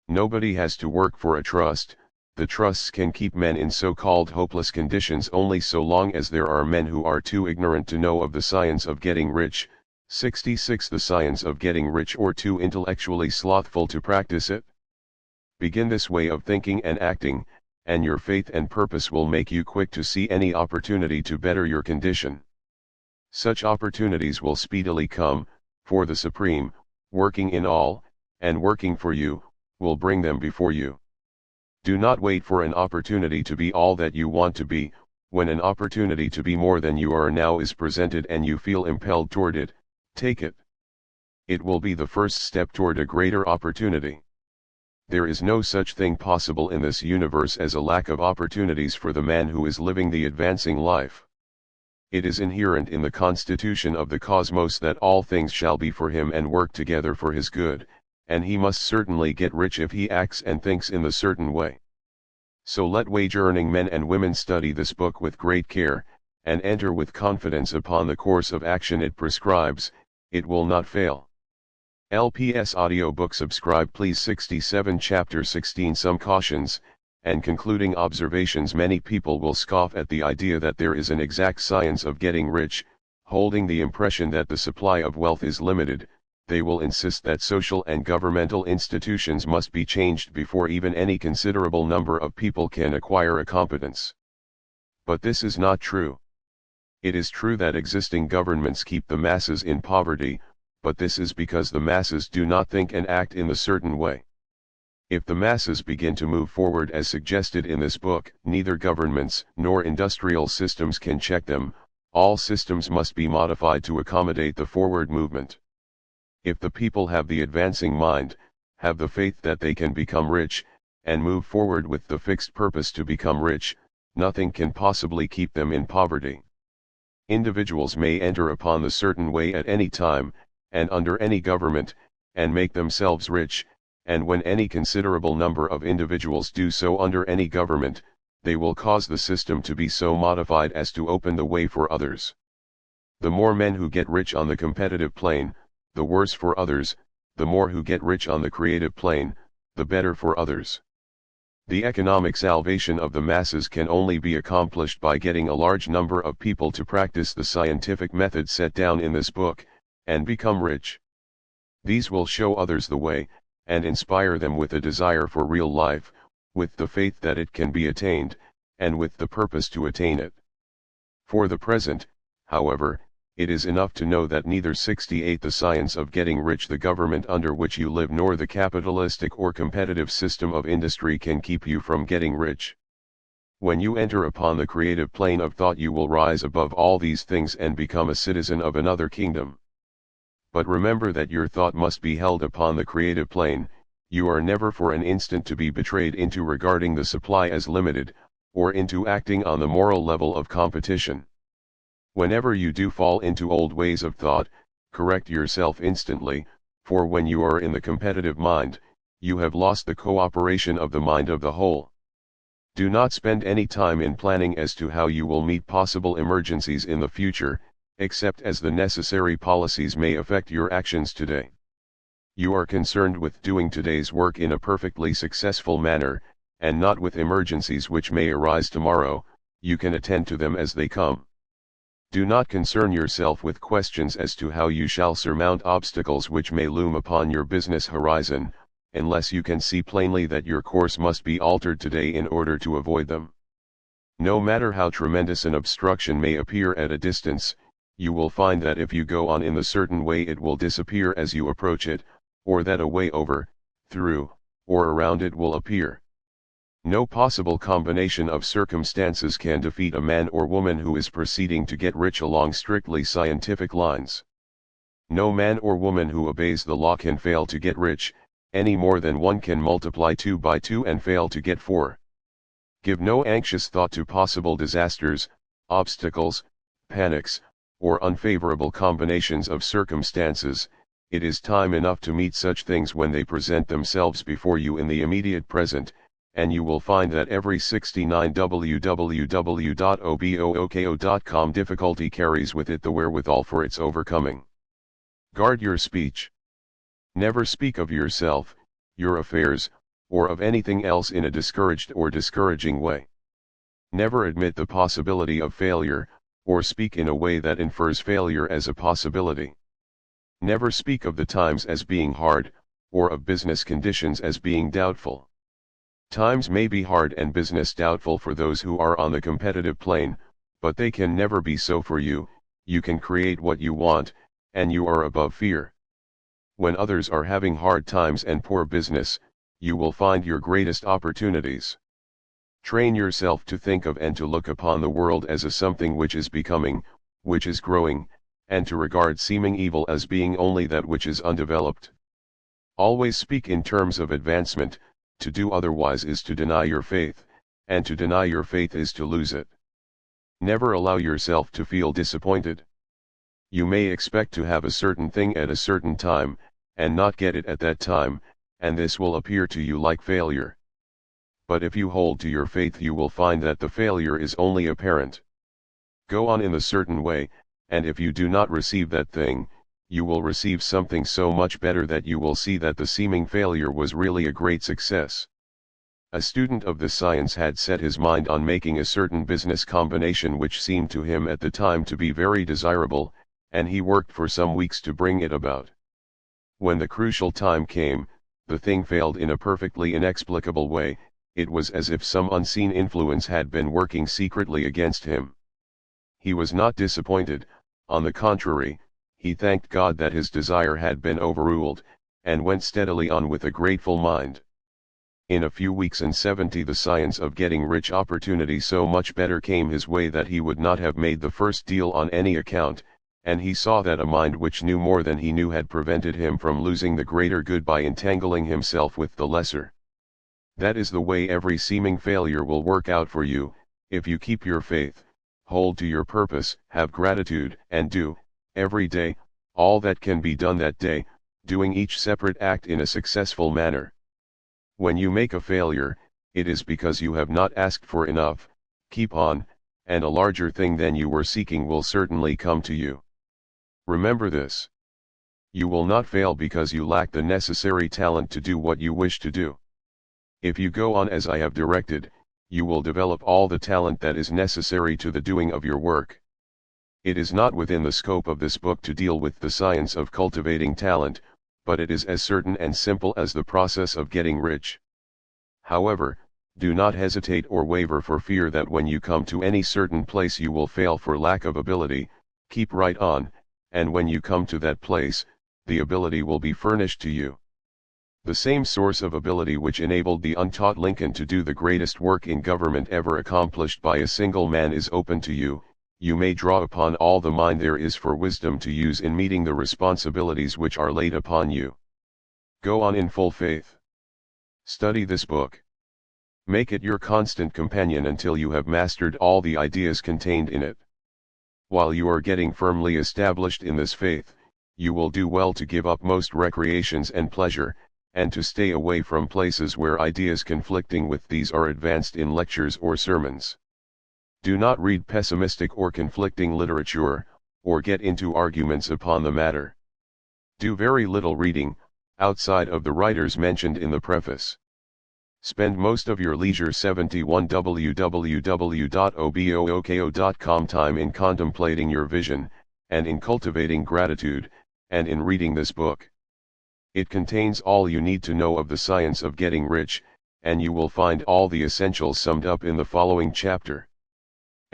Nobody has to work for a trust. The trusts can keep men in so-called hopeless conditions only so long as there are men who are too ignorant to know of the science of getting rich. 66 The science of getting rich, or too intellectually slothful to practice it. Begin this way of thinking and acting, and your faith and purpose will make you quick to see any opportunity to better your condition. Such opportunities will speedily come, for the Supreme, working in all, and working for you, will bring them before you. Do not wait for an opportunity to be all that you want to be. When an opportunity to be more than you are now is presented and you feel impelled toward it, take it. It will be the first step toward a greater opportunity. There is no such thing possible in this universe as a lack of opportunities for the man who is living the advancing life. It is inherent in the constitution of the cosmos that all things shall be for him and work together for his good, and he must certainly get rich if he acts and thinks in the certain way. So let wage-earning men and women study this book with great care, and enter with confidence upon the course of action it prescribes. It will not fail. LPS audiobook subscribe please. 67 Chapter 16 Some cautions, and concluding observations. Many people will scoff at the idea that there is an exact science of getting rich, holding the impression that the supply of wealth is limited. They will insist that social and governmental institutions must be changed before even any considerable number of people can acquire a competence. But this is not true. It is true that existing governments keep the masses in poverty, but this is because the masses do not think and act in the certain way. If the masses begin to move forward as suggested in this book, neither governments nor industrial systems can check them. All systems must be modified to accommodate the forward movement. If the people have the advancing mind, have the faith that they can become rich, and move forward with the fixed purpose to become rich, nothing can possibly keep them in poverty. Individuals may enter upon the certain way at any time, and under any government, and make themselves rich, and when any considerable number of individuals do so under any government, they will cause the system to be so modified as to open the way for others. The more men who get rich on the competitive plane, the worse for others. The more who get rich on the creative plane, the better for others. The economic salvation of the masses can only be accomplished by getting a large number of people to practice the scientific method set down in this book, and become rich. These will show others the way, and inspire them with a desire for real life, with the faith that it can be attained, and with the purpose to attain it. For the present, however, It is enough to know that neither 68 the science of getting rich, the government under which you live, nor the capitalistic or competitive system of industry can keep you from getting rich. When you enter upon the creative plane of thought, you will rise above all these things and become a citizen of another kingdom. But remember that your thought must be held upon the creative plane. You are never for an instant to be betrayed into regarding the supply as limited, or into acting on the moral level of competition. Whenever you do fall into old ways of thought, correct yourself instantly, for when you are in the competitive mind, you have lost the cooperation of the mind of the whole. Do not spend any time in planning as to how you will meet possible emergencies in the future, except as the necessary policies may affect your actions today. You are concerned with doing today's work in a perfectly successful manner, and not with emergencies which may arise tomorrow. You can attend to them as they come. Do not concern yourself with questions as to how you shall surmount obstacles which may loom upon your business horizon, unless you can see plainly that your course must be altered today in order to avoid them. No matter how tremendous an obstruction may appear at a distance, you will find that if you go on in the certain way, it will disappear as you approach it, or that a way over, through, or around it will appear. No possible combination of circumstances can defeat a man or woman who is proceeding to get rich along strictly scientific lines. No man or woman who obeys the law can fail to get rich, any more than one can multiply 2 by 2 and fail to get 4. Give no anxious thought to possible disasters, obstacles, panics, or unfavorable combinations of circumstances. It is time enough to meet such things when they present themselves before you in the immediate present, and you will find that every 69 www.obooko.com difficulty carries with it the wherewithal for its overcoming. Guard your speech. Never speak of yourself, your affairs, or of anything else in a discouraged or discouraging way. Never admit the possibility of failure, or speak in a way that infers failure as a possibility. Never speak of the times as being hard, or of business conditions as being doubtful. Times may be hard and business doubtful for those who are on the competitive plane, but they can never be so for you. You can create what you want, and you are above fear. When others are having hard times and poor business, you will find your greatest opportunities. Train yourself to think of and to look upon the world as a something which is becoming, which is growing, and to regard seeming evil as being only that which is undeveloped. Always speak in terms of advancement. To do otherwise is to deny your faith, and to deny your faith is to lose it. Never allow yourself to feel disappointed. You may expect to have a certain thing at a certain time, and not get it at that time, and this will appear to you like failure. But if you hold to your faith, you will find that the failure is only apparent. Go on in the certain way, and if you do not receive that thing, you will receive something so much better that you will see that the seeming failure was really a great success. A student of the science had set his mind on making a certain business combination which seemed to him at the time to be very desirable, and he worked for some weeks to bring it about. When the crucial time came, the thing failed in a perfectly inexplicable way. It was as if some unseen influence had been working secretly against him. He was not disappointed, on the contrary, he thanked God that his desire had been overruled, and went steadily on with a grateful mind. In a few weeks and 70 the science of getting rich opportunity so much better came his way that he would not have made the first deal on any account, and he saw that a mind which knew more than he knew had prevented him from losing the greater good by entangling himself with the lesser. That is the way every seeming failure will work out for you, if you keep your faith, hold to your purpose, have gratitude, and do, every day, all that can be done that day, doing each separate act in a successful manner. When you make a failure, it is because you have not asked for enough. Keep on, and a larger thing than you were seeking will certainly come to you. Remember this. You will not fail because you lack the necessary talent to do what you wish to do. If you go on as I have directed, you will develop all the talent that is necessary to the doing of your work. It is not within the scope of this book to deal with the science of cultivating talent, but it is as certain and simple as the process of getting rich. However, do not hesitate or waver for fear that when you come to any certain place you will fail for lack of ability, Keep right on, and when you come to that place, the ability will be furnished to you. The same source of ability which enabled the untaught Lincoln to do the greatest work in government ever accomplished by a single man is open to you. You may draw upon all the mind there is for wisdom to use in meeting the responsibilities which are laid upon you. Go on in full faith. Study this book. Make it your constant companion until you have mastered all the ideas contained in it. While you are getting firmly established in this faith, you will do well to give up most recreations and pleasure, and to stay away from places where ideas conflicting with these are advanced in lectures or sermons. Do not read pessimistic or conflicting literature, or get into arguments upon the matter. Do very little reading, outside of the writers mentioned in the preface. Spend most of your leisure 71 www.obooko.com time in contemplating your vision, and in cultivating gratitude, and in reading this book. It contains all you need to know of the science of getting rich, and you will find all the essentials summed up in the following chapter.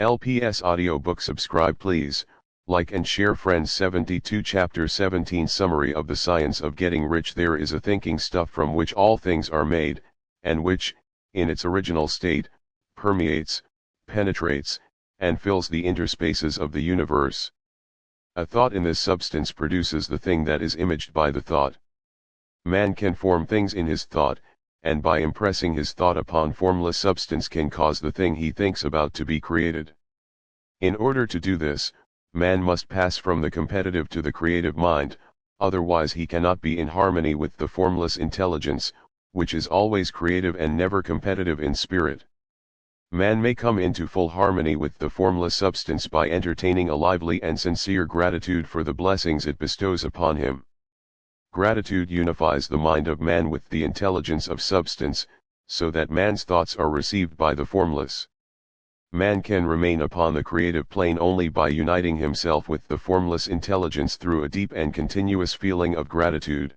LPS audiobook. Subscribe please, like and share. Friends. 72 Chapter 17 Summary of the Science of Getting Rich. There is a thinking stuff from which all things are made, and which, in its original state, permeates, penetrates, and fills the interspaces of the universe. A thought in this substance produces the thing that is imaged by the thought. Man can form things in his thought, and by impressing his thought upon formless substance can cause the thing he thinks about to be created. In order to do this, man must pass from the competitive to the creative mind, otherwise he cannot be in harmony with the formless intelligence, which is always creative and never competitive in spirit. Man may come into full harmony with the formless substance by entertaining a lively and sincere gratitude for the blessings it bestows upon him. Gratitude unifies the mind of man with the intelligence of substance, so that man's thoughts are received by the formless. Man can remain upon the creative plane only by uniting himself with the formless intelligence through a deep and continuous feeling of gratitude.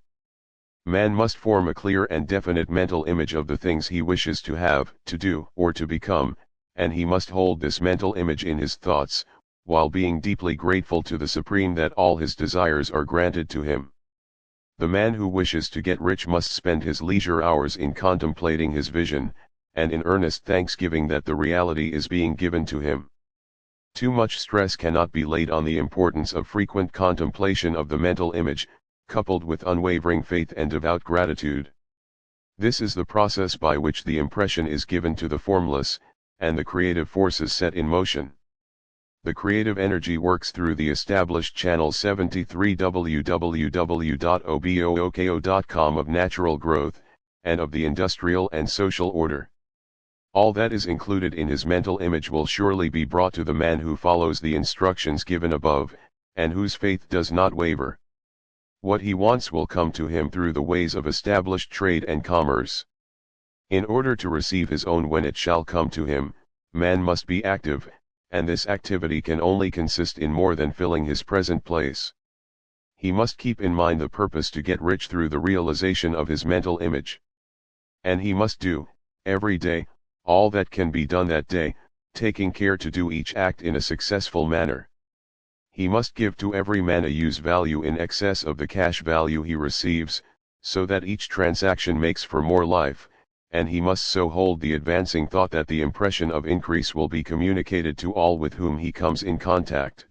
Man must form a clear and definite mental image of the things he wishes to have, to do, or to become, and he must hold this mental image in his thoughts, while being deeply grateful to the Supreme that all his desires are granted to him. The man who wishes to get rich must spend his leisure hours in contemplating his vision, and in earnest thanksgiving that the reality is being given to him. Too much stress cannot be laid on the importance of frequent contemplation of the mental image, coupled with unwavering faith and devout gratitude. This is the process by which the impression is given to the formless, and the creative forces set in motion. The creative energy works through the established channel 73 www.obooko.com of natural growth, and of the industrial and social order. All that is included in his mental image will surely be brought to the man who follows the instructions given above, and whose faith does not waver. What he wants will come to him through the ways of established trade and commerce. In order to receive his own when it shall come to him, man must be active, and this activity can only consist in more than filling his present place. He must keep in mind the purpose to get rich through the realization of his mental image. And he must do, every day, all that can be done that day, taking care to do each act in a successful manner. He must give to every man a use value in excess of the cash value he receives, so that each transaction makes for more life, and he must so hold the advancing thought that the impression of increase will be communicated to all with whom he comes in contact.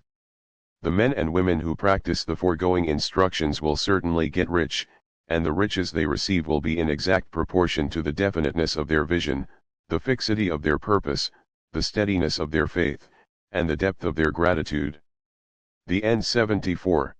The men and women who practice the foregoing instructions will certainly get rich, and the riches they receive will be in exact proportion to the definiteness of their vision, the fixity of their purpose, the steadiness of their faith, and the depth of their gratitude. The end. 74.